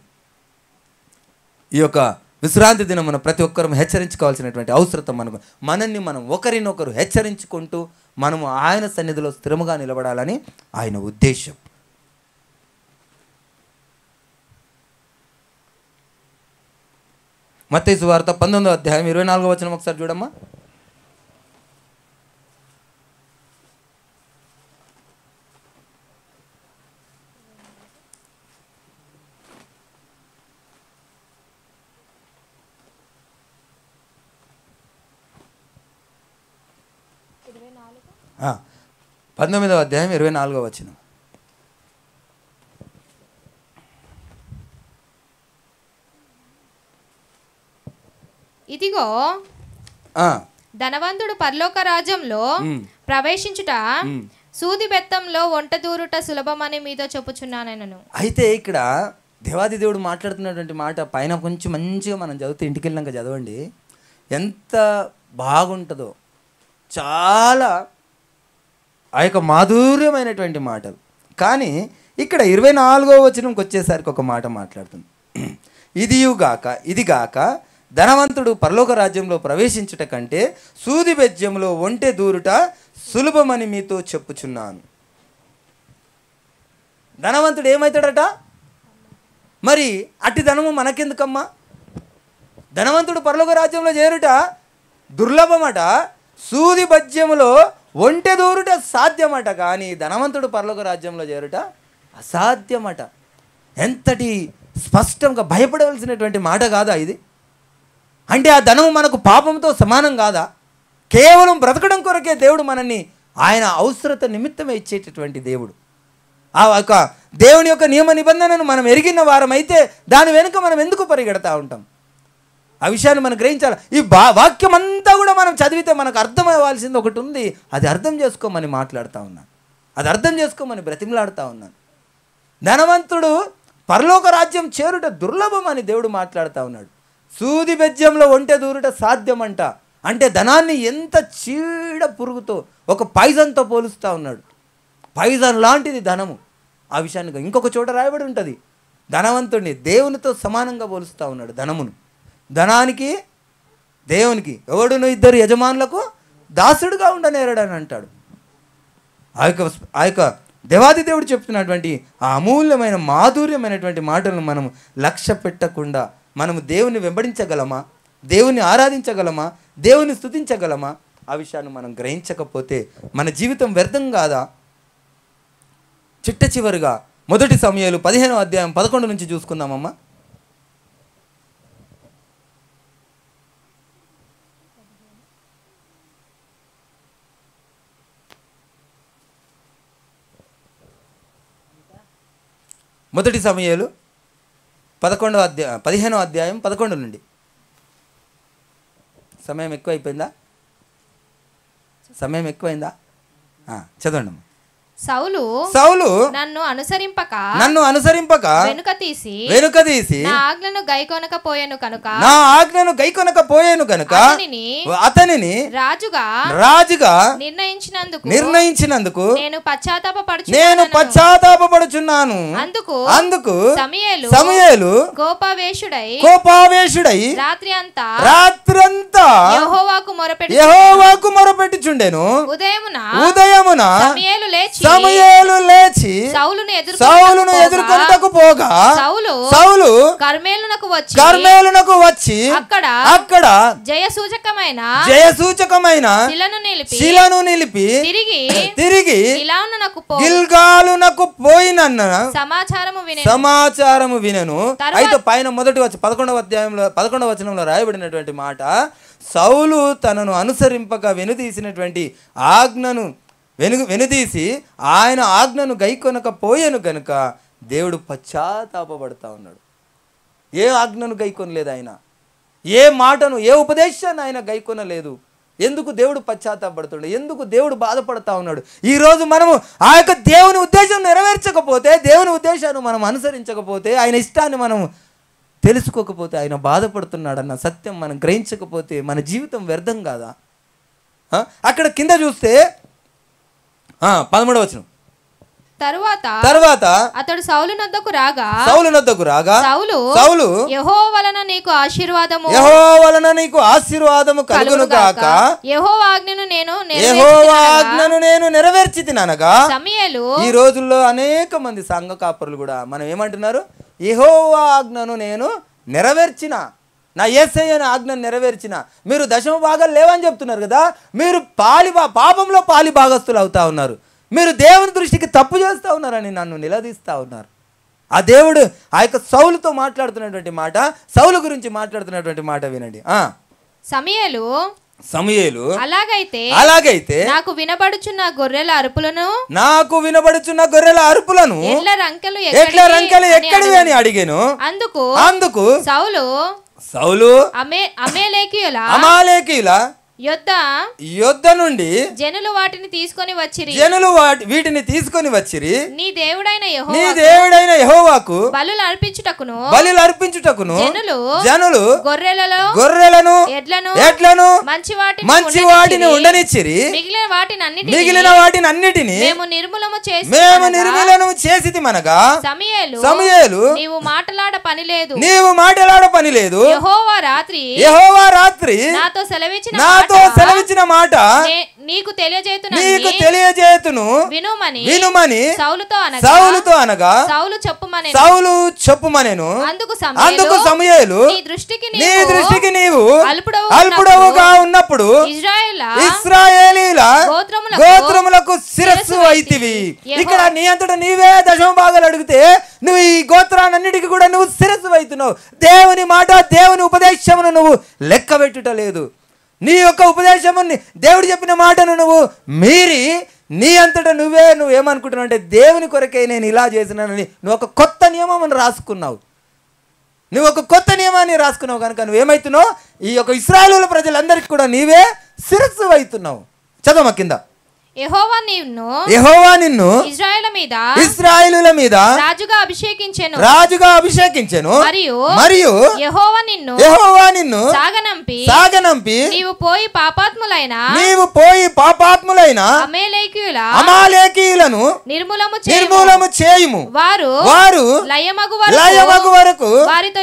ఈ యొక్క విశ్రాంతి దినం మనం ప్రతి ఒక్కరూ హెచ్చరించుకోవాల్సినటువంటి అవసరం మనల్ని మనం ఒకరినొకరు హెచ్చరించుకుంటూ మనము ఆయన సన్నిధిలో స్థిరముగా నిలబడాలని ఆయన ఉద్దేశం. మత్తయి సువార్త 19వ అధ్యాయం 24వ వచనం ఒకసారి చూడమ్మా. ఆ, 19వ అధ్యాయం 24వ వచనం. ఇదిగో ధనవంతుడు పరలోక రాజ్యంలో ప్రవేశించుట సూది బెత్తంలో వంట దూరుట సులభమని మీతో చెప్పుచున్నాను. అయితే ఇక్కడ దేవాది దేవుడు మాట్లాడుతున్నటువంటి మాట పైన కొంచెం మంచిగా మనం చదివితే, ఇంటికి వెళ్ళినాక చదవండి, ఎంత బాగుంటుందో. చాలా ఆ యొక్క మాధుర్యమైనటువంటి మాటలు. కానీ ఇక్కడ 24వ వచనంకి వచ్చేసరికి ఒక మాట మాట్లాడుతుంది. ఇదిగాక ధనవంతుడు పరలోక రాజ్యంలో ప్రవేశించుట కంటే సూది బెజ్యంలో ఒంటె దూరుట సులభమని మీతో చెప్పుచున్నాను. ధనవంతుడు ఏమవుతాడట? మరి అట్టి ధనము మనకెందుకమ్మా? ధనవంతుడు పరలోక రాజ్యంలో చేరుట దుర్లభమట, సూది బజ్యములో ఒంటె దూరుట సాధ్యమట, కానీ ధనవంతుడు పరలోక రాజ్యంలో చేరుట అసాధ్యమట. ఎంతటి స్పష్టంగా భయపడవలసినటువంటి మాట కాదా ఇది? అంటే ఆ ధనం మనకు పాపంతో సమానం కాదా? కేవలం బ్రతకడం కొరకే దేవుడు మనల్ని ఆయన అవసరత నిమిత్తమే ఇచ్చేటటువంటి దేవుడు. ఆ యొక్క దేవుని యొక్క నియమ నిబంధనను మనం ఎరిగిన వారమైతే దాని వెనుక మనం ఎందుకు పరిగెడతా ఉంటాం? ఆ విషయాన్ని మనం గ్రహించాలి. ఈ వాక్యం అంతా కూడా మనం చదివితే మనకు అర్థం అవ్వాల్సింది ఒకటి ఉంది. అది అర్థం చేసుకోమని మాట్లాడుతూ ఉన్నాను, అది అర్థం చేసుకోమని బ్రతిమలాడుతూ ఉన్నాను. ధనవంతుడు పరలోక రాజ్యం చేరుట దుర్లభం అని దేవుడు మాట్లాడుతూ ఉన్నాడు. సూది బెజ్యంలో ఒంటె దూరుట సాధ్యమంట. అంటే ధనాన్ని ఎంత చీడ పురుగుతో, ఒక పైజన్తో పోలుస్తూ ఉన్నాడు. పైజన్ లాంటిది ధనము. ఆ విషయాన్ని ఇంకొక చోట రాయబడి ఉంటుంది, ధనవంతుడిని దేవునితో సమానంగా పోలుస్తూ ఉన్నాడు ధనమును. ధనానికి దేవునికి ఎవడును ఇద్దరు యజమానులకు దాసుడుగా ఉండనేరడని అంటాడు. ఆ యొక్క దేవాది దేవుడు చెప్తున్నటువంటి ఆ అమూల్యమైన మాధుర్యమైనటువంటి మాటలను మనం లక్ష్య పెట్టకుండా మనము దేవుని వెంబడించగలమా, దేవుని ఆరాధించగలమా, దేవుని స్తుతించగలమా? ఆ విషయాన్ని మనం గ్రహించకపోతే మన జీవితం వ్యర్థం కాదా? చిట్ట చివరిగా 1 సమూయేలు 15వ అధ్యాయం 11 నుంచి చూసుకుందామమ్మా. మొదటి సమూయేలు 15వ అధ్యాయం 11 నుండి. సమయం ఎక్కువైపోయిందా? సమయం ఎక్కువైందా? చదవండి. సౌలు నన్ను అనుసరింపక వెనుక తీసి నా ఆజ్ఞను గైకొనకపోయెను కనుక అతనిని రాజుగా నిర్ణయించినందుకు నేను పశ్చాత్తాపపడుచున్నాను. అందుకు సమూయేలు కోపావేశుడై రాత్రంతా యెహోవాకు మొరపెట్టుచుండెను. ఉదయమున సమూయేలు లేచి సౌలును ఎదుర్కొనుటకు పోగా సౌలు కర్మెలునకు వచ్చి అక్కడ జయసూచకమైన శిలను నిలిపి తిరిగి గిల్గాలునకు పోయినన్న సమాచారము వినెను. అయితే పైన మొదటి 11వ వచనంలో రాయబడినటువంటి మాట, సౌలు తనను అనుసరింపక వెనుదీసినటువంటి ఆజ్ఞను వెనుదీసి ఆయన ఆజ్ఞను గైకొనకపోయేను గనుక దేవుడు పశ్చాత్తాపపడతా ఉన్నాడు. ఏ ఆజ్ఞను గైకొనలేదు ఆయన, ఏ మాటను, ఏ ఉపదేశాన్ని ఆయన గైకొనలేదు. ఎందుకు దేవుడు పశ్చాత్తాపడుతున్నాడు? ఎందుకు దేవుడు బాధపడతా ఉన్నాడు? ఈరోజు మనము ఆ యొక్క దేవుని ఉద్దేశం నెరవేర్చకపోతే, దేవుని ఉద్దేశాన్ని మనం అనుసరించకపోతే, ఆయన ఇష్టాన్ని మనం తెలుసుకోకపోతే ఆయన బాధపడుతున్నాడన్న సత్యం మనం గ్రహించకపోతే మన జీవితం వ్యర్థం కాదా? అక్కడ కింద చూస్తే 13వ వచనం, తరువాత అతడు సౌలు నొద్దకు రాగా సౌలు యెహోవా వలన నీకు ఆశీర్వాదము కలుగును గాక, యెహోవా ఆజ్ఞను నేను నెరవేర్చితిననగా. ఈ రోజుల్లో అనేక మంది సంఘ కాపరులు కూడా మనం ఏమంటున్నారు? యెహోవా ఆజ్ఞను నేను నెరవేర్చిన, నా యేసయ్య ఆజ్ఞను నెరవేర్చిన. మీరు దశమ భాగాలు లేవని చెప్తున్నారు కదా, మీరు పాపంలో పాలి భాగస్తులు అవుతా ఉన్నారు, మీరు దేవుని దృష్టికి తప్పు చేస్తూ ఉన్నారని నన్ను నిలదీస్తూ ఉన్నారు. ఆ దేవుడు ఆ యొక్క సౌలుతో మాట్లాడుతున్నటువంటి మాట, సౌలు గురించి మాట్లాడుతున్నటువంటి మాట వినండి. సమూయేలు అలాగైతే నాకు వినబడుచున్న గొర్రెల అరుపులను ఎడ్ల రంకెలు ఎక్కడివి అని అడిగాను. అందుకు సౌలు అమాలేకీయుల యొద్ద నుండి జనులు వీటిని తీసుకొని వచ్చిరి నీ దేవుడైన యెహోవాకు బలులు అర్పించుటకును జనులు గొర్రెలను ఎడ్లను మంచి వాటిని ఉండనిచ్చిరి. మిగిలిన వాటిని అన్నిటిని మేము నిర్మూలము చేసిది మనగా. సమూయేలు నీవు మాటలాడ పని లేదు, యెహోవా రాత్రి నాతో సెలవిచ్చిన మాట నీకు తెలియజేతును వినుమని సౌలుతో అనగా సౌలు చెప్పుమనెను. అందుకు సమూయేలు నీ దృష్టికి నీవు అల్పుడవుగా ఉన్నప్పుడు ఇశ్రాయేలీల గోత్రములకు శిరస్సు అయితివి. ఇక్కడ నీ అంతటా నీవే దశమ భాగాలు అడిగితే నువ్వు ఈ గోత్రాలన్నిటికీ కూడా నువ్వు శిరస్సు అవుతున్నావు. దేవుని మాట, దేవుని ఉపదేశమును నువ్వు లెక్క పెట్టుట లేదు. నీ యొక్క ఉపదేశముని, దేవుడు చెప్పిన మాటను నువ్వు మీరి నీ అంతటా నువ్వేమనుకుంటున్నావు అంటే దేవుని కొరకే నేను ఇలా చేసినానని నువ్వు ఒక కొత్త నియమం రాసుకున్నావు. నువ్వు ఒక కొత్త నియమాన్ని రాసుకున్నావు కనుక నువ్వేమవుతున్నావు, ఈ యొక్క ఇశ్రాయేలు ప్రజలందరికీ కూడా నీవే శిరస్సు అవుతున్నావు. చదవమ కింద. యెహోవా నిన్ను ఇశ్రాయేలుల మీద రాజుగా అభిషేకించెను మరియు యెహోవా నిన్ను సాగనంపి నీవు పోయి పాపాత్ములైన అమాలేకీయులను నిర్మూలము చేయుము. వారు లయమగు వరకు వారితో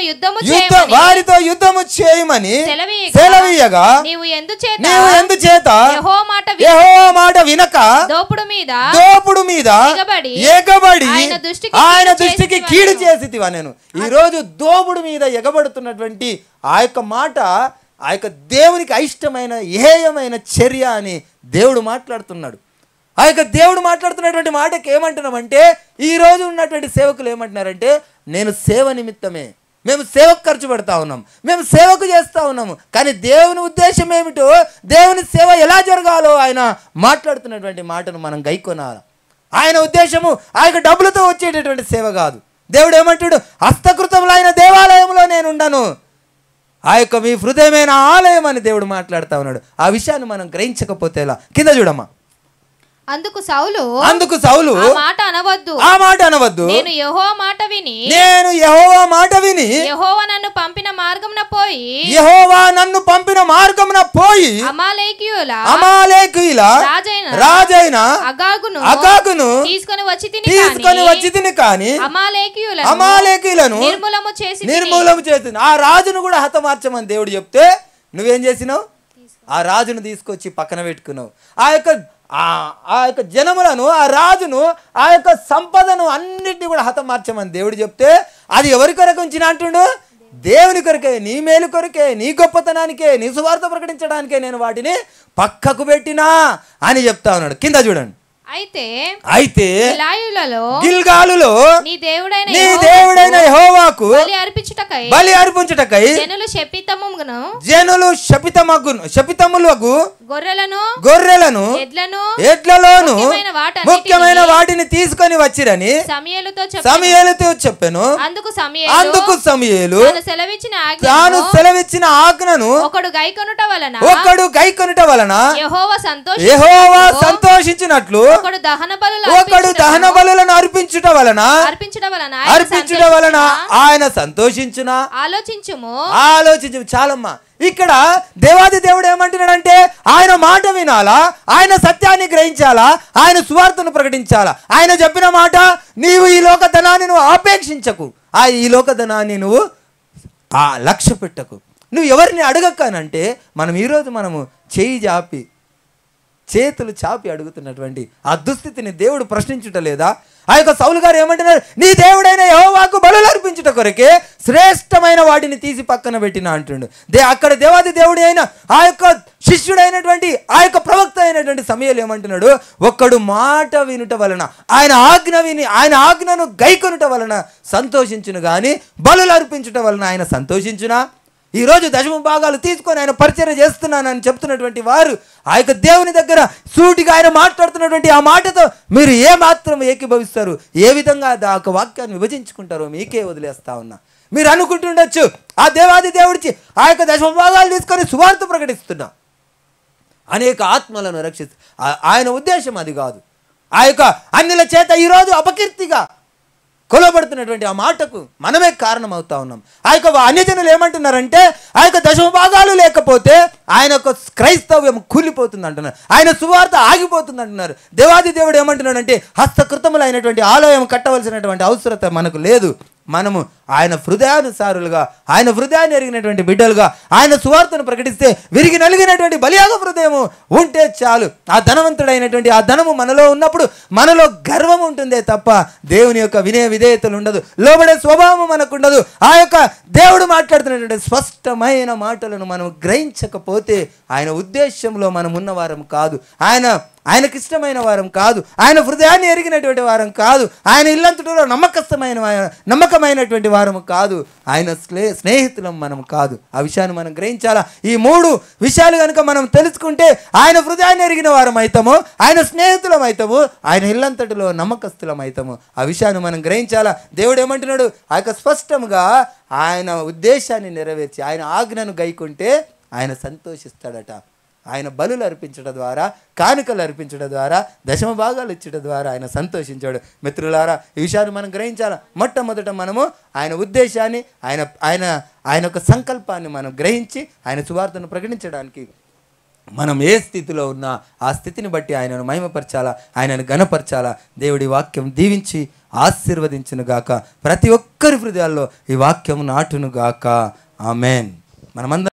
యుద్ధము చేయమని సెలవీయగా నీవు ఎందుచేత యెహోవా మాట విన దోపుడు మీద ఎగబడి ఆయన దృష్టికి కీడు చేసితివా. నేను ఈరోజు దోపుడు మీద ఎగబడుతున్నటువంటి ఆ యొక్క మాట ఆ యొక్క దేవునికి అయిష్టమైన హేయమైన చర్య అని దేవుడు మాట్లాడుతున్నాడు. ఆ యొక్క దేవుడు మాట్లాడుతున్నటువంటి మాటకి ఏమంటున్నామంటే, ఈ రోజు ఉన్నటువంటి సేవకులు ఏమంటున్నారంటే, నేను సేవ నిమిత్తమే, మేము సేవకు ఖర్చు పెడతా ఉన్నాం, మేము సేవకు చేస్తూ ఉన్నాము, కానీ దేవుని ఉద్దేశం ఏమిటో, దేవుని సేవ ఎలా జరగాలో ఆయన మాట్లాడుతున్నటువంటి మాటను మనం గైకొనాలి. ఆయన ఉద్దేశము ఆ యొక్క డబ్బులతో వచ్చేటటువంటి సేవ కాదు. దేవుడు ఏమంటాడు, హస్తకృతములైన దేవాలయంలో నేను ఉండను, ఆ యొక్క మీ హృదయమైన ఆలయం అని దేవుడు మాట్లాడుతూ ఉన్నాడు. ఆ విషయాన్ని మనం గ్రహించకపోతే ఎలా? కింద చూడమ్మా. అందుకు సౌలు ఆ మాట అనవద్దు, నేను యెహోవా మాట విని యెహోవా నన్ను పంపిన మార్గమున పోయి అమాలేకీయుల రాజైన అగాగును తీసుకొని వచ్చి తిని కానీ అమాలేకీయులను నిర్మూలము చేసి ఆ రాజును కూడా హతమార్చమని దేవుడు చెప్తే నువ్వేం చేసినావు? ఆ రాజును తీసుకొచ్చి పక్కన పెట్టుకున్నావు. ఆ యొక్క జనములను, ఆ రాజును, ఆ యొక్క సంపదను అన్నిటిని కూడా హతమార్చమని దేవుడు చెప్తే అది ఎవరి కొరకు ఉంచిన అంటుండు? దేవుని కొరకే, నీ మేలు కొరకే, నీ గొప్పతనానికే, నీ సువార్త ప్రకటించడానికే నేను వాటిని పక్కకు పెట్టినా అని చెప్తా ఉన్నాడు. కింద చూడండి. అయితే గిల్గాలులో నీ దేవుడైన యెహోవాకు బలి అర్పించుటకై జనులు శపితములకు గొర్రెలను ఎడ్లలోను ముఖ్యమైన వాటిని తీసుకొని వచ్చిరని సమూయేలుతో చెప్పెను. అందుకు సమూయేలు తాను సెలవిచ్చిన ఆజ్ఞను ఒకడు గైకొనుట వలన యెహోవా సంతోషించినట్లు ఒకడు దహన బలులను అర్పించుట వలన ఆయన సంతోషించునా? ఆలోచించు. చాలమ్మా. ఇక్కడ దేవాది దేవుడు ఏమంటున్నాడంటే, ఆయన మాట వినాలా, ఆయన సత్యాన్ని గ్రహించాలా, ఆయన సువార్తను ప్రకటించాలా. ఆయన చెప్పిన మాట, నీవు ఈ లోకధనాన్ని నువ్వు ఆపేక్షించకు, ఈ లోకధనాన్ని నువ్వు లక్ష్య పెట్టకు, నువ్వు ఎవరిని అడగక్కనంటే ఈరోజు మనము చేతులు చాపి అడుగుతున్నటువంటి ఆ దుస్థితిని దేవుడు ప్రశ్నించుటలేదా? ఆ యొక్క సౌలు గారు ఏమంటున్నారు, నీ దేవుడైన యెహోవాకు బలులు అర్పించుట కొరకే శ్రేష్టమైన వాటిని తీసి పక్కన పెట్టిన అంటుండు. అక్కడ దేవాది దేవుడి అయిన ఆ యొక్క శిష్యుడైనటువంటి ఆ యొక్క ప్రవక్త అయినటువంటి సమూయేలు ఏమంటున్నాడు, ఒక్కడు మాట వినుట వలన, ఆయన ఆజ్ఞ విని ఆయన ఆజ్ఞను గైకొనుట వలన సంతోషించును గాని బలులు అర్పించుట వలన ఆయన సంతోషించునా? ఈరోజు దశమ భాగాలు తీసుకొని ఆయన పరిచర్య చేస్తున్నానని చెప్తున్నటువంటి వారు ఆ యొక్క దేవుని దగ్గర సూటిగా ఆయన మాట్లాడుతున్నటువంటి ఆ మాటతో మీరు ఏ మాత్రం ఏకీభవిస్తారు, ఏ విధంగా ఆ వాక్యాన్ని విభజించుకుంటారో మీకే వదిలేస్తా ఉన్నా. మీరు అనుకుంటుండొచ్చు, ఆ దేవాది దేవుడికి ఆ యొక్క దశమ భాగాలు తీసుకొని సువార్త ప్రకటిస్తున్నా, అనేక ఆత్మలను రక్షిస్తూ, ఆయన ఉద్దేశం అది కాదు. ఆ యొక్క అన్యుల చేత ఈరోజు అపకీర్తిగా కొలబడుతున్నటువంటి ఆ మాటకు మనమే కారణం అవుతా ఉన్నాం. ఆ యొక్క అన్యజనులు ఏమంటున్నారంటే, ఆ యొక్క దశమ భాగాలు లేకపోతే ఆయన యొక్క క్రైస్తవ్యం కూలిపోతుంది అంటున్నారు, ఆయన సువార్త ఆగిపోతుంది అంటున్నారు. దేవాది దేవుడు ఏమంటున్నాడంటే, హస్తకృతములైనటువంటి ఆలయం కట్టవలసినటువంటి అవసరత మనకు లేదు. మనము ఆయన హృదయానుసారులుగా, ఆయన హృదయాన్ని ఎరిగినటువంటి బిడ్డలుగా ఆయన సువార్తను ప్రకటిస్తే విరిగి నలిగినటువంటి బలియాగ హృదయము ఉంటే చాలు. ఆ ధనవంతుడైనటువంటి ఆ ధనము మనలో ఉన్నప్పుడు మనలో గర్వం ఉంటుందే తప్ప దేవుని యొక్క వినయ విధేయతలు ఉండదు, లోబడే స్వభావం మనకు ఉండదు. ఆ యొక్క దేవుడు మాట్లాడుతున్నటువంటి స్పష్టమైన మాటలను మనం గ్రహించకపోతే ఆయన ఉద్దేశంలో మనం ఉన్నవారం కాదు. ఆయన ఆయనకి ఇష్టమైన వారం కాదు, ఆయన హృదయాన్ని ఎరిగినటువంటి వారం కాదు, ఆయన ఇల్లంతటిలో నమ్మకమైనటువంటి వారము కాదు, ఆయన స్నేహితులం మనం కాదు. ఆ విషయాన్ని మనం గ్రహించాలా. ఈ 3 విషయాలు కనుక మనం తెలుసుకుంటే ఆయన హృదయాన్ని ఎరిగిన వారం అవుతాము, ఆయన స్నేహితులం అవుతాము, ఆయన ఇల్లంతటిలో నమ్మకస్తులం అవుతాము. ఆ విషయాన్ని మనం గ్రహించాలా. దేవుడు ఏమంటున్నాడు? ఆ యొక్క స్పష్టంగా ఆయన ఉద్దేశాన్ని నెరవేర్చి ఆయన ఆజ్ఞను గైకుంటే ఆయన సంతోషిస్తాడట. ఆయన బలులు అర్పించడం ద్వారా, కానుకలు అర్పించడం ద్వారా, దశమ భాగాలు ఇచ్చడం ద్వారా ఆయన సంతోషించాడు. మిత్రులారా, ఈ విషయాన్ని మనం గ్రహించాలి. మొట్టమొదట మనము ఆయన ఉద్దేశాన్ని, ఆయన యొక్క సంకల్పాన్ని మనం గ్రహించి ఆయన సువార్తను ప్రకటించడానికి మనం ఏ స్థితిలో ఉన్నా ఆ స్థితిని బట్టి ఆయనను మహిమపరచాలా, ఆయనను ఘనపరచాలా. దేవుడి వాక్యం దీవించి ఆశీర్వదించును గాక. ప్రతి ఒక్కరి హృదయాల్లో ఈ వాక్యం నాటును గాక. ఆమేన్. మనమందరం